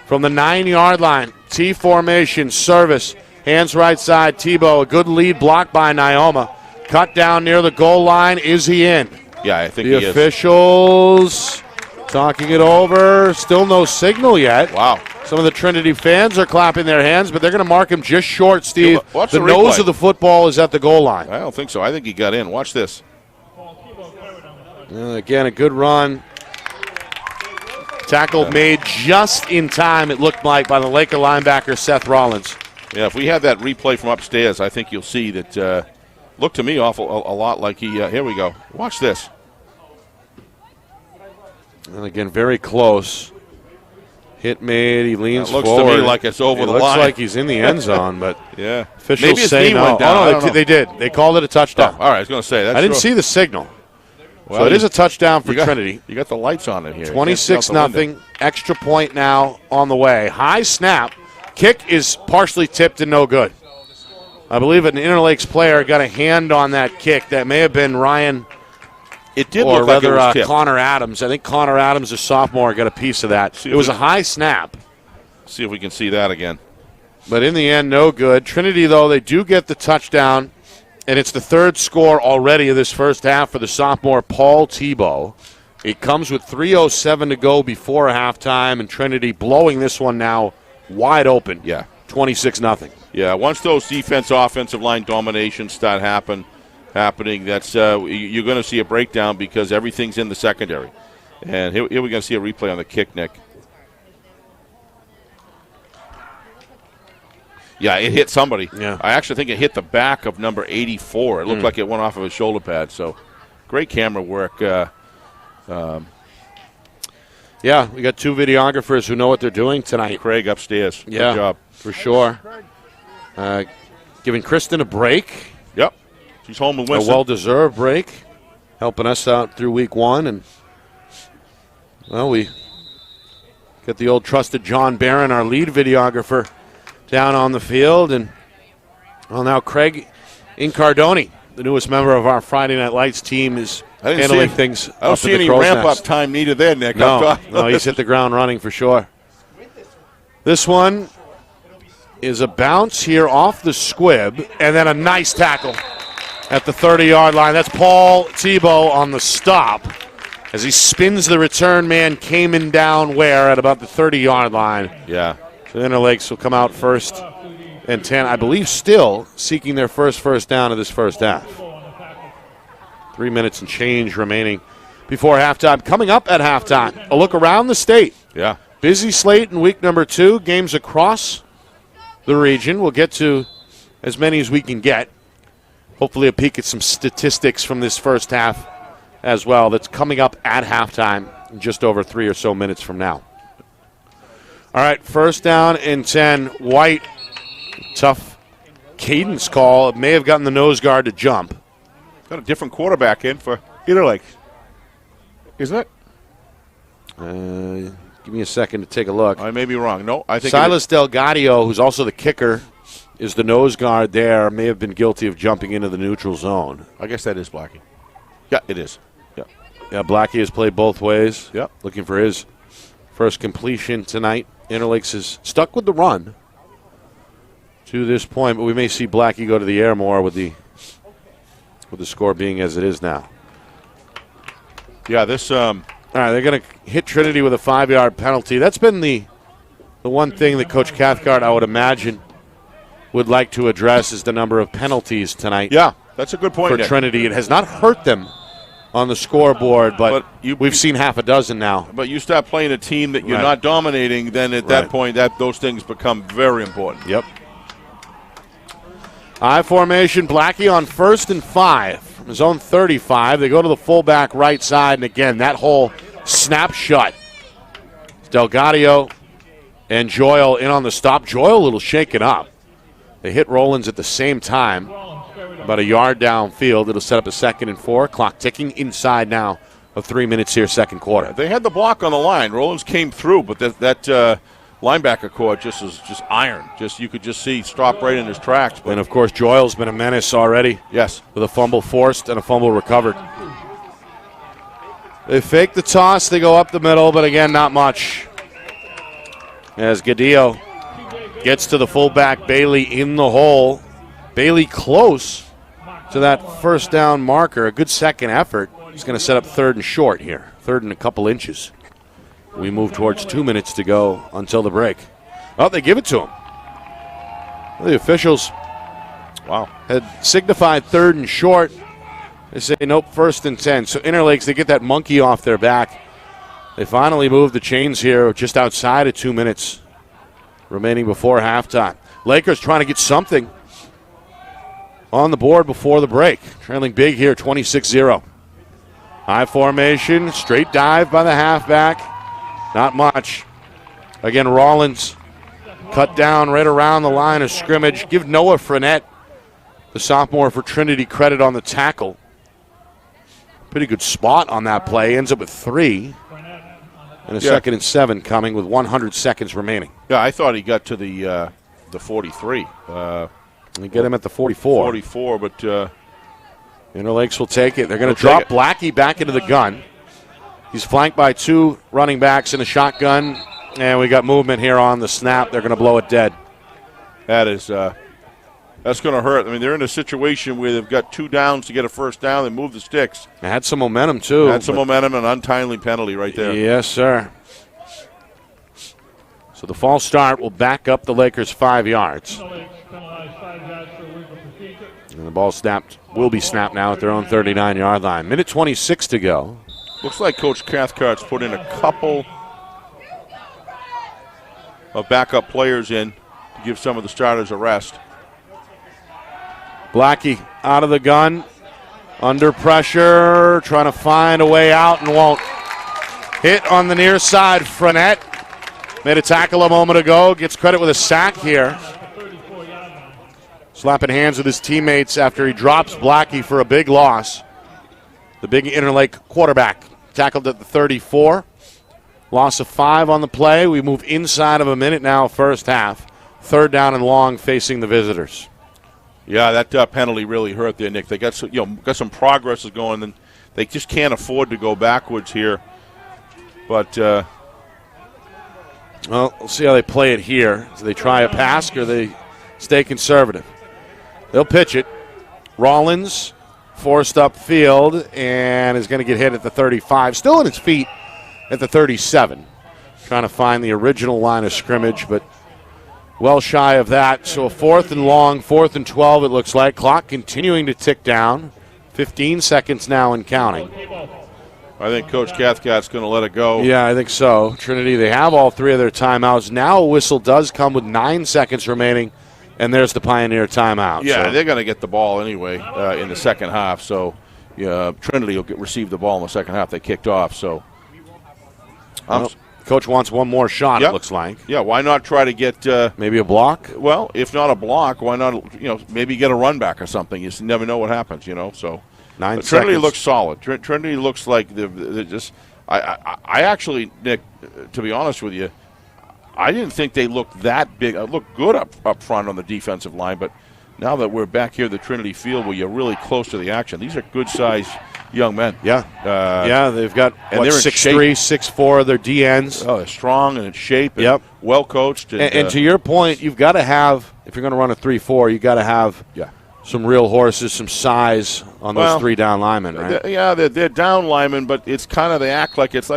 from the 9-yard line. T formation, service. Hands right side, Tebow. A good lead block by Nyoma. Cut down near the goal line. Is he in? Yeah, I think he is. The officials talking it over. Still no signal yet. Wow. Some of the Trinity fans are clapping their hands, but they're going to mark him just short, Steve. Watch the nose of the football is at the goal line. I don't think so. I think he got in. Watch this. Again, a good run. Tackle made just in time, it looked like, by the Laker linebacker, Seth Rollins. Yeah, if we have that replay from upstairs, I think you'll see that looked to me a lot like he here we go. Watch this. And again, very close. Hit made, he leans forward. Looks to me like it's over the line. It looks like he's in the end zone, but yeah. Officials Maybe his say knee no. went down. Oh, no, they did. They called it a touchdown. Oh, all right, I was going to say that. I didn't see the signal. Well, so it is a touchdown for Trinity. You got the lights on it here. 26-0. Extra point now on the way. High snap. Kick is partially tipped and no good. I believe an Interlakes player got a hand on that kick. That may have been Ryan. It did or look rather, like it was Connor Adams. I think Connor Adams, a sophomore, got a piece of that. It was a high snap. See if we can see that again. But in the end, no good. Trinity, though, they do get the touchdown, and it's the third score already of this first half for the sophomore Paul Tebow. It comes with 3:07 to go before halftime, and Trinity blowing this one now wide open. Yeah. 26-0. Yeah, once those offensive line dominations start happening, that's you're going to see a breakdown because everything's in the secondary. And here we're going to see a replay on the kick, Nick. Yeah, it hit somebody. Yeah. I actually think it hit the back of number 84. It looked like it went off of his shoulder pad. So great camera work. Yeah, we got two videographers who know what they're doing tonight. Craig upstairs. Yeah, Good job. For sure. Giving Kristen a break. Yep. She's home with Winston. A well-deserved break. Helping us out through week one. And, well, we got the old trusted John Barron, our lead videographer, down on the field. And, well, now Craig Incardoni, the newest member of our Friday Night Lights team, is handling things. I don't see any ramp-up time needed there, Nick. No, he's hit the ground running for sure. This one is a bounce here off the squib, and then a nice tackle at the 30-yard line. That's Paul Tebow on the stop as he spins the return man Cayman down where at about the 30-yard line. Yeah. So Inter-Lakes will come out first and 10, I believe still seeking their first down of this first half. 3 minutes and change remaining before halftime. Coming up at halftime, a look around the state. Yeah. Busy slate in week number 2, games across the region. We'll get to as many as we can get. Hopefully a peek at some statistics from this first half as well. That's coming up at halftime in just over 3 or so minutes from now. All right, first down and 10. White, tough cadence call. It may have gotten the nose guard to jump. Got a different quarterback in for Inter-Lakes, isn't it? Give me a second to take a look. I may be wrong. No, I think Silas Delgadio, who's also the kicker, is the nose guard there, may have been guilty of jumping into the neutral zone. I guess that is Blackie. Yeah, it is. Yeah. Yeah, Blackie has played both ways. Yep. Looking for his first completion tonight. Interlakes is stuck with the run to this point, but we may see Blackie go to the air more with the score being as it is now. Yeah, this all right, they're going to hit Trinity with a 5-yard penalty. That's been the one thing that Coach Cathcart, I would imagine, would like to address is the number of penalties tonight. Yeah, that's a good point, for Nick. Trinity. It has not hurt them on the scoreboard, but we've seen half a dozen now. But you start playing a team that you're not dominating, then at that point, those things become very important. Yep. I formation, Blackie on 1st and 5 from his own 35. They go to the fullback right side, and again, that whole snapshot. Delgadio and Joyle in on the stop. Joyle a little shaken up. They hit Rollins at the same time, about a yard downfield. It'll set up a 2nd and 4. Clock ticking inside now of 3 minutes here, second quarter. They had the block on the line. Rollins came through, but that linebacker core just iron. You could just see stop right in his tracks. And of course, Joyle's been a menace already. Yes, with a fumble forced and a fumble recovered. They fake the toss. They go up the middle, but again, not much. As Gadillo gets to the fullback, Bailey in the hole. Bailey close to that first down marker. A good second effort. He's going to set up 3rd and short here. 3rd and a couple inches. We move towards 2 minutes to go until the break. Oh, they give it to him. Well, the officials had signified 3rd and short. They say, nope, 1st and 10. So Interlakes, they get that monkey off their back. They finally move the chains here just outside of 2 minutes remaining before halftime. Lakers trying to get something on the board before the break. Trailing big here, 26-0. High formation, straight dive by the halfback. Not much. Again, Rollins cut down right around the line of scrimmage. Give Noah Frenette, the sophomore for Trinity, credit on the tackle. Pretty good spot on that play. Ends up with 3. And a 2nd and 7 coming with 100 seconds remaining. Yeah, I thought he got to the 43. They get him at the 44. 44, but Interlakes will take it. They're going to drop Blackie back into the gun. He's flanked by 2 running backs in a shotgun, and we got movement here on the snap. They're going to blow it dead. That is that's going to hurt. I mean, they're in a situation where they've got 2 downs to get a first down. They move the sticks. They had some momentum, too. Had some momentum, an untimely penalty right there. Yes, sir. So the false start will back up the Lakers 5 yards. And the ball will be snapped now at their own 39-yard line. Minute 26 to go. Looks like Coach Cathcart's put in a couple of backup players in to give some of the starters a rest. Blackie out of the gun, under pressure, trying to find a way out and won't. Hit on the near side. Frenette made a tackle a moment ago, gets credit with a sack here. Slapping hands with his teammates after he drops Blackie for a big loss. The big Interlake quarterback tackled at the 34. Loss of 5 on the play. We move inside of a minute now, first half. 3rd down and long facing the visitors. Yeah, that penalty really hurt there, Nick. They got some progress going, and they just can't afford to go backwards here. But well, we'll see how they play it here. Do they try a pass or they stay conservative? They'll pitch it. Rollins forced upfield and is going to get hit at the 35. Still on his feet at the 37. Trying to find the original line of scrimmage, but well shy of that. So a 4th and long, 4th and 12 it looks like. Clock continuing to tick down. 15 seconds now and counting. I think Coach Cathcart's going to let it go. Yeah, I think so. Trinity, they have all 3 of their timeouts. Now a whistle does come with 9 seconds remaining, and there's the Pioneer timeout. Yeah, so they're going to get the ball anyway in the second half. So Trinity will receive the ball in the second half. They kicked off. So Coach wants one more shot, Yep. it looks like. Yeah, why not try to get maybe a block? Well, if not a block, why not maybe get a run back or something? You just never know what happens, So 9 but Trinity seconds. looks solid. Trinity looks like they're just. I actually, Nick, to be honest with you, I didn't think they looked that big. Looked good up front on the defensive line, but now that we're back here at the Trinity Field where you're really close to the action, these are good-sized young men. Yeah. They've got, and they're in 6'3", 6'4", they're DNs. Oh, they're strong and in shape and Yep. well-coached. And to your point, you've got to have, if you're going to run a 3-4, you've got to have some real horses, some size on those 3 down linemen, right? They're down linemen, but it's kind of, they act like it's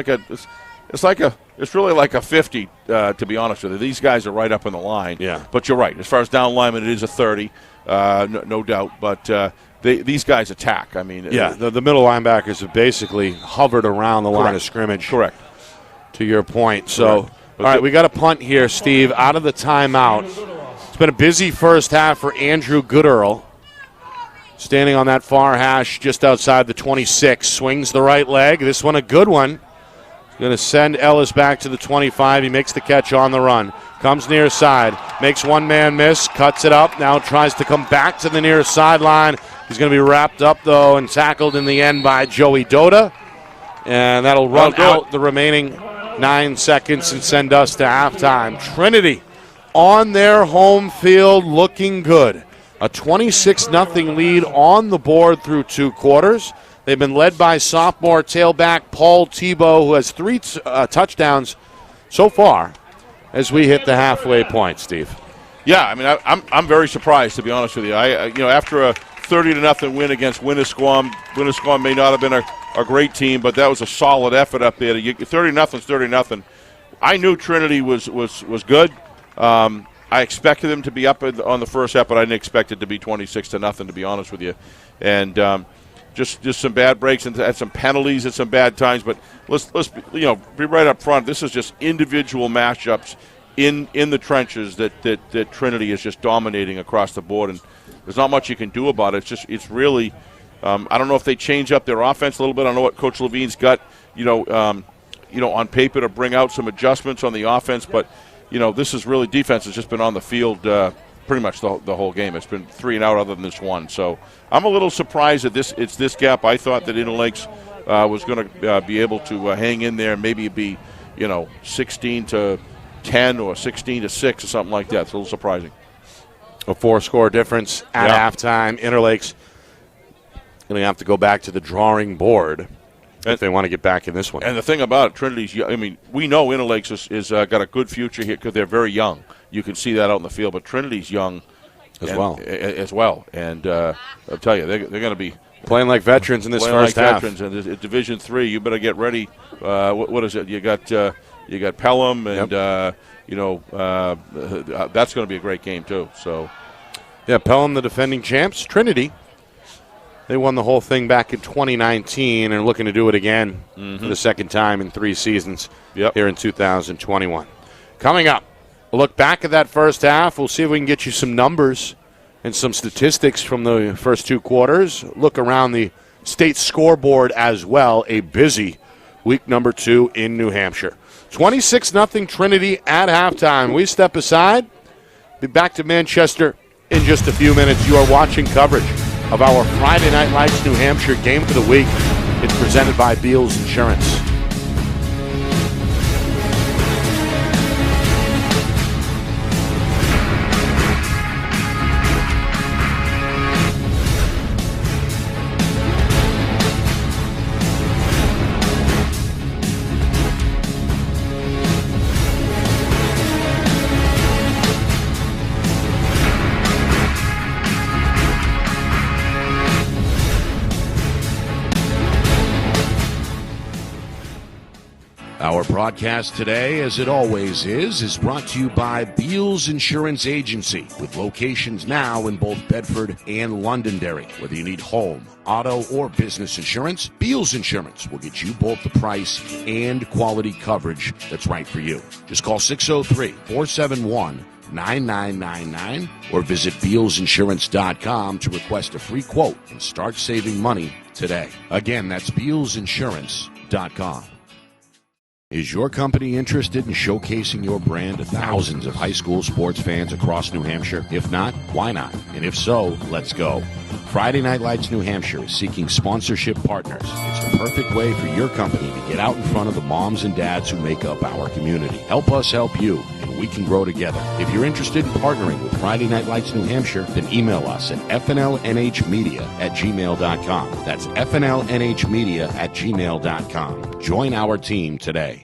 really like a 50, to be honest with you. These guys are right up in the line. Yeah. But you're right. As far as down linemen, it is a 30, no doubt. But these guys attack. I mean, the middle linebackers have basically hovered around the line of scrimmage. Correct. To your point. So, all right, we got a punt here, Steve, out of the timeout. It's been a busy first half for Andrew Goodearl. Standing on that far hash just outside the 26. Swings the right leg. This one a good one. Going to send Ellis back to the 25. He makes the catch on the run. Comes near side. Makes one man miss. Cuts it up. Now tries to come back to the near sideline. He's going to be wrapped up, though, and tackled in the end by Joey Dota. And that'll run out the remaining 9 seconds and send us to halftime. Trinity on their home field looking good. A 26-0 lead on the board through 2 quarters. They've been led by sophomore tailback Paul Tebow, who has 3 touchdowns so far as we hit the halfway point, Steve. Yeah, I mean, I'm very surprised, to be honest with you. After a 30-0 win against Winnisquam may not have been a great team, but that was a solid effort up there. 30-0 is 30-0. I knew Trinity was good. I expected them to be up on the first half, but I didn't expect it to be 26-0, to be honest with you. And just some bad breaks and had some penalties at some bad times. But let's be right up front. This is just individual matchups in the trenches that Trinity is just dominating across the board, and there's not much you can do about it. It's really I don't know if they change up their offense a little bit. I don't know what Coach Levine's got on paper to bring out some adjustments on the offense, but this is really, defense has just been on the field pretty much the whole game. It's been 3 and out other than this one. So I'm a little surprised that it's this gap. I thought that Inter-Lakes was going to be able to hang in there and maybe be 16-10 or 16-6 or something like that. It's a little surprising. A 4-score difference at halftime. Interlakes going to have to go back to the drawing board if they want to get back in this one. And the thing about it, Trinity's, we know Inter-Lakes is got a good future here because they're very young. You can see that out in the field, but Trinity's young as well. And I'll tell you, they're going to be playing like veterans in this first half. Veterans, and Division III, you better get ready. What is it? You got Pelham, and that's going to be a great game too. So, yeah, Pelham, the defending champs. Trinity, they won the whole thing back in 2019 and are looking to do it again for the second time in 3 seasons here in 2021. Coming up, we'll look back at that first half. We'll see if we can get you some numbers and some statistics from the first 2 quarters. Look around the state scoreboard as well. A busy week number 2 in New Hampshire. 26-0 Trinity at halftime. We step aside. Be back to Manchester in just a few minutes. You are watching coverage of our Friday Night Lights New Hampshire game of the week. It's presented by Beals Insurance. Our broadcast today, as it always is brought to you by Beals Insurance Agency, with locations now in both Bedford and Londonderry. Whether you need home, auto, or business insurance, Beals Insurance will get you both the price and quality coverage that's right for you. Just call 603-471-9999 or visit BealsInsurance.com to request a free quote and start saving money today. Again, that's BealsInsurance.com. Is your company interested in showcasing your brand to thousands of high school sports fans across New Hampshire? If not, why not? And if so, let's go. Friday Night Lights New Hampshire is seeking sponsorship partners. It's the perfect way for your company to get out in front of the moms and dads who make up our community. Help us help you, and we can grow together. If you're interested in partnering with Friday Night Lights New Hampshire, then email us at fnlnhmedia@gmail.com. That's fnlnhmedia@gmail.com. Join our team today.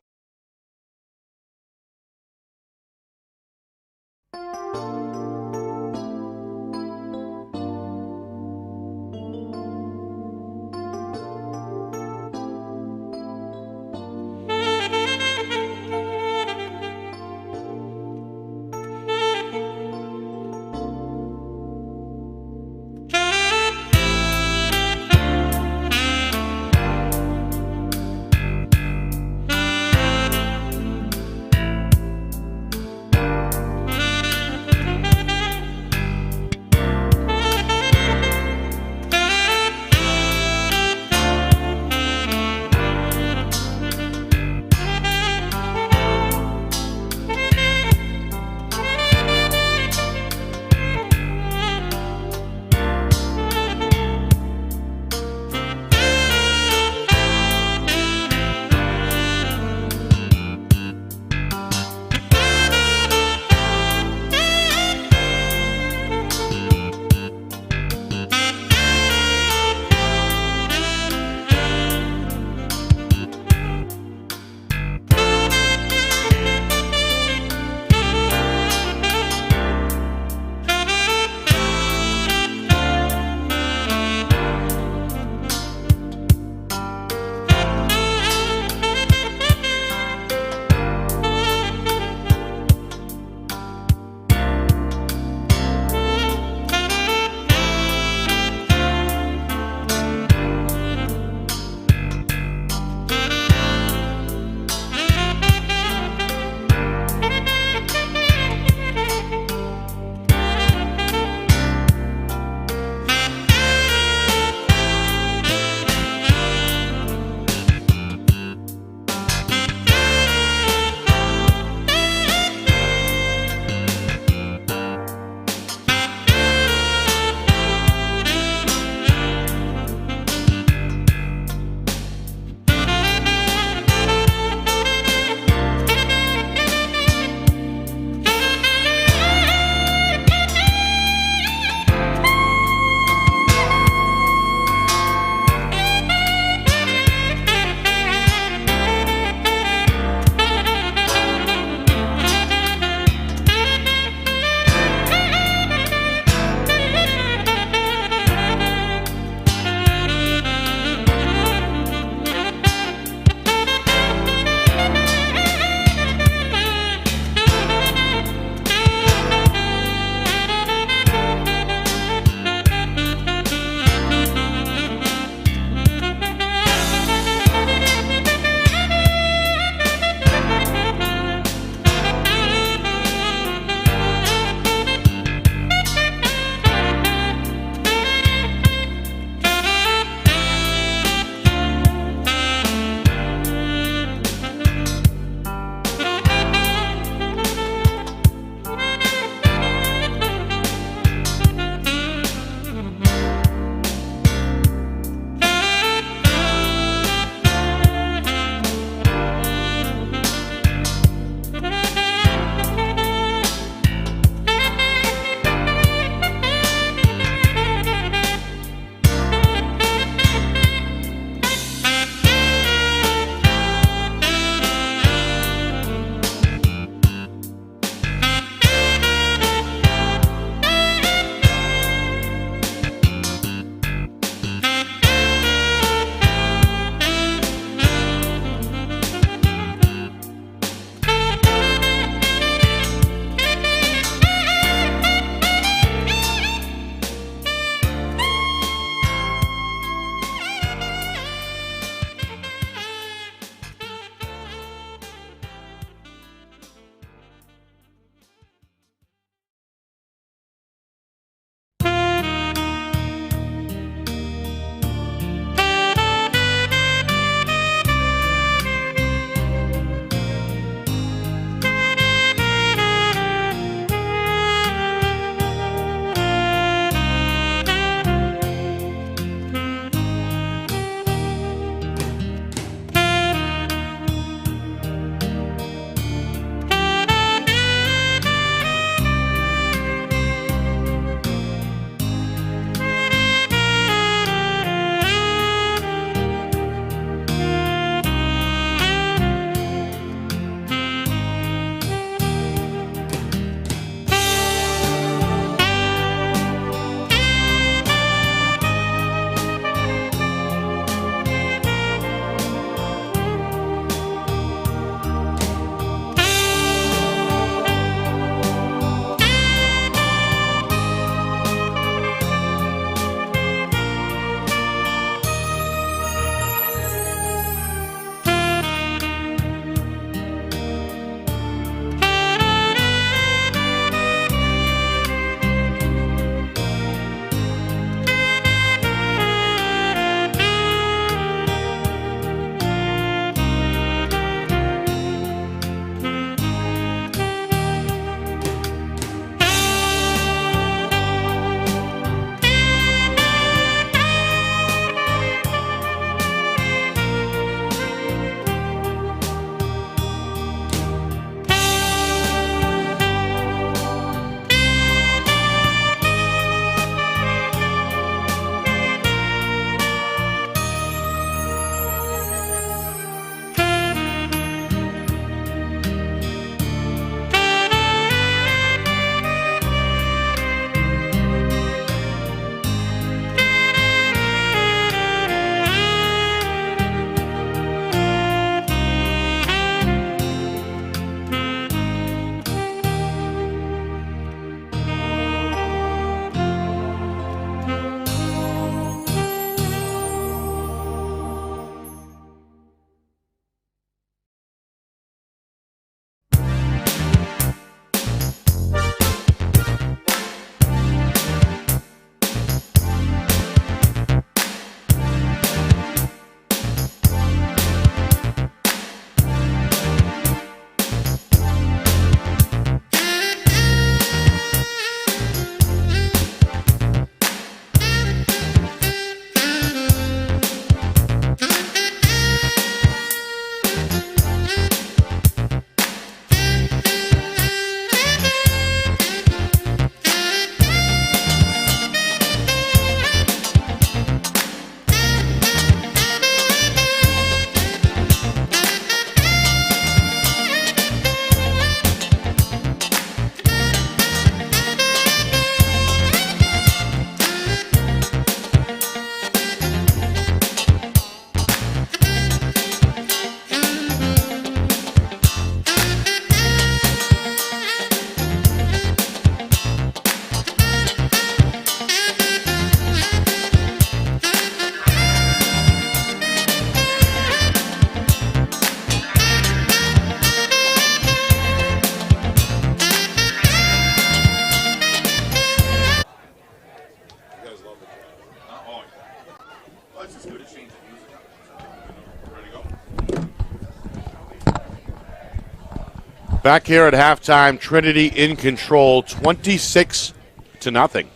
Back here at halftime, Trinity in control, 26-0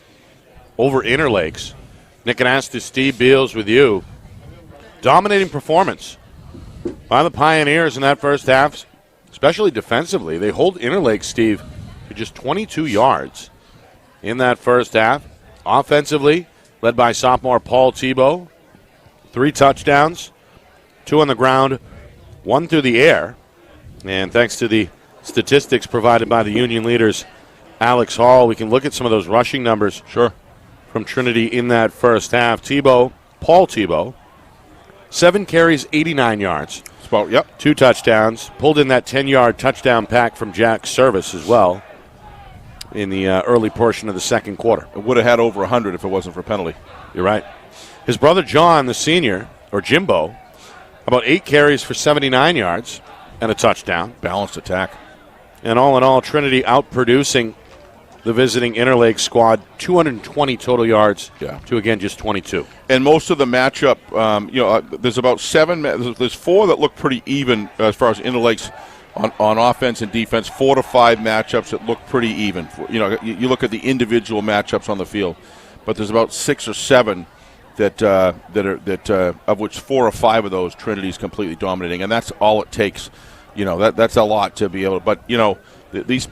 over Inter-Lakes. Nick Anastas, Steve Beals with you. Dominating performance by the Pioneers in that first half, especially defensively. They hold Inter-Lakes, Steve, to just 22 yards in that first half. Offensively, led by sophomore Paul Tebow, 3 touchdowns, 2 on the ground, 1 through the air. And thanks to the statistics provided by the Union leaders, Alex Hall, we can look at some of those rushing numbers. Sure. From Trinity in that first half. Paul Tebow, 7 carries, 89 yards. Spot, yep. 2 touchdowns. Pulled in that 10-yard touchdown pack from Jack Service as well in the early portion of the second quarter. It would have had over 100 if it wasn't for a penalty. You're right. His brother John, the senior, or Jimbo, about 8 carries for 79 yards and a touchdown. Balanced attack. And all in all, Trinity outproducing the visiting Interlake squad, 220 total yards to, again, just 22. And most of the matchup, there's about 7, there's 4 that look pretty even as far as Interlakes on offense and defense, 4 to 5 matchups that look pretty even. You look at the individual matchups on the field, but there's about 6 or 7 that of which 4 or 5 of those Trinity's completely dominating, and that's all it takes. That's a lot to be able to. But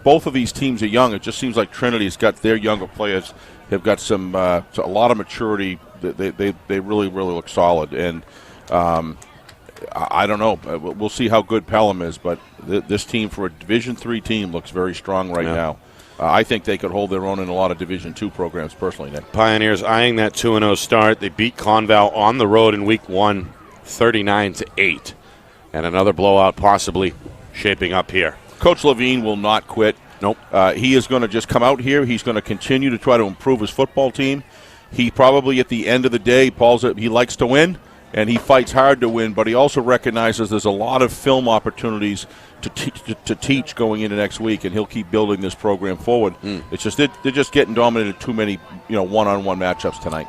both of these teams are young. It just seems like Trinity's got their younger players have got a lot of maturity. They really look solid, and I don't know. We'll see how good Pelham is, but this team for a Division III team looks very strong right now. I think they could hold their own in a lot of Division II programs, personally, Nick. Pioneers eyeing that 2-0 start. They beat Conval on the road in Week 1, 39-8. And another blowout possibly shaping up here. Coach Levine will not quit. Nope. He is going to just come out here. He's going to continue to try to improve his football team. He probably, at the end of the day, he likes to win, and he fights hard to win, but he also recognizes there's a lot of film opportunities to teach going into next week, and he'll keep building this program forward. It's just they're just getting dominated too many one-on-one matchups tonight.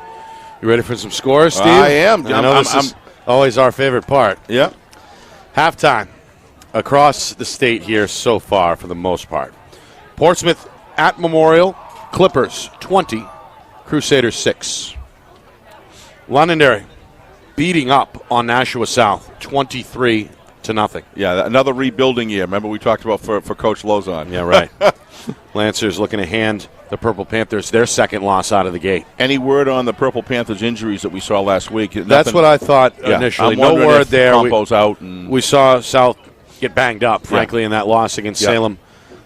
You ready for some scores, Steve? I am. I know this is always our favorite part. Yeah. Halftime across the state here so far for the most part. Portsmouth at Memorial, Clippers 20, Crusaders 6. Londonderry beating up on Nashua South 23-0. Yeah, another rebuilding year. Remember we talked about for Coach Lozon. Yeah, right. Lancers looking to hand the Purple Panthers their second loss out of the gate. Any word on the Purple Panthers injuries that we saw last week? That's what I thought initially. No word there. Compo's out. We saw South get banged up, frankly, in that loss against Salem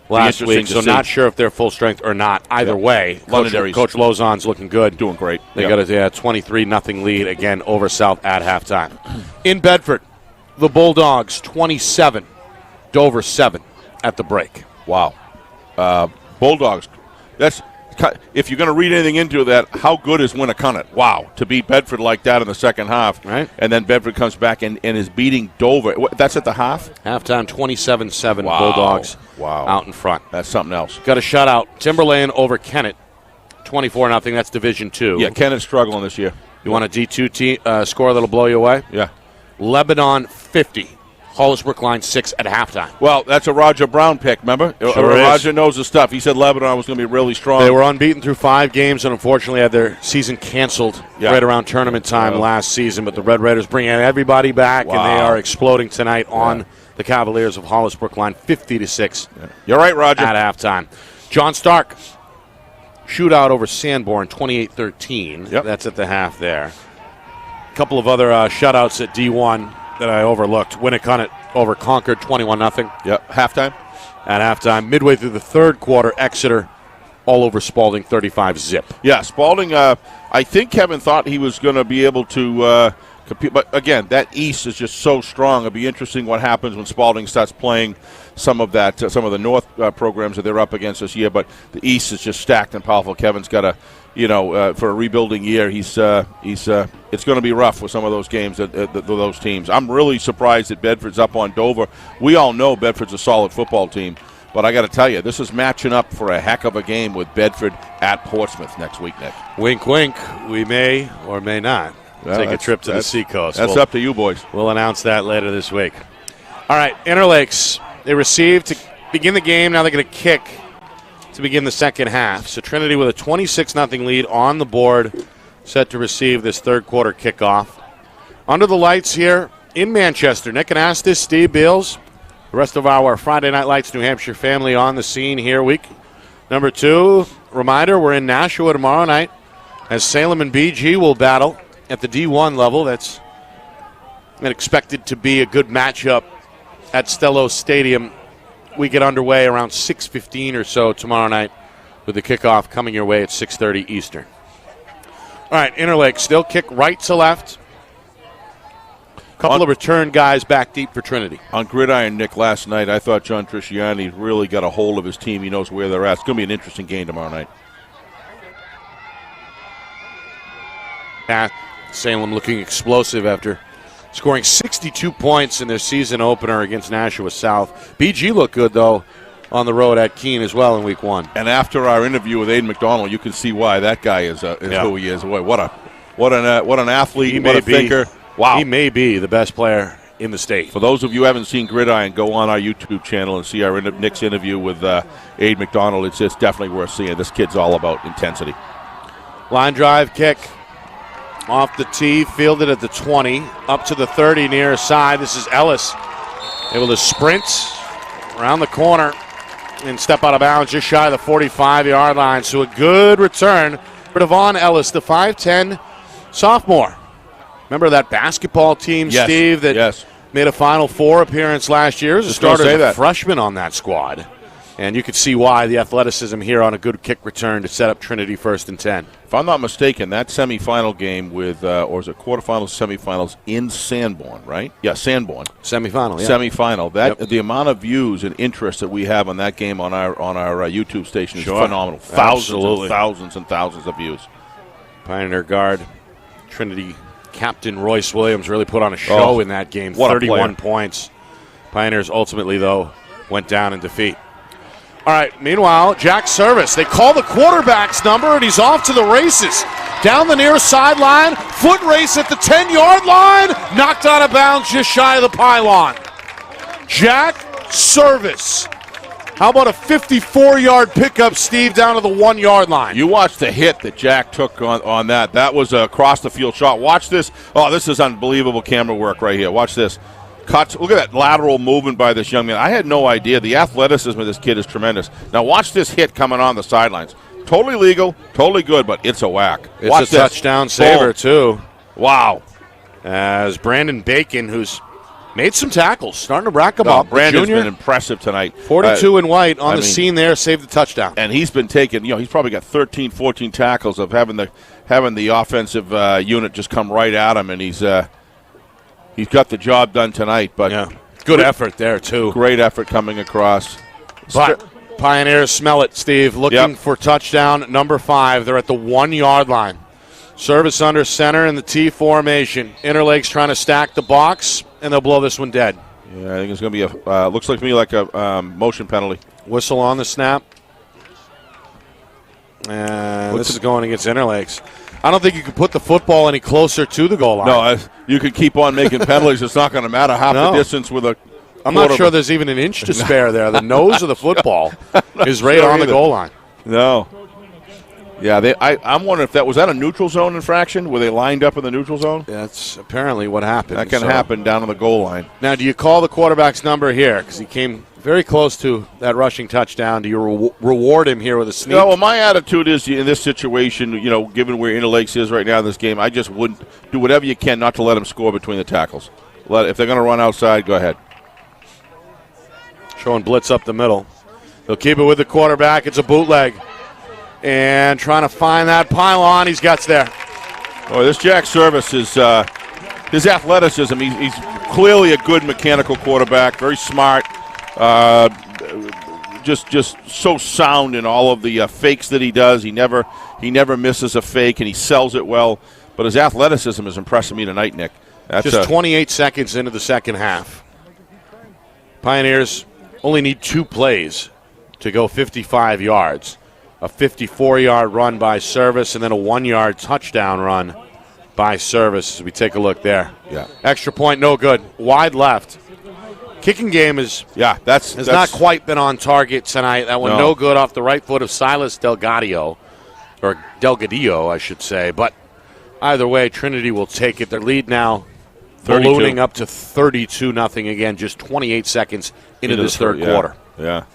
last week. So not sure if they're full strength or not. Either way, Coach Lozon's looking good. Doing great. They got a 23-0 lead again over South at halftime. In Bedford, the Bulldogs 27, Dover 7 at the break. Wow. Bulldogs. If you're going to read anything into that, how good is Winnacunnet? Wow, to beat Bedford like that in the second half. Right. And then Bedford comes back and is beating Dover. That's at the half? Halftime, 27-7, Bulldogs out in front. That's something else. Got a shutout. Timberland over Kennett, 24-0. That's Division II. Yeah, Kennett's struggling this year. You want a D2 score that'll blow you away? Yeah. Lebanon 50. Hollisbrook line 6 at halftime. Well, that's a Roger Brown pick, remember? Sure Roger knows the stuff. He said Lebanon was going to be really strong. They were unbeaten through 5 games and unfortunately had their season canceled right around tournament time last season. But the Red Raiders bringing everybody back, and they are exploding tonight on the Cavaliers of Hollisbrook line 50-6. Yeah. You're right, Roger. At halftime. John Stark, shootout over Sanborn, 28-13. Yep. That's at the half there. A couple of other shutouts at D1 that I overlooked. Winnacunnet over Concord, 21-0. Yep, halftime. At halftime, midway through the third quarter, Exeter all over Spalding, 35-0. Yeah, Spalding, I think Kevin thought he was going to be able to compete. But, again, that East is just so strong. It'll be interesting what happens when Spalding starts playing some of the North programs that they're up against this year. But the East is just stacked and powerful. Kevin's got a for a rebuilding year, it's going to be rough with some of those games, those teams. I'm really surprised that Bedford's up on Dover. We all know Bedford's a solid football team, but I got to tell you, this is matching up for a heck of a game with Bedford at Portsmouth next week, Nick. Wink, wink. We may or may not take a trip to the Seacoast. That's up to you, boys. We'll announce that later this week. All right, Interlakes. They received begin the game. Now they're going to kick to begin the second half. So Trinity with a 26-0 lead on the board, set to receive this third quarter kickoff. Under the lights here in Manchester, Nick Anastas, Steve Beals, the rest of our Friday Night Lights New Hampshire family on the scene here. Week number 2. Reminder, we're in Nashua tomorrow night as Salem and BG will battle at the D1 level. That's expected to be a good matchup at Stello Stadium. We get underway around 6:15 or so tomorrow night with the kickoff coming your way at 6:30 Eastern. All right, Interlakes still kick right to left. Couple of return guys back deep for Trinity. On Gridiron, Nick, last night, I thought John Trisciani really got a hold of his team. He knows where they're at. It's going to be an interesting game tomorrow night. Salem looking explosive after scoring 62 points in their season opener against Nashua South. BG looked good, though, on the road at Keene as well in week 1. And after our interview with Aiden McDonald, you can see why that guy is who he is. Boy, what an athlete, what a thinker. Wow. He may be the best player in the state. For those of you who haven't seen Gridiron, go on our YouTube channel and see our Nick's interview with Aiden McDonald. It's definitely worth seeing. This kid's all about intensity. Line drive kick off the tee, fielded at the 20, up to the 30 near side. This is Ellis, able to sprint around the corner and step out of bounds just shy of the 45-yard line. So a good return for Devon Ellis, the 5'10 sophomore. Remember that basketball team, yes. Steve, that made a Final Four appearance last year? As a starter, as a freshman on that squad. And you could see why the athleticism here on a good kick return to set up Trinity 1st and 10. If I'm not mistaken, that semifinal game with, or is it quarterfinals, semifinals in Sanborn, right? Yeah, Sanborn. Semifinal, yeah. Semifinal. The amount of views and interest that we have on that game on our YouTube station is phenomenal. Thousands and thousands of views. Pioneer guard, Trinity captain Royce Williams really put on a show in that game. What 31 points. Pioneers ultimately, though, went down in defeat. All right, meanwhile, Jack Service. They call the quarterback's number, and he's off to the races. Down the near sideline, foot race at the 10-yard line, knocked out of bounds just shy of the pylon. Jack Service. How about a 54-yard pickup, Steve, down to the 1-yard line? You watch the hit that Jack took on that. That was a across-the-field shot. Watch this. Oh, this is unbelievable camera work right here. Watch this. Cuts. Look at that lateral movement by this young man. I had no idea. The athleticism of this kid is tremendous. Now watch this hit coming on the sidelines. Totally legal, totally good, but it's a whack. It's a touchdown saver, too. Wow. As Brandon Bacon, who's made some tackles, starting to rack them up. Brandon's been impressive tonight. 42 in white on the scene there, saved the touchdown. And he's been taking, he's probably got 13, 14 tackles of having the offensive unit just come right at him, and he's got the job done tonight. But good effort there, too. Great effort coming across. But Pioneers smell it, Steve. Looking for touchdown number 5. They're at the 1-yard line. Service under center in the T formation. Interlakes trying to stack the box, and they'll blow this one dead. Yeah, I think it's going to be looks like to me like a motion penalty. Whistle on the snap. And this is going against Interlakes. I don't think you can put the football any closer to the goal line. No, you could keep on making penalties. It's not going to matter half the distance with a I'm not sure there's even an inch to spare there. The nose of the football is right on the goal line. No. Yeah, I'm wondering if that was a neutral zone infraction? Were they lined up in the neutral zone? That's apparently what happened. That can happen down on the goal line. Now, do you call the quarterback's number here? Because he came very close to that rushing touchdown. Do you reward him here with a sneak? No, well, my attitude is in this situation, given where Interlakes is right now in this game, I just wouldn't do whatever you can not to let him score between the tackles. If they're going to run outside, go ahead. Showing blitz up the middle. They'll keep it with the quarterback. It's a bootleg. And trying to find that pylon. He's got there. Oh, this Jack Service is his athleticism. He's clearly a good mechanical quarterback. Very smart. Just so sound in all of the fakes that he does. He never misses a fake, and he sells it well. But his athleticism is impressing me tonight, Nick. That's just 28 seconds into the second half. Pioneers only need 2 plays to go 55 yards. A 54-yard run by Service, and then a 1-yard touchdown run by Service as we take a look there. Yeah. Extra point, no good. Wide left. Kicking game has that's not quite been on target tonight. That one no good off the right foot of Silas Delgadillo, I should say. But either way, Trinity will take it. Their lead now 32. Ballooning up to 32-0 again, just 28 seconds into this third quarter. Yeah.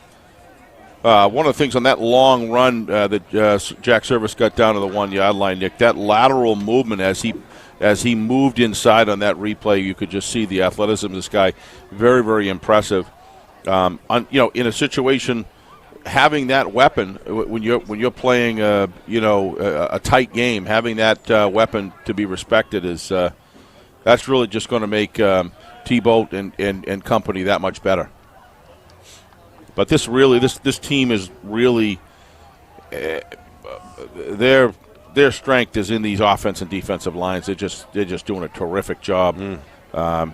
One of the things on that long run that Jack Service got down to the 1 yard line, Nick, that lateral movement as he moved inside on that replay, you could just see the athleticism of this guy. Very, very impressive. In a situation, having that weapon when you're playing a tight game, having that weapon to be respected is that's really just going to make T-Boat and company that much better. But this team is really their strength is in these offense and defensive lines. They're just doing a terrific job. And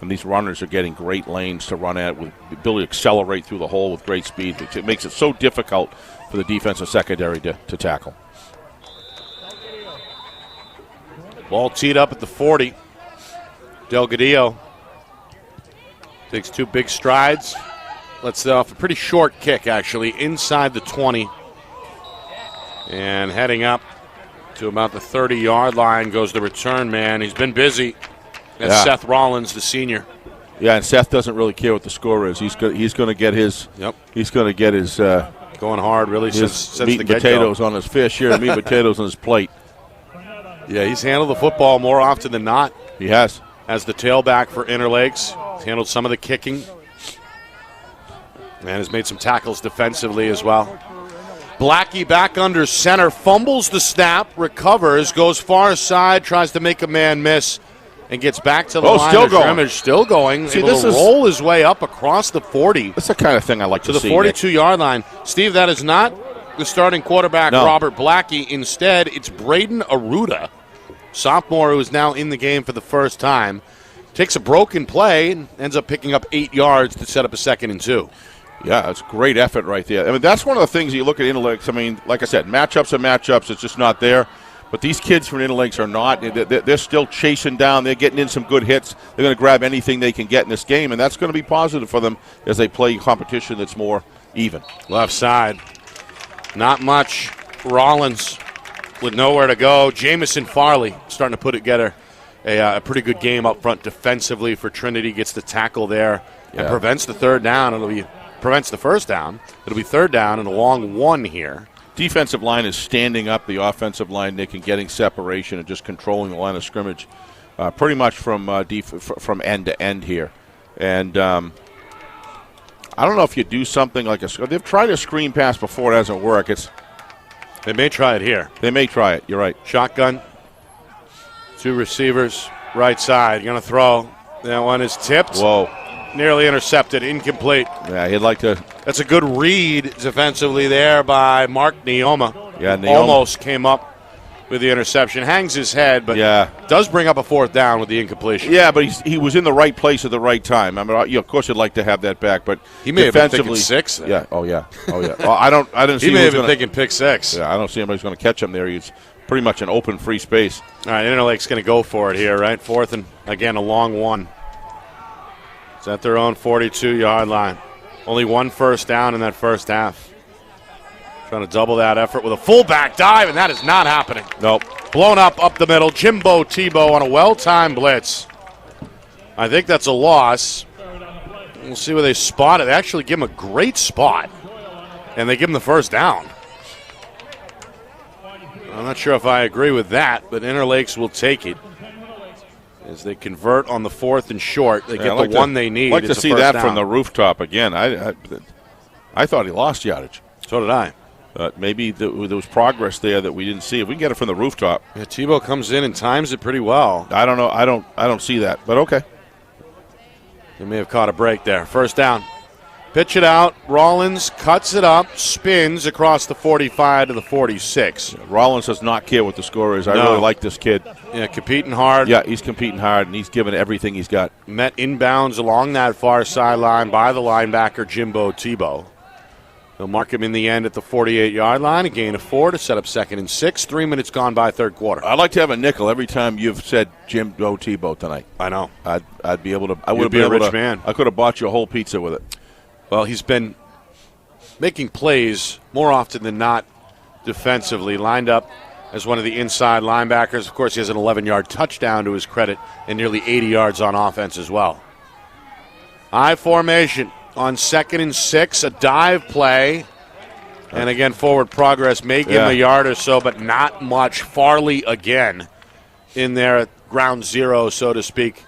these runners are getting great lanes to run at with the ability to accelerate through the hole with great speed. It makes it so difficult for the defensive secondary to tackle. Ball teed up at the 40. Delgadillo takes 2 big strides. Lets off a pretty short kick, actually, inside the 20. And heading up to about the 30-yard line goes the return man. He's been busy. That's Seth Rollins, the senior. Yeah, and Seth doesn't really care what the score is. He's going to get his. Yep. He's going to get his. Going hard, really, since meat and potatoes on his fish here, and meat and potatoes on his plate. Yeah, he's handled the football more often than not. He has. As the tailback for Interlakes. He's handled some of the kicking. And has made some tackles defensively as well. Blackie back under center, fumbles the snap, recovers, goes far side, tries to make a man miss, and gets back to the line of scrimmage. Still going. See, able to roll his way up across the 40. That's the kind of thing I like to see. To the 42-yard line. Steve, that is not the starting quarterback, Robert Blackie. Instead, it's Braden Aruda, sophomore who is now in the game for the first time. Takes a broken play and ends up picking up 8 yards to set up a 2nd and 2. Yeah, it's a great effort right there. I mean, that's one of the things you look at Inter-Lakes. I mean, like I said, matchups are matchups. It's just not there. But these kids from Inter-Lakes are not. They're still chasing down. They're getting in some good hits. They're going to grab anything they can get in this game, and that's going to be positive for them as they play competition that's more even. Left side. Not much. Rollins with nowhere to go. Jamison Farley starting to put together a pretty good game up front defensively for Trinity. Gets the tackle there and prevents the third down. Prevents the first down. It'll be third down and a long 1 here. Defensive line is standing up the offensive line, Nick, and getting separation and just controlling the line of scrimmage pretty much from end to end here. And I don't know if you do something like they've tried a screen pass before. It hasn't worked. They may try it here. They may try it. You're right. Shotgun. 2 receivers. Right side. Going to throw. That one is tipped. Whoa. Nearly intercepted, incomplete. Yeah, he'd like to. That's a good read defensively there by Mark Neoma. Yeah, Neoma almost came up with the interception. Hangs his head, but does bring up a 4th down with the incompletion. Yeah, but he was in the right place at the right time. I mean, of course, you'd like to have that back, but he may have been thinking 6. Then. Yeah. Oh yeah. Well, I didn't see. He may have been thinking pick 6. Yeah, I don't see anybody's going to catch him there. He's pretty much an open free space. All right, Interlake's going to go for it here, right? 4th and again a long 1. It's at their own 42-yard line. Only 1 first down in that first half. Trying to double that effort with a fullback dive, and that is not happening. Nope. Blown up the middle. Jimbo Tebow on a well-timed blitz. I think that's a loss. We'll see where they spot it. They actually give him a great spot, and they give him the first down. I'm not sure if I agree with that, but Interlakes will take it. As they convert on the 4th and short, they get the one they need. I'd like to see that down from the rooftop again. I thought he lost yardage. So did I. Maybe there was progress there that we didn't see. If we can get it from the rooftop. Yeah, Tebow comes in and times it pretty well. I don't know. I don't see that, but okay. They may have caught a break there. First down. Pitch it out. Rollins cuts it up, spins across the 45 to the 46. Yeah, Rollins does not care what the score is. I really like this kid. Yeah, competing hard. Yeah, he's competing hard, and he's giving everything he's got. Met inbounds along that far sideline by the linebacker, Jimbo Tebow. They'll mark him in the end at the 48-yard line, a gain of 4 to set up 2nd and 6. 3 minutes gone by third quarter. I'd like to have a nickel every time you've said Jim Joe Tebow tonight. I know. I'd be able to. I would be a rich man. I could have bought you a whole pizza with it. Well, he's been making plays more often than not defensively, lined up as one of the inside linebackers. Of course, he has an 11-yard touchdown to his credit and nearly 80 yards on offense as well. I formation on 2nd and 6, a dive play. And again, forward progress may give him a yard or so, but not much. Farley again in there at ground zero, so to speak,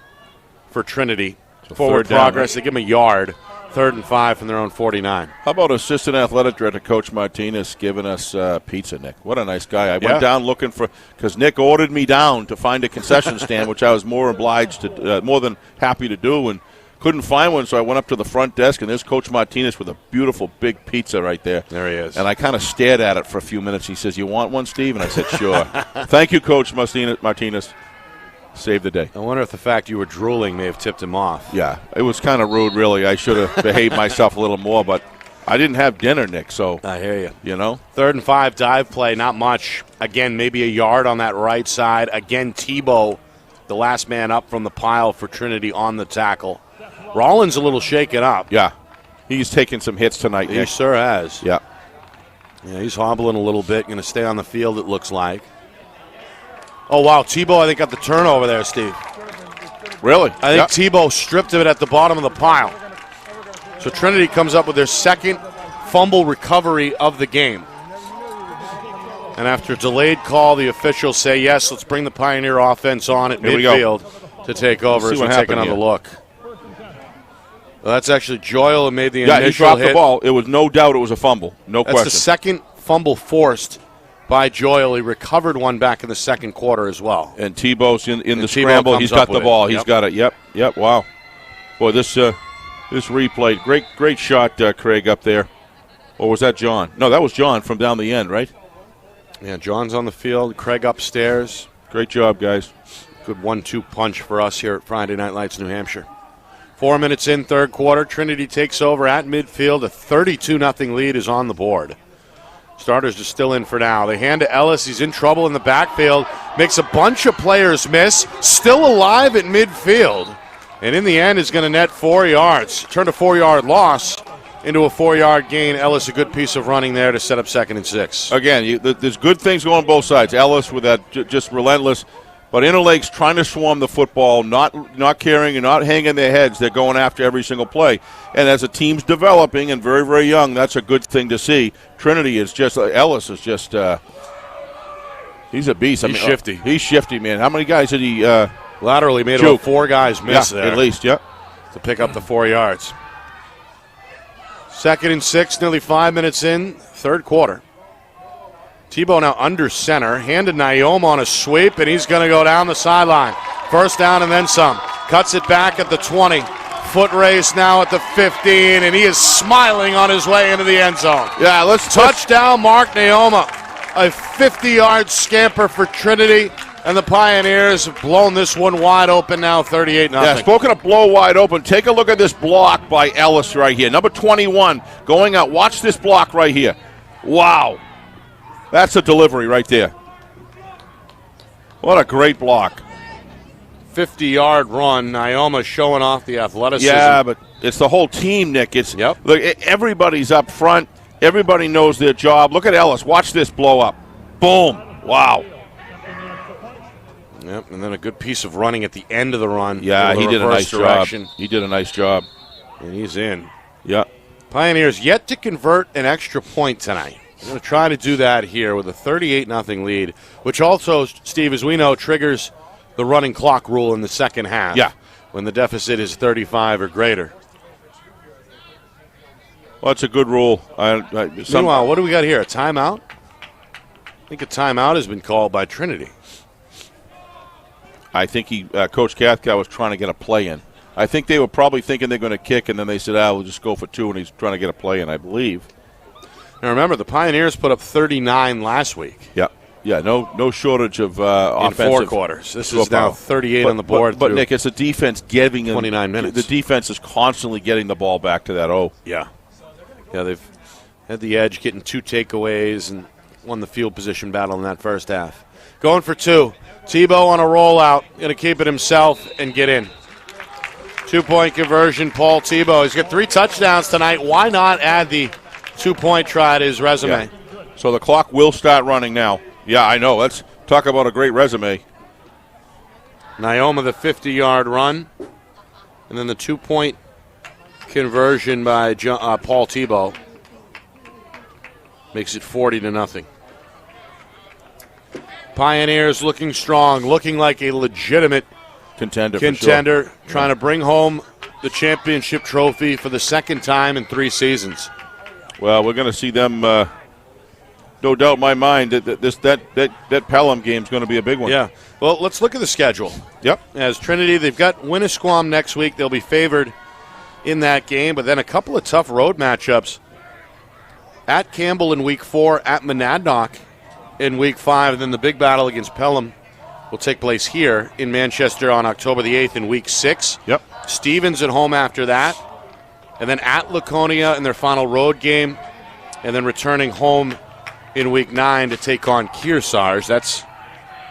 for Trinity. So forward down, progress, right? they give him a yard. 3rd and 5 from their own 49. How about assistant athletic director Coach Martinez giving us pizza, Nick? What a nice guy. I went down looking for, because Nick ordered me down to find a concession stand, which I was more than happy to do, and couldn't find one, so I went up to the front desk, and there's Coach Martinez with a beautiful big pizza right there. There he is. And I kind of stared at it for a few minutes. He says, "You want one, Steve?" And I said, "Sure." Thank you, Coach Martinez. Saved the day. I wonder if the fact you were drooling may have tipped him off. Yeah, it was kind of rude, really. I should have behaved myself a little more, but I didn't have dinner, Nick, so. I hear you. You know? 3rd and 5, dive play, not much. Again, maybe a yard on that right side. Again, Tebow, the last man up from the pile for Trinity on the tackle. Rollins a little shaken up. Yeah. He's taking some hits tonight, He Nick. sure has. Yeah. Yeah, he's hobbling a little bit. Going to stay on the field, it looks like. Oh, wow. Tebow, I think, got the turnover there, Steve. Really? I think Tebow stripped of it at the bottom of the pile. So Trinity comes up with their second fumble recovery of the game. And after a delayed call, the officials say, yes, let's bring the Pioneer offense on at midfield to take over as we're taking another look. Well, that's actually Joyle who made the initial hit. Yeah, he dropped the ball. It was no doubt it was a fumble. No question. That's the second fumble forced by Joyle. He recovered one back in the second quarter as well. And Tebow's in the scramble. He's got the ball. He's got it. Yep. Wow. Boy, this replay. Great shot, Craig, up there. Or was that John? No, that was John from down the end, right? Yeah, John's on the field. Craig upstairs. Great job, guys. Good 1-2 punch for us here at Friday Night Lights, New Hampshire. 4 minutes in, third quarter. Trinity takes over at midfield. A 32-0 lead is on the board. Starters are still in for now. They hand to Ellis. He's in trouble in the backfield. Makes a bunch of players miss. Still alive at midfield. And in the end is going to net 4 yards. Turned a 4-yard loss into a 4-yard gain. Ellis, a good piece of running there to set up 2nd and 6. Again, there's good things going on both sides. Ellis with that just relentless. But Inter-Lakes trying to swarm the football, not caring and not hanging their heads. They're going after every single play. And as a team's developing and very, very young, that's a good thing to see. Trinity is just, Ellis is just, he's a beast. He's shifty. He's shifty, man. How many guys did he laterally made about 4 guys miss there. At least, yeah. To pick up the 4 yards. 2nd and 6, nearly 5 minutes in, third quarter. Tebow now under center, handed Naom on a sweep, and he's going to go down the sideline. First down and then some. Cuts it back at the 20. Foot race now at the 15, and he is smiling on his way into the end zone. Yeah, Touchdown, Mark Naoma. A 50-yard scamper for Trinity, and the Pioneers have blown this one wide open now, 38-0. Yeah, spoken of blow wide open, take a look at this block by Ellis right here. Number 21 going out. Watch this block right here. Wow. That's a delivery right there. What a great block. 50-yard run. Naoma showing off the athleticism. Yeah, but it's the whole team, Nick. Look, everybody's up front. Everybody knows their job. Look at Ellis. Watch this blow up. Boom. Wow. Yep, and then a good piece of running at the end of the run. Yeah, he did a nice job. He did a nice job. And he's in. Yeah. Pioneers yet to convert an extra point tonight. They're going to try to do that here with a 38-0 lead, which also, Steve, as we know, triggers the running clock rule in the second half. Yeah. When the deficit is 35 or greater. Well, it's a good rule. Meanwhile, what do we got here? A timeout? I think a timeout has been called by Trinity. I think Coach Cathcart was trying to get a play in. I think they were probably thinking they're going to kick, and then they said, we'll just go for 2, and he's trying to get a play in, I believe. Now, remember, the Pioneers put up 39 last week. Yeah. Yeah, no shortage of offensive. In 4 quarters. This is now 38 on the board. But Nick, it's the defense giving them 29 minutes. The defense is constantly getting the ball back to that O. Yeah. Yeah, Had the edge, getting 2 takeaways, and won the field position battle in that first half. Going for 2. Tebow on a rollout, going to keep it himself and get in. 2-point conversion, Paul Tebow. He's got 3 touchdowns tonight. Why not add the 2-point try to his resume? Yeah. So the clock will start running now. Yeah, I know. Let's talk about a great resume. Naoma, the 50-yard run, and then the 2-point conversion by Paul Tebow makes it 40-0. Pioneers looking strong, looking like a legitimate Contender, trying to bring home the championship trophy for the second time in 3 seasons. Well, we're going to see them. No doubt in my mind that Pelham game is going to be a big one. Yeah. Well, let's look at the schedule. Yep. As Trinity, they've got Winnisquam next week. They'll be favored in that game, but then a couple of tough road matchups. At Campbell in Week 4, at Monadnock in Week 5, and then the big battle against Pelham will take place here in Manchester on October the 8th in Week 6. Yep. Stevens at home after that, and then at Laconia in their final road game, and then returning home in Week 9 to take on Kearsarge. That's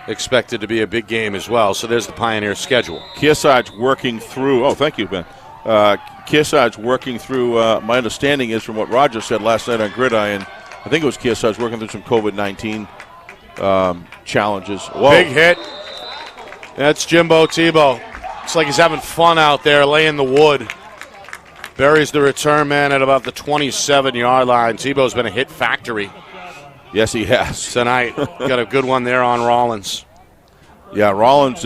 expected to be a big game as well. So there's the Pioneer schedule. Kearsarge working through. Oh, thank you, Ben. Kearsarge working through. My understanding is from what Roger said last night on Gridiron. I think it was Kearsarge working through some COVID-19 challenges. Whoa. Big hit. That's Jimbo Tebow. Looks like he's having fun out there laying the wood. Buries the return man at about the 27-yard line. Tebow's been a hit factory. Yes, he has. Tonight. Got a good one there on Rollins. Yeah, Rollins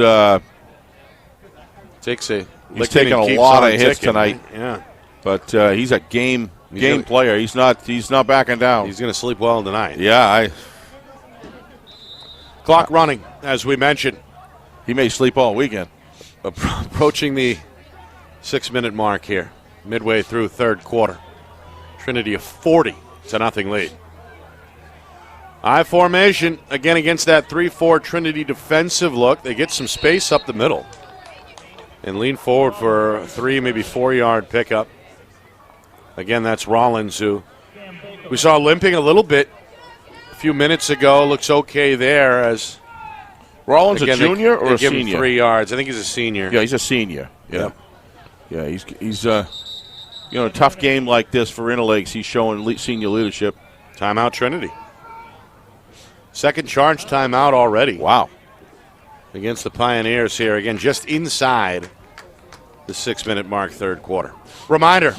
takes a he's taking a lot of hits tonight. Yeah. But he's a game player. He's not backing down. He's going to sleep well tonight. Yeah, Clock running, as we mentioned. He may sleep all weekend. Approaching the 6-minute mark here, midway through third quarter. Trinity a 40-0 lead. I formation, again against that 3-4 Trinity defensive look. They get some space up the middle and lean forward for a 3, maybe 4-yard pickup. Again, that's Rollins, who we saw limping a little bit a few minutes ago. Looks okay there as Rollins again, a junior or a give him senior? 3 yards. I think he's a senior. Yeah, he's a senior. Yeah. Yeah, he's a tough game like this for Inter-Lakes. He's showing senior leadership. Timeout Trinity. Second charge timeout already. Wow. Against the Pioneers here. Again, just inside the 6-minute mark, third quarter. Reminder,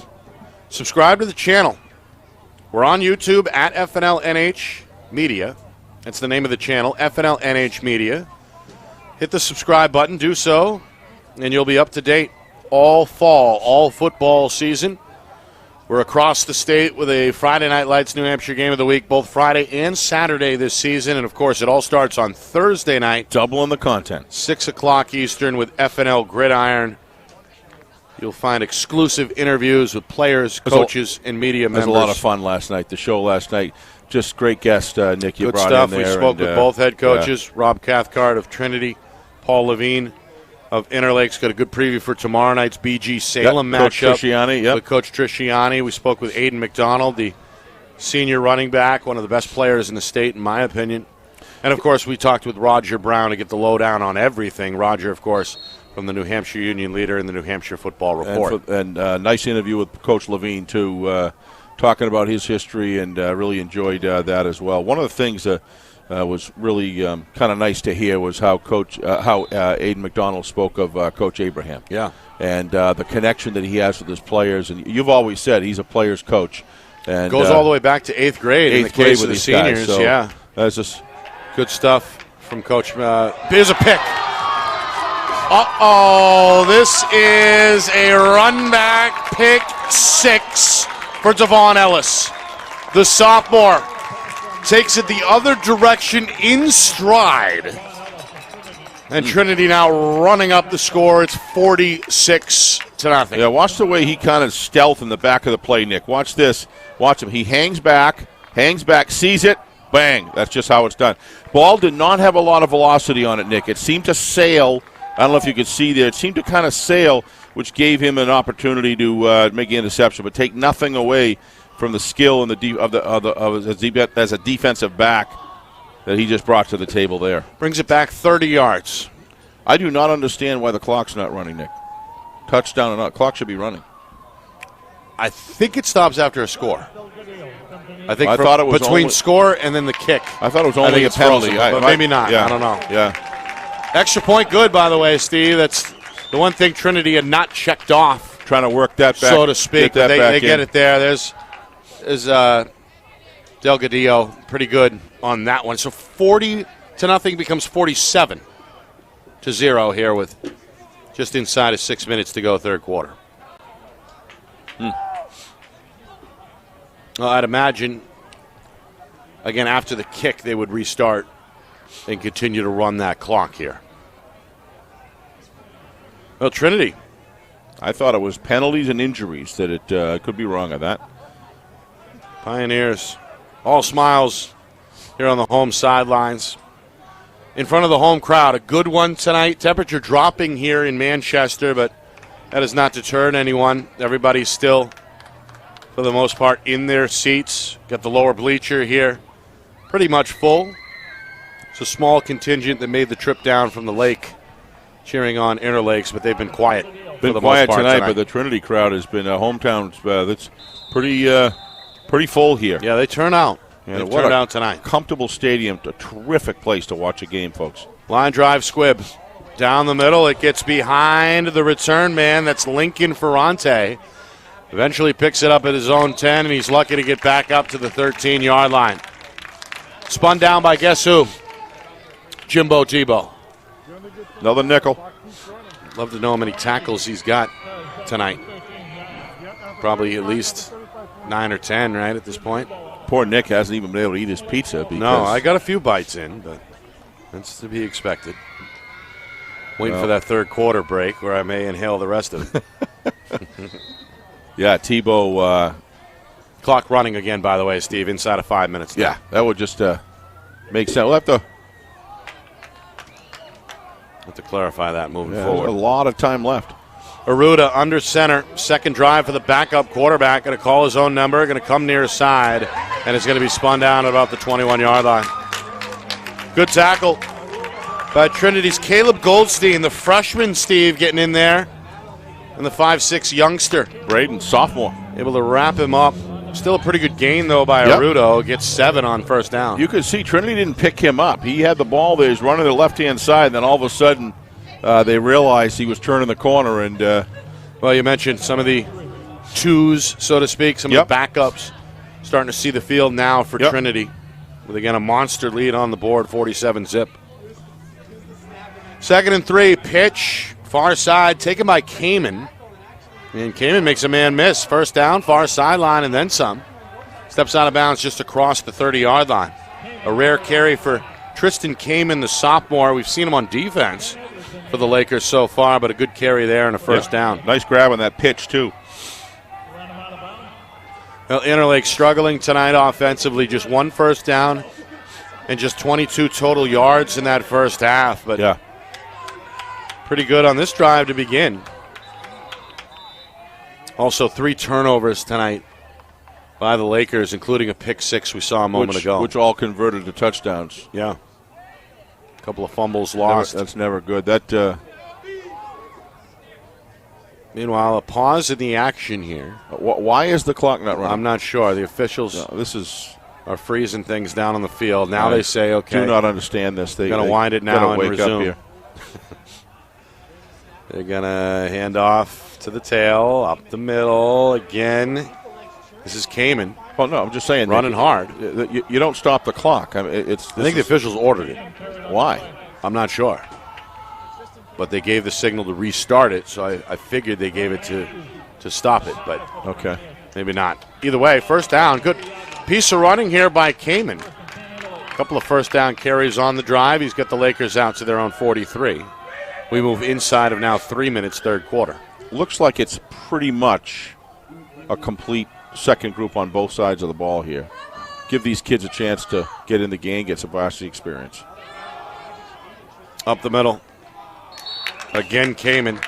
subscribe to the channel. We're on YouTube at FNL-NH Media. That's the name of the channel, FNL-NH Media. Hit the subscribe button, do so, and you'll be up to date all fall, all football season. We're across the state with a Friday Night Lights New Hampshire game of the week, both Friday and Saturday this season. And, of course, it all starts on Thursday night. Doubling the content. 6 o'clock Eastern with FNL Gridiron. You'll find exclusive interviews with players, coaches, and media members. It was a lot of fun last night, the show last night. Just great guest, Nick, you Good brought stuff. in there. We spoke with both head coaches, Rob Cathcart of Trinity, Paul Levine of Inter-Lakes. Got a good preview for tomorrow night's BG Salem matchup. Coach Trisciani, with Coach Trisciani. We spoke with Aiden McDonald, the senior running back, one of the best players in the state, in my opinion. And, of course, we talked with Roger Brown to get the lowdown on everything. Roger, of course, from the New Hampshire Union Leader and the New Hampshire Football Report. And nice interview with Coach Levine, too, talking about his history, and really enjoyed that as well. One of the things that was really kind of nice to hear was how Aiden McDonald spoke of Coach Abraham. Yeah. And the connection that he has with his players. And you've always said he's a player's coach. And goes all the way back to 8th grade in the case of the seniors. Guys, so yeah. That's just good stuff from Coach. Here's a pick. Uh-oh, this is a run-back pick 6 for Devon Ellis. The sophomore takes it the other direction in stride. And Trinity now running up the score. It's 46-0. Yeah, watch the way he kind of stealth in the back of the play, Nick. Watch this. Watch him. He hangs back, sees it, bang. That's just how it's done. Ball did not have a lot of velocity on it, Nick. It seemed to sail. I don't know if you could see there. It seemed to kind of sail, which gave him an opportunity to make the interception, but take nothing away from the skill and as a defensive back that he just brought to the table there. Brings it back 30 yards. I do not understand why the clock's not running, Nick. Touchdown or not, clock should be running. I think it stops after a score. I thought it was between only, score and then the kick. I thought it was only a penalty. Frozen, but maybe not. Yeah. I don't know. Yeah. Extra point good, by the way, Steve. That's the one thing Trinity had not checked off. Trying to work that back. So to speak. They get it there. There's Delgadillo pretty good on that one. So 40-0 becomes 47-0 here with just inside of 6 minutes to go, third quarter. Well, I'd imagine, again, after the kick, they would restart and continue to run that clock here. Well, Trinity. I thought it was penalties and injuries that it could be wrong on that. Pioneers, all smiles here on the home sidelines. In front of the home crowd, a good one tonight. Temperature dropping here in Manchester, but that has not deterred anyone. Everybody's still, for the most part, in their seats. Got the lower bleacher here pretty much full. It's a small contingent that made the trip down from the lake cheering on Inter-Lakes, but they've been quiet. Been quiet tonight, but the Trinity crowd has been a hometown that's pretty full here. Yeah, they turn out. And they turned out tonight. Comfortable stadium, a terrific place to watch a game, folks. Line drive squib. Down the middle, it gets behind the return man. That's Lincoln Ferrante. Eventually picks it up at his own 10, and he's lucky to get back up to the 13-yard line. Spun down by guess who? Jimbo Tebow. Another nickel. Love to know how many tackles he's got tonight. Probably at least 9 or 10, right, at this point. Poor Nick hasn't even been able to eat his pizza. No, I got a few bites in, but that's to be expected. Waiting for that third quarter break where I may inhale the rest of it. Yeah, Tebow. Clock running again, by the way, Steve, inside of 5 minutes. Yeah, that would just make sense. We'll have to clarify that moving forward. There's a lot of time left. Aruda under center. Second drive for the backup quarterback. Going to call his own number. Going to come near side. And it's going to be spun down at about the 21-yard line. Good tackle by Trinity's Caleb Goldstein, the freshman, Steve, getting in there. And the 5'6" youngster. Braden, sophomore. Able to wrap him up. Still a pretty good gain, though, by Arudo. Gets 7 on first down. You could see Trinity didn't pick him up. He had the ball there. He's running to the left-hand side, and then all of a sudden they realized he was turning the corner. And well, you mentioned some of the twos, so to speak, some of the backups starting to see the field now for Trinity. With, again, a monster lead on the board, 47-0. 2nd and 3, pitch, far side, taken by Kamen. And Kamen makes a man miss. First down, far sideline, and then some. Steps out of bounds just across the 30-yard line. A rare carry for Tristan Kamen, the sophomore. We've seen him on defense for the Lakers so far, but a good carry there and a first down. Nice grab on that pitch, too. Well, Interlake struggling tonight offensively. Just 1 first down and just 22 total yards in that first half. But pretty good on this drive to begin. Also 3 turnovers tonight by the Lakers, including a pick 6 we saw a moment ago. Which all converted to touchdowns. Yeah. A couple of fumbles lost. That's never good. That. Meanwhile, a pause in the action here. Why is the clock not running? I'm not sure. The officials are freezing things down on the field. Now they say, okay. Do not understand this. They're going to wind it now and wake resume. Up here. They're going to hand off to the tail, up the middle again. This is Kamen. Well, no, I'm just saying. Running hard. You don't stop the clock. I mean, I think the officials ordered it. Why? I'm not sure. But they gave the signal to restart it, so I figured they gave it to stop it, but okay, maybe not. Either way, first down. Good piece of running here by Kamen. A couple of first down carries on the drive. He's got the Lakers out to their own 43. We move inside of now 3 minutes, third quarter. Looks like it's pretty much a complete second group on both sides of the ball here. Give these kids a chance to get in the game, get some varsity experience. Up the middle. Again, Kamen.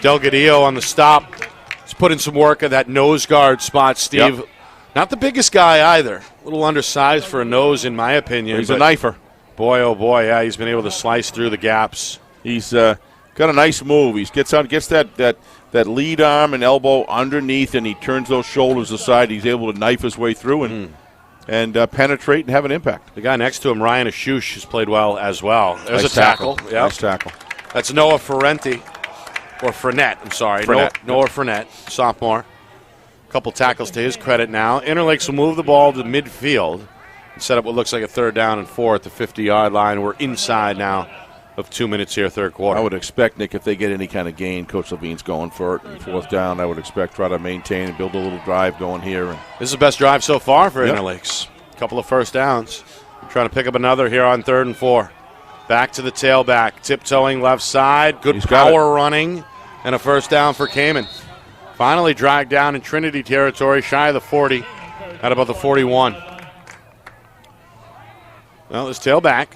Delgadillo on the stop. It's put in some work at that nose guard spot, Steve. Yep. Not the biggest guy either. A little undersized for a nose, in my opinion. He's a knifer. Boy, oh boy, yeah, he's been able to slice through the gaps. He's got a nice move. He gets that lead arm and elbow underneath, and he turns those shoulders aside. He's able to knife his way through and penetrate and have an impact. The guy next to him, Ryan Ashush, has played well as well. There's nice a tackle. Yep. Nice tackle. That's Noah Ferretti. Or Fournette, I'm sorry. Noah Fournette, sophomore. A couple tackles to his credit now. Interlakes will move the ball to midfield and set up what looks like a 3rd down and 4 at the 50-yard line. We're inside now of 2 minutes here, third quarter. I would expect, Nick, if they get any kind of gain, Coach Levine's going for it. And 4th down, I would expect try to maintain and build a little drive going here. This is the best drive so far for Interlakes. A couple of first downs. Trying to pick up another here on 3rd and 4. Back to the tailback, tiptoeing left side. Good power running, and a first down for Kamen. Finally dragged down in Trinity territory, shy of the 40, at about the 41. Well, this tailback,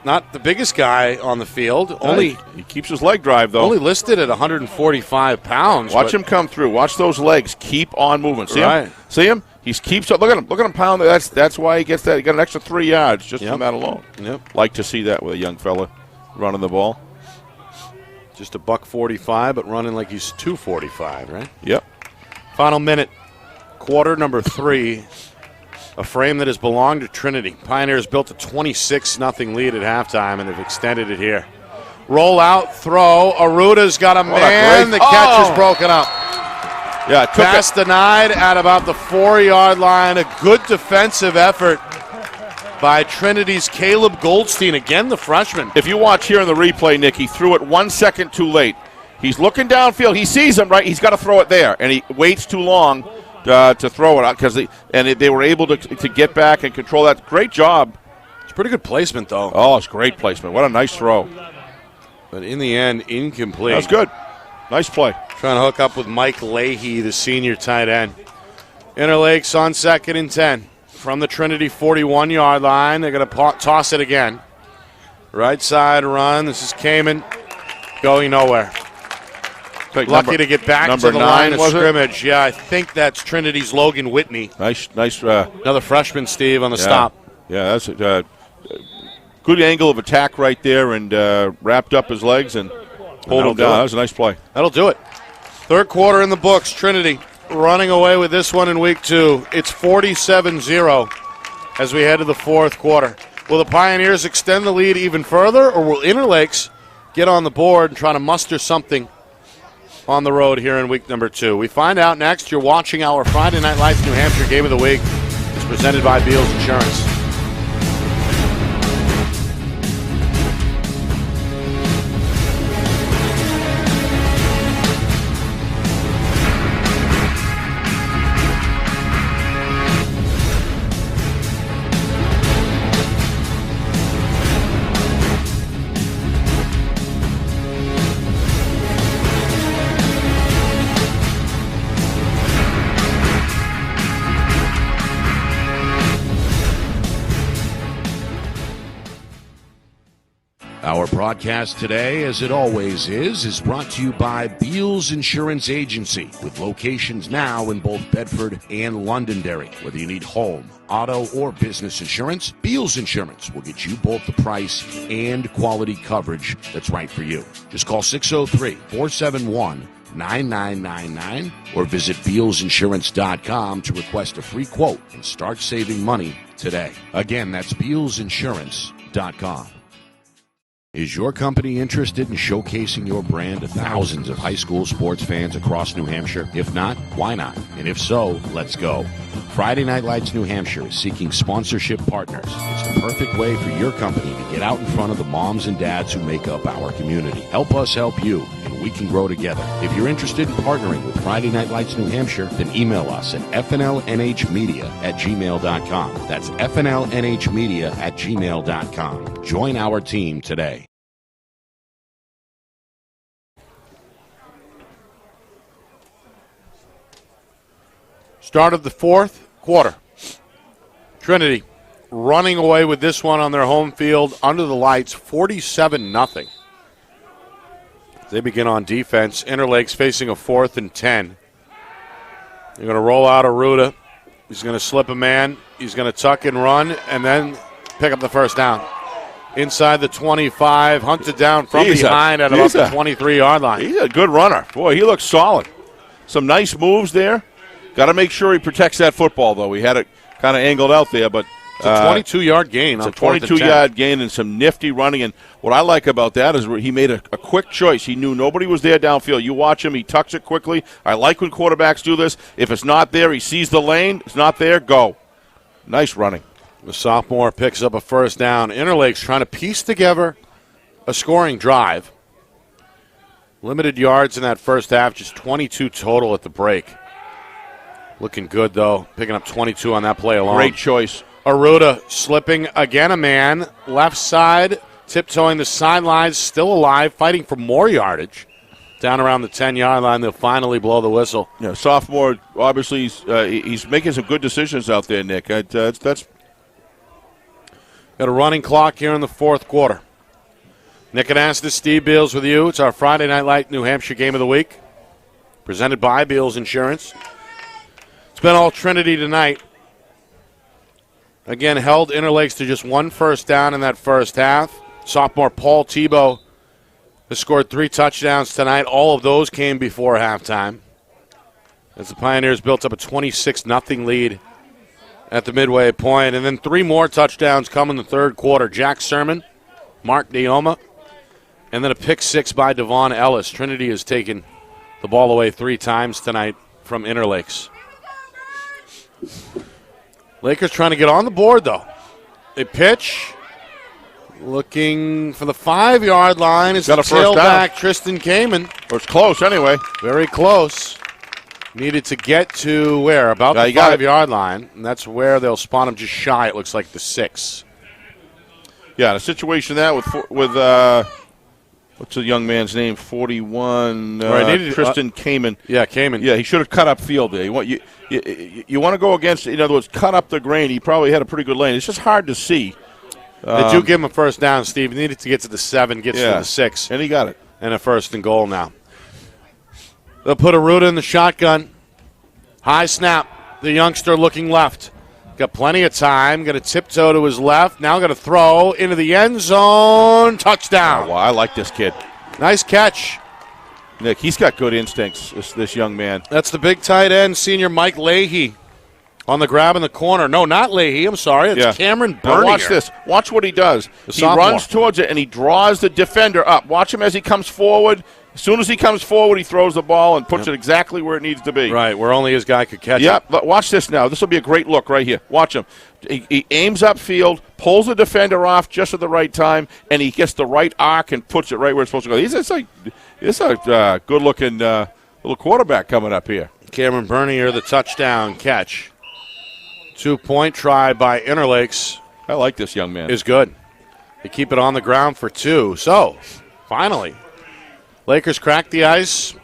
not the biggest guy on the field. He keeps his leg drive, though. Only listed at 145 pounds. Watch him come through. Watch those legs keep on moving. See him? See him? He keeps up. Look at him. Look at him pound. That's why he gets that. He got an extra 3 yards just from that alone. Yep. Like to see that with a young fella running the ball. Just a $145, but running like he's 245, right? Yep. Final minute, quarter number 3. A frame that has belonged to Trinity. Pioneers built a 26-0 lead at halftime and have extended it here. Roll out, throw. Aruta's got a man. The catch is broken up. Yeah, pass denied at about the 4-yard line. A good defensive effort by Trinity's Caleb Goldstein. Again, the freshman. If you watch here in the replay, Nick, he threw it 1 second too late. He's looking downfield. He sees him, right? He's got to throw it there, and he waits too long to throw it out because they were able to get back and control that. Great job. It's pretty good placement, though. Oh, it's great placement. What a nice throw. But in the end, incomplete. That was good. Nice play. Trying to hook up with Mike Leahy, the senior tight end. Interlakes on 2nd and 10. From the Trinity 41-yard line, they're going to toss it again. Right side run. This is Kamen going nowhere. Lucky to get back to the line of scrimmage. Yeah, I think that's Trinity's Logan Whitney. Nice. Another freshman, Steve, on the stop. Yeah, that's a good angle of attack right there, and wrapped up his legs and pulled him down. That was a nice play. That'll do it. Third quarter in the books. Trinity running away with this one in week 2. It's 47-0 as we head to the fourth quarter. Will the Pioneers extend the lead even further, or will Interlakes get on the board and try to muster something on the road here in week number 2? We find out next. You're watching our Friday Night Lights New Hampshire Game of the Week. It's presented by Beals Insurance. Our broadcast today, as it always is brought to you by Beals Insurance Agency, with locations now in both Bedford and Londonderry. Whether you need home, auto, or business insurance, Beals Insurance will get you both the price and quality coverage that's right for you. Just call 603-471-9999 or visit BealsInsurance.com to request a free quote and start saving money today. Again, that's BealsInsurance.com. Is your company interested in showcasing your brand to thousands of high school sports fans across New Hampshire? If not, why not? And if so, let's go. Friday Night Lights New Hampshire is seeking sponsorship partners. It's the perfect way for your company to get out in front of the moms and dads who make up our community. Help us help you, and we can grow together. If you're interested in partnering with Friday Night Lights New Hampshire, then email us at fnlnhmedia@gmail.com. That's fnlnhmedia@gmail.com. Join our team today. Start of the fourth quarter. Trinity running away with this one on their home field under the lights, 47-0. They begin on defense. Interlakes facing a 4th and 10. They're going to roll out Aruda. He's going to slip a man. He's going to tuck and run and then pick up the first down. Inside the 25, hunted down from behind at about the 23-yard line. He's a good runner. Boy, he looks solid. Some nice moves there. Got to make sure he protects that football, though. We had it kind of angled out there, but it's a 22-yard gain. It's a 22-yard gain and some nifty running. And what I like about that is he made a quick choice. He knew nobody was there downfield. You watch him, he tucks it quickly. I like when quarterbacks do this. If it's not there, he sees the lane. It's not there, go. Nice running. The sophomore picks up a first down. Interlakes trying to piece together a scoring drive. Limited yards in that first half, just 22 total at the break. Looking good, though, picking up 22 on that play alone. Great choice. Aruda slipping again a man. Left side, tiptoeing the sidelines, still alive, fighting for more yardage. Down around the 10-yard line, they'll finally blow the whistle. Yeah, sophomore, obviously, he's making some good decisions out there, Nick. That's got a running clock here in the fourth quarter. Nick and Astis, Steve Beals with you. It's our Friday Night Light New Hampshire Game of the Week, presented by Beals Insurance. It's been all Trinity tonight. Again, held Interlakes to just one first down in that first half. Sophomore Paul Tebow has scored 3 touchdowns tonight. All of those came before halftime, as the Pioneers built up a 26-0 lead at the midway point. And then 3 more touchdowns come in the third quarter. Jack Sermon, Mark Neoma, and then a pick 6 by Devon Ellis. Trinity has taken the ball away 3 times tonight from Interlakes. Lakers trying to get on the board, though. They pitch. Looking for the 5-yard line. It's the tailback, Tristan Kamen. Or it's close anyway. Very close. Needed to get to where? About the 5-yard line. And that's where they'll spawn him just shy, it looks like, the 6. Yeah, the situation that with what's the young man's name? 41. Tristan Kamen. Yeah, Kamen. Yeah, he should have cut up field there. You want to go against, in other words, cut up the grain. He probably had a pretty good lane. It's just hard to see. They do give him a first down, Steve. He needed to get to the 7, gets to the 6. And he got it. And a first and goal now. They'll put Aruda in the shotgun. High snap. The youngster looking left. Got plenty of time. Going to tiptoe to his left. Now going to throw into the end zone. Touchdown. Oh, well, I like this kid. Nice catch. Nick, he's got good instincts, this young man. That's the big tight end, senior Mike Leahy, on the grab in the corner. No, not Leahy. I'm sorry. It's Cameron Bernier. Now watch this. Watch what he does. He runs towards it, and he draws the defender up. Watch him as he comes forward. As soon as he comes forward, he throws the ball and puts it exactly where it needs to be. Right, where only his guy could catch it. Yep, watch this now. This will be a great look right here. Watch him. He aims upfield, pulls the defender off just at the right time, and he gets the right arc and puts it right where it's supposed to go. It's a good-looking little quarterback coming up here. Cameron Bernier, the touchdown catch. 2-point try by Interlakes. I like this young man. Is good. They keep it on the ground for 2. So, finally, Lakers crack the ice.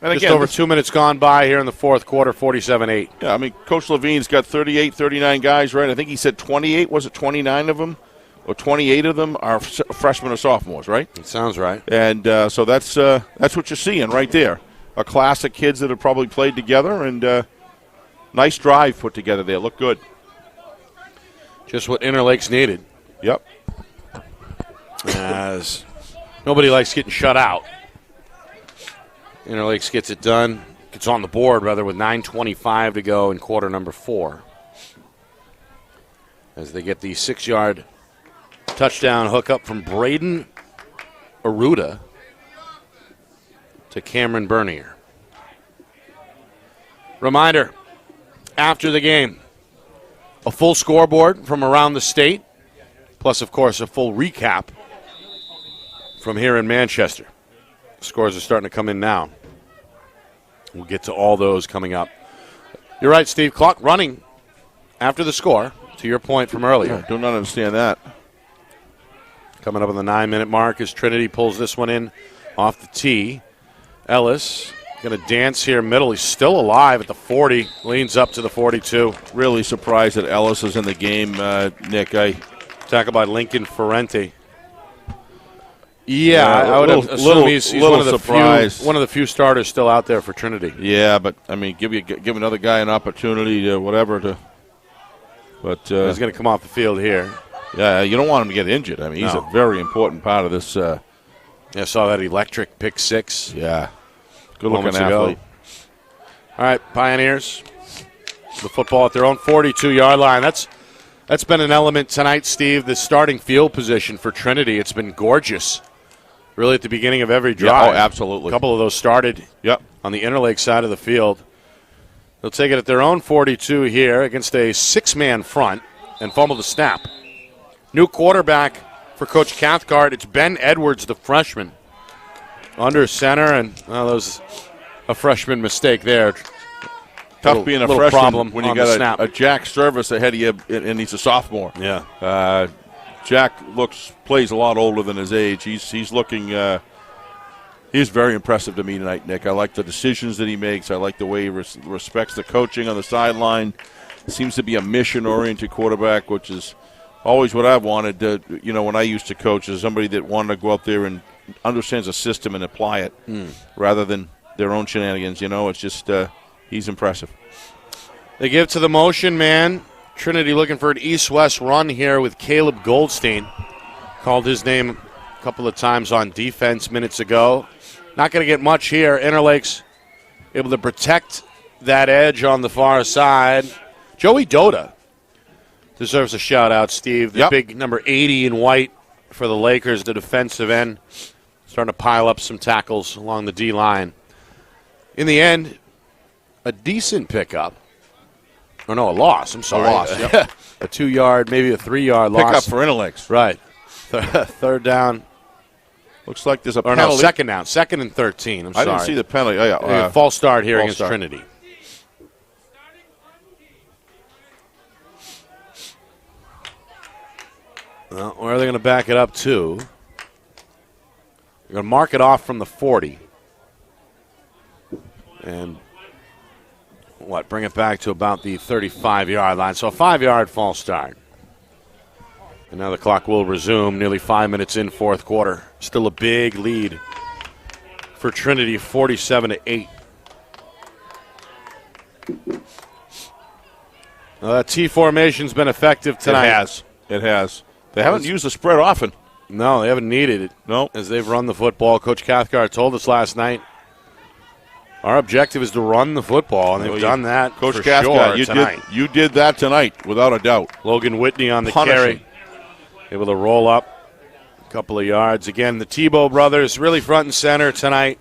And just over 2 minutes gone by here in the fourth quarter, 47-8. Yeah, I mean, Coach Levine's got 38, 39 guys, right? I think he said 28. Was it 29 of them? Or 28 of them are freshmen or sophomores, right? It sounds right. And so that's what you're seeing right there. A class of kids that have probably played together, and nice drive put together there. Look good. Just what Interlakes needed. Yep. As nobody likes getting shut out. Interlakes gets it done. Gets on the board, rather, with 9:25 to go in quarter number 4. As they get the 6-yard touchdown hookup from Braden Aruda to Cameron Bernier. Reminder, after the game, a full scoreboard from around the state, plus, of course, a full recap from here in Manchester. Scores are starting to come in now. We'll get to all those coming up. You're right, Steve. Clock running after the score, to your point from earlier. I do not understand that. Coming up on the 9-minute mark as Trinity pulls this one in off the tee. Ellis going to dance here middle. He's still alive at the 40. Leans up to the 42. Really surprised that Ellis is in the game, Nick. Tackle by Lincoln Ferrente. Yeah, I would assume he's one of the few starters still out there for Trinity. Yeah, but I mean, give another guy an opportunity to whatever. But he's going to come off the field here. Yeah, you don't want him to get injured. I mean, he's a very important part of this. I saw that electric pick six. Yeah, good-looking athlete. All right, Pioneers, the football at their own 42-yard line. That's been an element tonight, Steve. The starting field position for Trinity, it's been gorgeous. Really at the beginning of every drive. Yeah, absolutely. A couple of those started on the Interlake side of the field. They'll take it at their own 42 here against a six-man front and fumble the snap. New quarterback for Coach Cathcart. It's Ben Edwards, the freshman, under center, and that was a freshman mistake there. Tough being a freshman problem when you got a Jack Service ahead of you, and he's a sophomore. Yeah. Jack plays a lot older than his age. He's looking. He's very impressive to me tonight, Nick. I like the decisions that he makes. I like the way he respects the coaching on the sideline. Seems to be a mission-oriented quarterback, which is always what I've wanted. When I used to coach, is somebody that wanted to go out there and understands a system and apply it, rather than their own shenanigans. It's just he's impressive. They give to the motion man. Trinity looking for an east-west run here with Caleb Goldstein. Called his name a couple of times on defense minutes ago. Not going to get much here. Interlakes able to protect that edge on the far side. Joey Dota deserves a shout-out, Steve. The big number 80 in white for the Lakers, the defensive end. Starting to pile up some tackles along the D-line. In the end, a decent pickup. Oh, no, a loss. I'm sorry. A loss, a 2-yard, maybe a 3-yard loss. Pickup for Interlakes. Right. Third down. Looks like there's a penalty. No, second down. Second and 13. I'm sorry. I didn't see the penalty. False start here against Trinity. Well, where are they going to back it up to? They're going to mark it off from the 40. And bring it back to about the 35-yard line. So a 5-yard false start. And now the clock will resume nearly 5 minutes in fourth quarter. Still a big lead for Trinity, 47-8. That T formation's been effective tonight. It has. They haven't used the spread often. No, they haven't needed it. No. As they've run the football. Coach Cathcart told us last night, our objective is to run the football, and they've done that. Coach Cathcart, you did that tonight, without a doubt. Logan Whitney on the carry. Able to roll up a couple of yards. Again, the Tebow brothers really front and center tonight.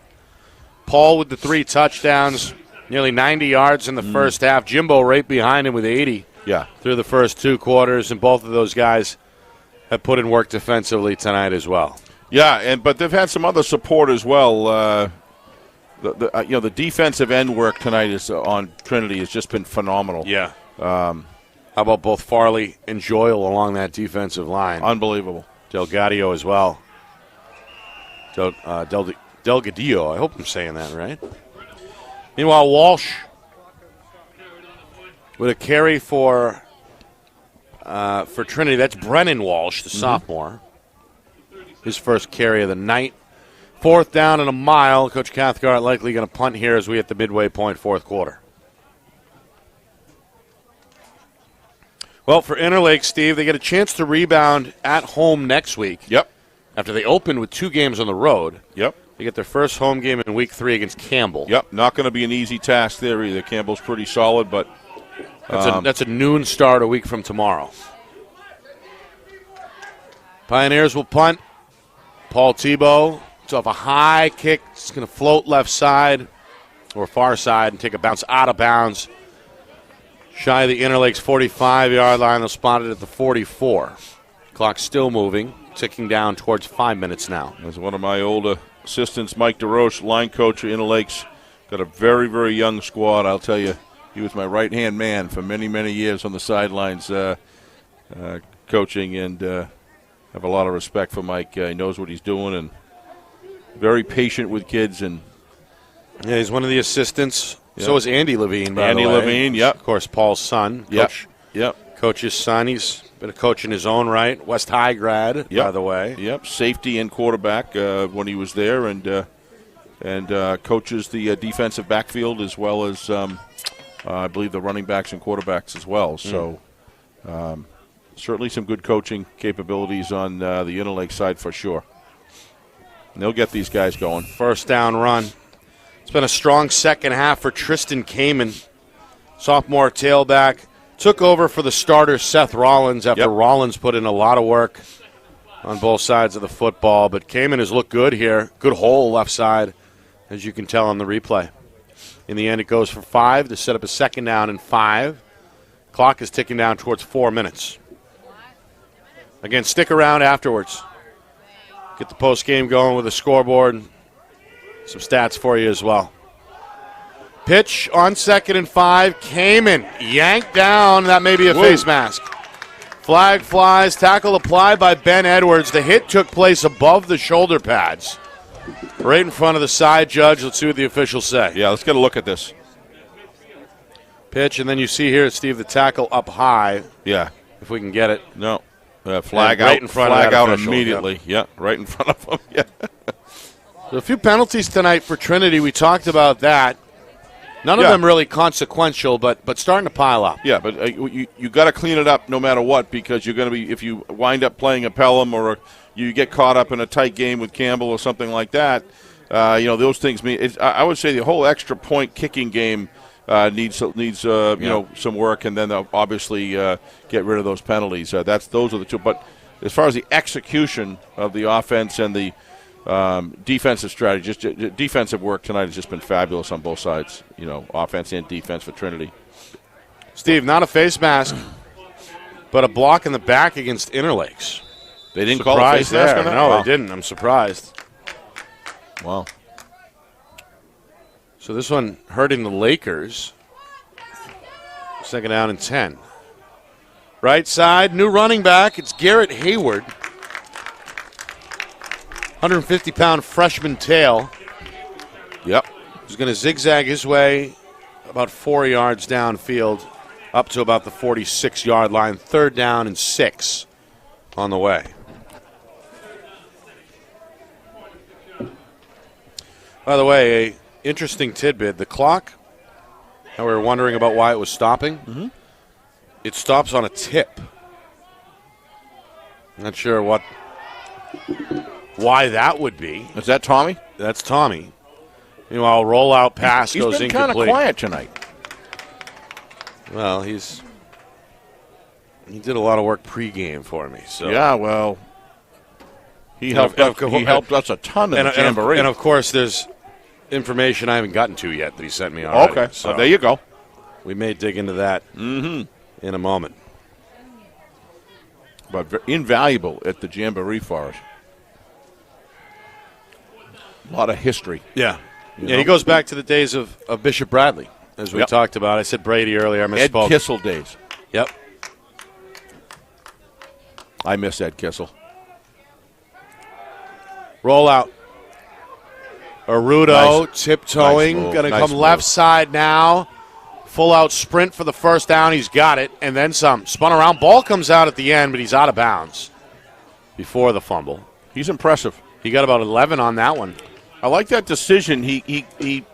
Paul with the 3 touchdowns, nearly 90 yards in the first half. Jimbo right behind him with 80 through the first 2 quarters, and both of those guys have put in work defensively tonight as well. Yeah, but they've had some other support as well. The defensive end work tonight is on Trinity has just been phenomenal. Yeah. How about both Farley and Joyle along that defensive line? Unbelievable. Delgadillo as well. Delgadillo. I hope I'm saying that right. Meanwhile, Walsh with a carry for Trinity. That's Brennan Walsh, the sophomore. His first carry of the night. 4th down and a mile. Coach Cathcart likely going to punt here as we hit the midway point, fourth quarter. Well, for Interlake, Steve, they get a chance to rebound at home next week. Yep. After they opened with 2 games on the road. Yep. They get their first home game in week 3 against Campbell. Yep. Not going to be an easy task there either. Campbell's pretty solid, but that's a noon start a week from tomorrow. Pioneers will punt. Paul Tebow. It's off a high kick. It's going to float left side or far side and take a bounce out of bounds. Shy of the Interlakes 45-yard line. They'll spot it at the 44. Clock still moving, ticking down towards 5 minutes now. As one of my old assistants, Mike DeRoche, line coach at Interlakes, got a very, very young squad. I'll tell you, he was my right-hand man for many, many years on the sidelines coaching, and have a lot of respect for Mike. He knows what he's doing and very patient with kids. And yeah, he's one of the assistants. Yep. So is Andy Levine, by the way. Andy Levine, yep. Of course, Paul's son. Yep. Coach's son. He's Been a coach in his own right. West High grad, by the way. Yep, safety and quarterback when he was there, and coaches the defensive backfield as well as I believe the running backs and quarterbacks as well. So certainly some good coaching capabilities on the Interlake side for sure. And they'll get these guys going. First down run. It's been a strong second half for Tristan Kamen, sophomore tailback. Took over for the starter Seth Rollins after Rollins put in a lot of work on both sides of the football. But Kamen has looked good here. Good hole left side, as you can tell on the replay. In the end, it goes for 5 to set up a second down and 5. Clock is ticking down towards 4 minutes. Again, stick around afterwards. Get the post game going with a scoreboard and some stats for you as well. Pitch on 2nd and 5. Kamen yanked down. That may be a face mask. Flag flies. Tackle applied by Ben Edwards. The hit took place above the shoulder pads, right in front of the side judge. Let's see what the officials say. Yeah, let's get a look at this. Pitch, and then you see here, Steve, the tackle up high. Yeah. If we can get it. No. Flag right out in front flag of that out official, immediately. Yeah, right in front of him. Yeah. A few penalties tonight for Trinity. We talked about that. None of them really consequential, but starting to pile up. Yeah, but you got to clean it up no matter what, because you're going to be, if you wind up playing a Pelham or you get caught up in a tight game with Campbell or something like that, those things mean. I would say the whole extra point kicking game needs some work, and then obviously get rid of those penalties. Those are the two. But as far as the execution of the offense and the defensive strategy, just defensive work tonight has just been fabulous on both sides. Offense and defense for Trinity. Steve, not a face mask, but a block in the back against Interlakes. They didn't call a face mask on that? No, Wow. they didn't. I'm surprised. Wow. So this one hurting the Lakers. 2nd down and 10. Right side, new running back. It's Garrett Hayward. 150-pound freshman tail. Yep. He's going to zigzag his way about 4 yards downfield up to about the 46-yard line. 3rd down and 6 on the way. By the way, a interesting tidbit. The clock, and we were wondering about why it was stopping. It stops on a tip. Not sure why that would be. Is that Tommy? That's Tommy. Meanwhile, rollout pass He's goes been kind of incomplete. quiet tonight. Well, he did a lot of work pregame for me. So Yeah, well, he helped us a ton in the Jamboree. And of course, there's information I haven't gotten to yet that he sent me already. Okay, so there you go. We may dig into that in a moment. But invaluable at the Jamboree for us. A lot of history. Yeah. You know? He goes back to the days of Bishop Bradley, as we talked about. I said Brady earlier. I Ed misspoke. Kissel days. Yep. I miss Ed Kissel. Rollout. Arudo tiptoeing. Nice move. Going to Nice come move. left side now. Full out sprint for the first down. He's got it. And then some. Spun around. Ball comes out at the end, but he's out of bounds before the fumble. He's impressive. He got about 11 on that one. I like that decision. He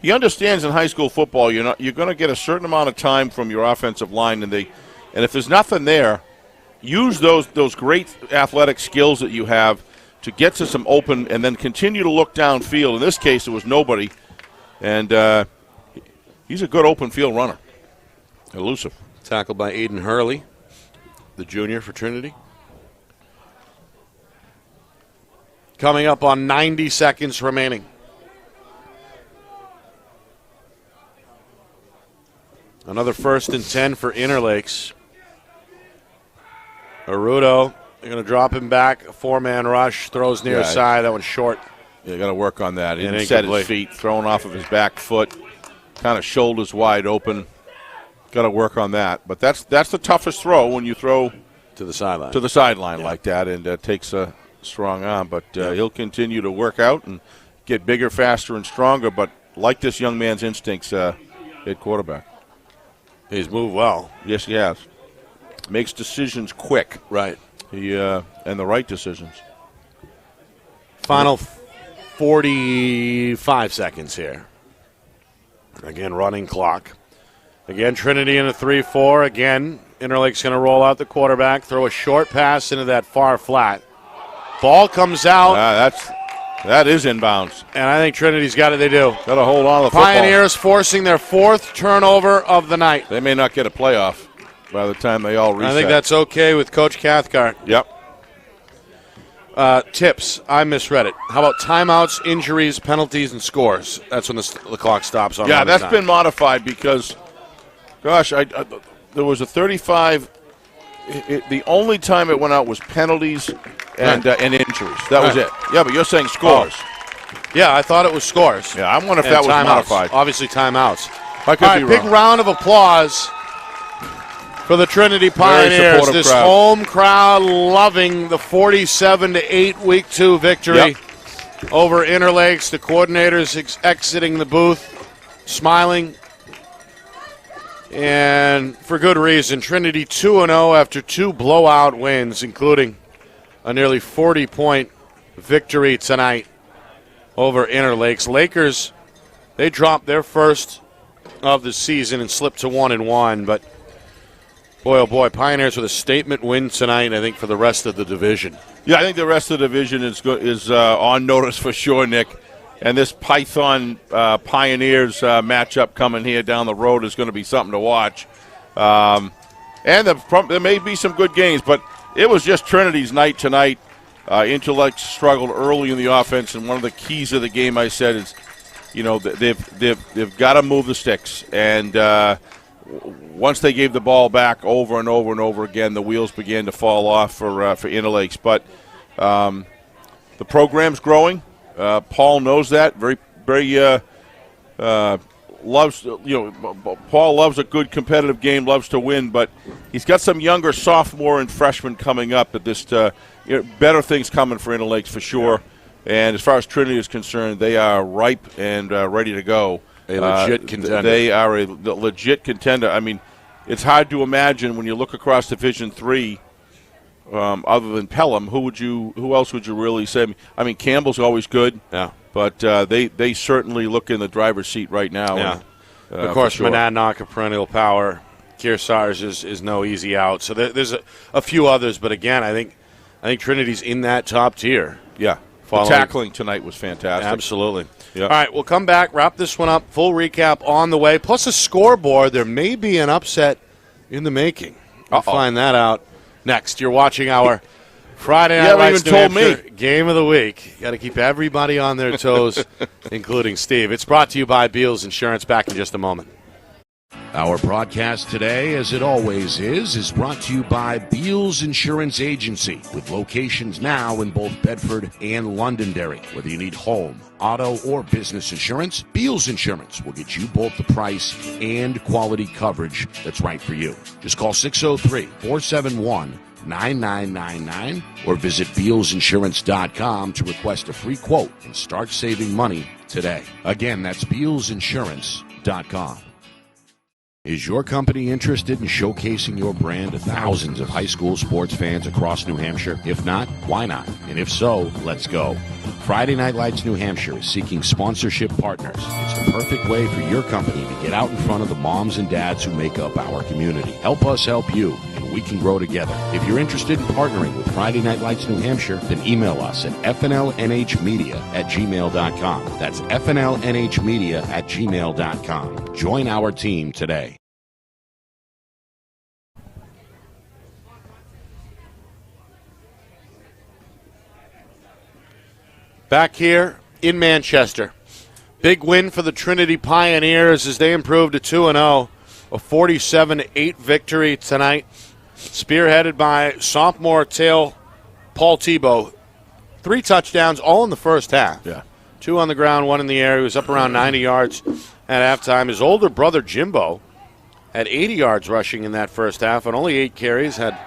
understands in high school football you're going to get a certain amount of time from your offensive line, and if there's nothing there, use those great athletic skills that you have to get to some open, and then continue to look downfield. In this case, it was nobody, and he's a good open field runner. Elusive. Tackled by Aiden Hurley, the junior for Trinity. Coming up on 90 seconds remaining. Another 1st and 10 for Interlakes. Arudo, they're going to drop him back. A 4-man rush, throws near side. That one's short. You got to work on that. He And didn't set his incomplete. feet, throwing off of his back foot, kind of shoulders wide open. Got to work on that. But that's the toughest throw when you throw To the sideline. to the sideline like that, and takes a strong arm. But he'll continue to work out and get bigger, faster, and stronger. But like this young man's instincts at quarterback. He's moved well. Yes, he has. makes decisions quick. Right. And the right decisions. Final 45 seconds here. Again, running clock. Again, Trinity in a 3-4. Again, Interlake's going to roll out the quarterback, throw a short pass into that far flat. Ball comes out. That is inbounds. And I think Trinity's got it. They do. Got to hold on to the football. Pioneers forcing their 4th turnover of the night. They may not get a playoff by the time they all reset. I think that's okay with Coach Cathcart. Yep. Tips. I misread it. How about timeouts, injuries, penalties, and scores? That's when the clock stops on. Yeah, that's been modified because, gosh, there was a 35. The only time it went out was penalties and injuries. That was it. Yeah, but you're saying scores. Oh. Yeah, I thought it was scores. Yeah, I wonder if that was modified. Obviously, timeouts. I could be wrong. Big round of applause for the Trinity Pioneers. This crowd. Home crowd loving the 47-8 Week 2 victory over Interlakes. The coordinators exiting the booth, smiling. And for good reason. Trinity 2-0 after 2 blowout wins, including a nearly 40-point victory tonight over Interlakes. Lakers, they dropped their first of the season and slipped to 1-1, but boy, oh boy, Pioneers with a statement win tonight, I think, for the rest of the division. Yeah, I think the rest of the division is on notice for sure, Nick. And this Python Pioneers matchup coming here down the road is going to be something to watch. And there may be some good games, but it was just Trinity's night tonight. Inter-Lakes struggled early in the offense, and one of the keys of the game, I said, is they've got to move the sticks. And once they gave the ball back over and over and over again, the wheels began to fall off for Inter-Lakes. But the program's growing. Paul knows that. Paul loves a good competitive game, loves to win, but he's got some younger sophomore and freshmen coming up that better things coming for Inter-Lakes for sure. And as far as Trinity is concerned, they are ripe and ready to go. A legit contender. They are a legit contender. I mean, it's hard to imagine when you look across Division III, other than Pelham, who else would you really say? I mean, Campbell's always good. Yeah. But they certainly look in the driver's seat right now. Yeah. Of course, sure. Monadnock, a perennial power. Kearsarge is no easy out. So there's a few others, but again, I think Trinity's in that top tier. Yeah. The tackling tonight was fantastic. Absolutely. Yep. All right, we'll come back, wrap this one up. Full recap on the way, plus a scoreboard. There may be an upset in the making. We'll find that out next. You're watching our Friday Night Lights New Hampshire Game of the Week. Got to keep everybody on their toes, including Steve. It's brought to you by Beals Insurance. Back in just a moment. Our broadcast today, as it always is brought to you by Beals Insurance Agency, with locations now in both Bedford and Londonderry. Whether you need home, auto, or business insurance, Beals Insurance will get you both the price and quality coverage that's right for you. Just call 603-471-9999 or visit BealsInsurance.com to request a free quote and start saving money today. Again, that's BealsInsurance.com. Is your company interested in showcasing your brand to thousands of high school sports fans across New Hampshire? If not, why not? And if so, let's go. Friday Night Lights New Hampshire is seeking sponsorship partners. It's the perfect way for your company to get out in front of the moms and dads who make up our community. Help us help you, and we can grow together. If you're interested in partnering with Friday Night Lights New Hampshire, then email us at fnlnhmedia@gmail.com. That's fnlnhmedia@gmail.com. Join our team today. Back here in Manchester. Big win for the Trinity Pioneers as they improved to 2-0. A 47-8 victory tonight. Spearheaded by sophomore tail Paul Tebow. 3 touchdowns, all in the first half. Yeah. 2 on the ground, 1 in the air. He was up around 90 yards at halftime. His older brother, Jimbo, had 80 yards rushing in that first half and only 8 carries. Had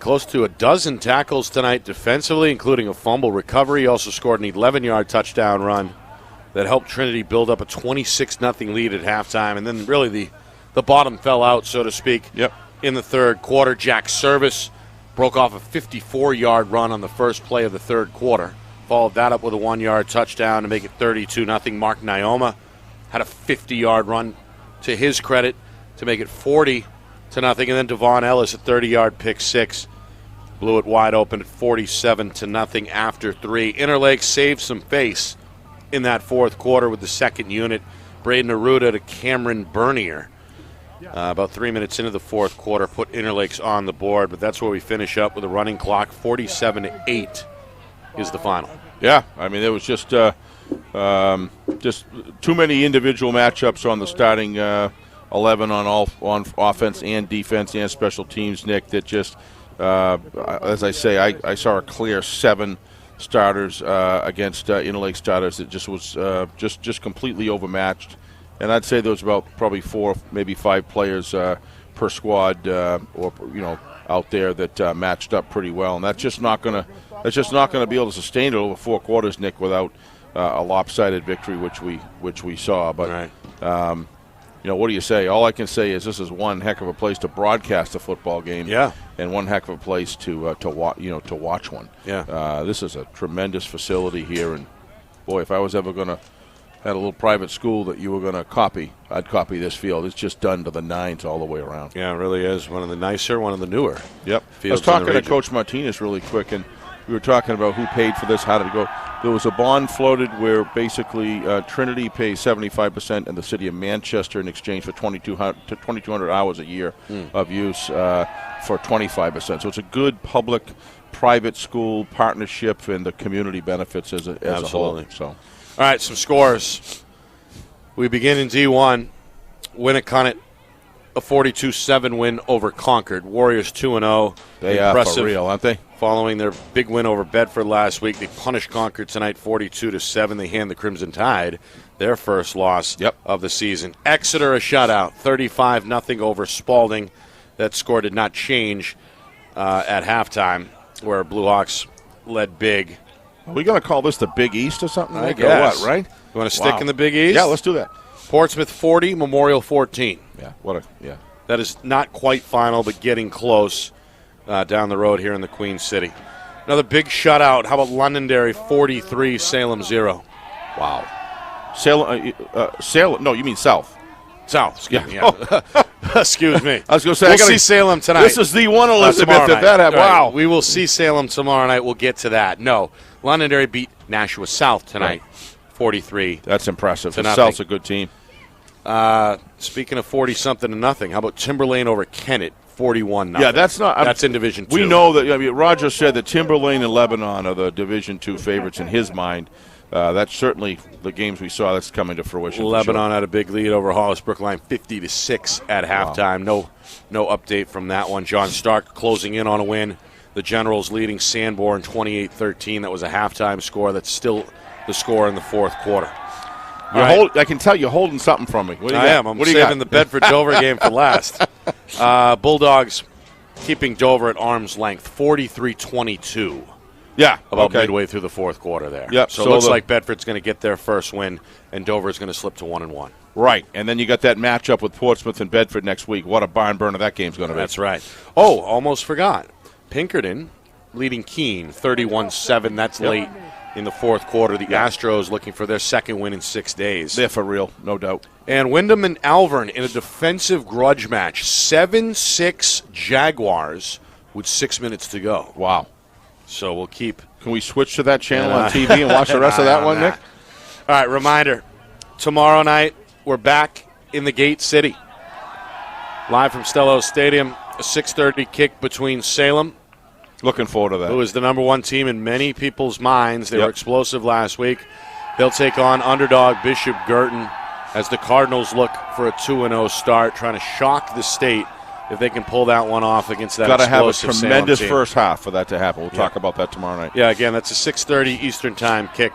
close to a dozen tackles tonight defensively, including a fumble recovery. He also scored an 11-yard touchdown run that helped Trinity build up a 26-0 lead at halftime. And then really the bottom fell out, so to speak, in the third quarter. Jack Service broke off a 54-yard run on the first play of the third quarter. Followed that up with a 1-yard touchdown to make it 32-0. Mark Nioma had a 50-yard run to his credit to make it 40-0. And then Devon Ellis, a 30-yard pick six, blew it wide open at 47-0 after 3. Interlakes saved some face in that fourth quarter with the second unit. Braden Aruda to Cameron Bernier. About 3 minutes into the fourth quarter, put Interlakes on the board, but that's where we finish up with a running clock. 47-8 is the final. Yeah, I mean, there was just too many individual matchups on the starting 11 on offense and defense and special teams, Nick, that just, as I say, I saw a clear 7 starters against Interlake starters that just was just completely overmatched. And I'd say there was about probably 4, maybe 5 players per squad, or out there that matched up pretty well. And that's just not gonna be able to sustain it over 4 quarters, Nick, without a lopsided victory, which we saw. But right. What do you say? All I can say is this is one heck of a place to broadcast a football game. Yeah. And one heck of a place to watch one. Yeah. This is a tremendous facility here, and boy, if I was ever going to had a little private school that you were going to copy, I'd copy this field. It's just done to the nines all the way around. Yeah, it really is. One of the nicer, one of the newer. Yep. Fields I was talking to Coach Martinez really quick, and we were talking about who paid for this, how did it go. There was a bond floated where basically Trinity pays 75% and the city of Manchester in exchange for 2,200 hours a year of use for 25%. So it's a good public-private school partnership, and the community benefits as a whole. So. All right, some scores. We begin in D1. Winnicott, a 42-7 win over Concord. Warriors 2-0. They are for real, aren't they? Following their big win over Bedford last week, they punished Concord tonight 42-7. They hand the Crimson Tide their first loss of the season. Exeter a shutout, 35-0 over Spalding. That score did not change at halftime, where Blue Hawks led big. Are we going to call this the Big East or something? I guess. What, right? You want to stick in the Big East? Yeah, let's do that. Portsmouth 40, Memorial 14. Yeah. That is not quite final, but getting close down the road here in the Queen City. Another big shutout. How about Londonderry 43, Salem 0? Wow. Salem. No, you mean South. South. Excuse me. Yeah. Excuse me. I was going to say, we'll see Salem tonight. This is the one, Elizabeth, that happened. Wow. We will see Salem tomorrow night. We'll get to that. No, Londonderry beat Nashua South tonight, 43. That's impressive. The South's a good team. Speaking of 40-0, how about Timberlane over Kennett, 41-0? Yeah, that's in Division 2. We know that. I mean, Roger said that Timberlane and Lebanon are the Division 2 favorites in his mind. That's certainly the games we saw that's coming to fruition. Lebanon had a big lead over Hollis Brookline, 50-6 at halftime. Wow. No update from that one. John Stark closing in on a win. The Generals leading Sanborn 28-13. That was a halftime score. That's still the score in the fourth quarter. I can tell you're holding something from me. I am. I'm saving the Bedford-Dover game for last. Bulldogs keeping Dover at arm's length, 43-22. Yeah, about midway through the fourth quarter there. Yep. So it looks like Bedford's going to get their first win, and Dover's going to slip to 1-1. Right, and then you got that matchup with Portsmouth and Bedford next week. What a barn burner that game's going to be. That's right. Oh, almost forgot. Pinkerton leading Keene 31-7. That's late in the fourth quarter. The Astros looking for their second win in 6 days. They're for real, no doubt. And Wyndham and Alvern in a defensive grudge match. 7-6 Jaguars with 6 minutes to go. Wow. So we'll keep. Can we switch to that channel on TV and watch the rest of that one, Nick? All right, reminder. Tomorrow night, we're back in the Gate City. Live from Stello Stadium, a 6:30 kick between Salem. Looking forward to that. Who is the number one team in many people's minds. They were explosive last week. They'll take on underdog Bishop Girton as the Cardinals look for a 2-0 start, trying to shock the state if they can pull that one off against that explosive Got to have a tremendous Salem team. First half for that to happen. We'll talk about that tomorrow night. Yeah, again, that's a 6:30 Eastern Time kick,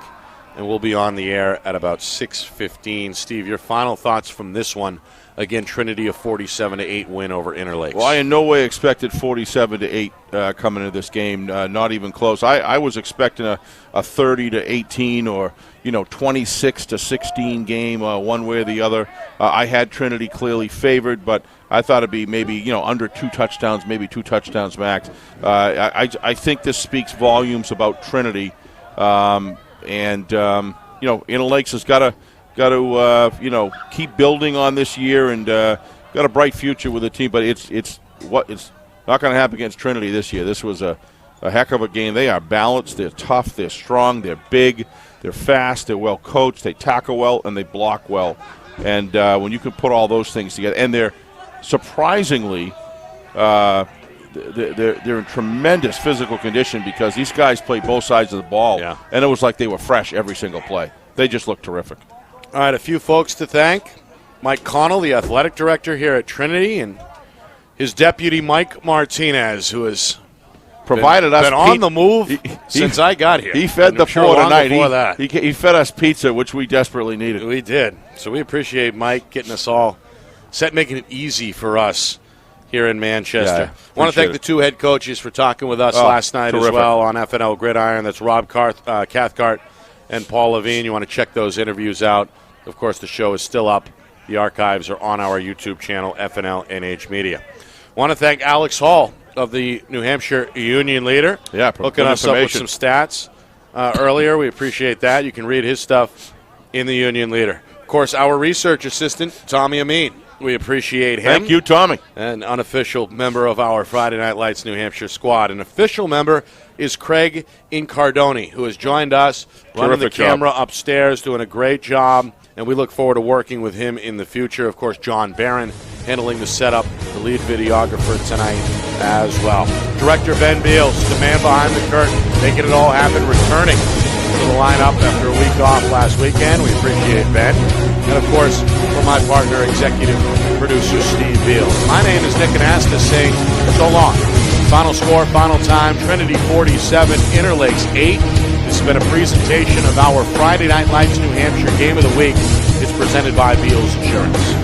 and we'll be on the air at about 6:15. Steve, your final thoughts from this one Again, Trinity a 47-8 win over Inter-Lakes. Well, I in no way expected 47-8 coming into this game. Not even close. I was expecting a 30-18 or 26-16 game, one way or the other. I had Trinity clearly favored, but I thought it'd be maybe under 2 touchdowns, maybe 2 touchdowns max. I think this speaks volumes about Trinity, Inter-Lakes has got to keep building on this year and got a bright future with the team. But it's not going to happen against Trinity this year. This was a heck of a game. They are balanced. They're tough. They're strong. They're big. They're fast. They're well coached. They tackle well and they block well. And when you can put all those things together, and they're surprisingly, they're in tremendous physical condition because these guys play both sides of the ball. Yeah. And it was like they were fresh every single play. They just looked terrific. All right, a few folks to thank. Mike Connell, the athletic director here at Trinity, and his deputy, Mike Martinez, who has Provided us been on the move since I got here. He fed the sure poor long tonight. before that. He fed us pizza, which we desperately needed. We did. So we appreciate Mike getting us all set, making it easy for us here in Manchester. I want to thank the 2 head coaches for talking with us last night as well on FNL Gridiron. That's Rob Cathcart and Paul Levine. You want to check those interviews out. Of course, the show is still up. The archives are on our YouTube channel, FNL NH Media. I want to thank Alex Hall of the New Hampshire Union Leader. Yeah, hooking us up with some stats earlier. We appreciate that. You can read his stuff in the Union Leader. Of course, our research assistant, Tommy Amin. We appreciate him. Thank you, Tommy. An unofficial member of our Friday Night Lights New Hampshire squad. An official member is Craig Incardoni, who has joined us, running the camera upstairs, doing a great job, and we look forward to working with him in the future. Of course, John Barron handling the setup, the lead videographer tonight as well. Director Ben Beals, the man behind the curtain, making it all happen, returning to the lineup after a week off last weekend. We appreciate Ben. And, of course, for my partner, executive producer Steve Beals. My name is Nick Anastas saying so long. Final score, final time, Trinity 47, Inter-Lakes 8. This has been a presentation of our Friday Night Lights New Hampshire Game of the Week. It's presented by Beals Insurance.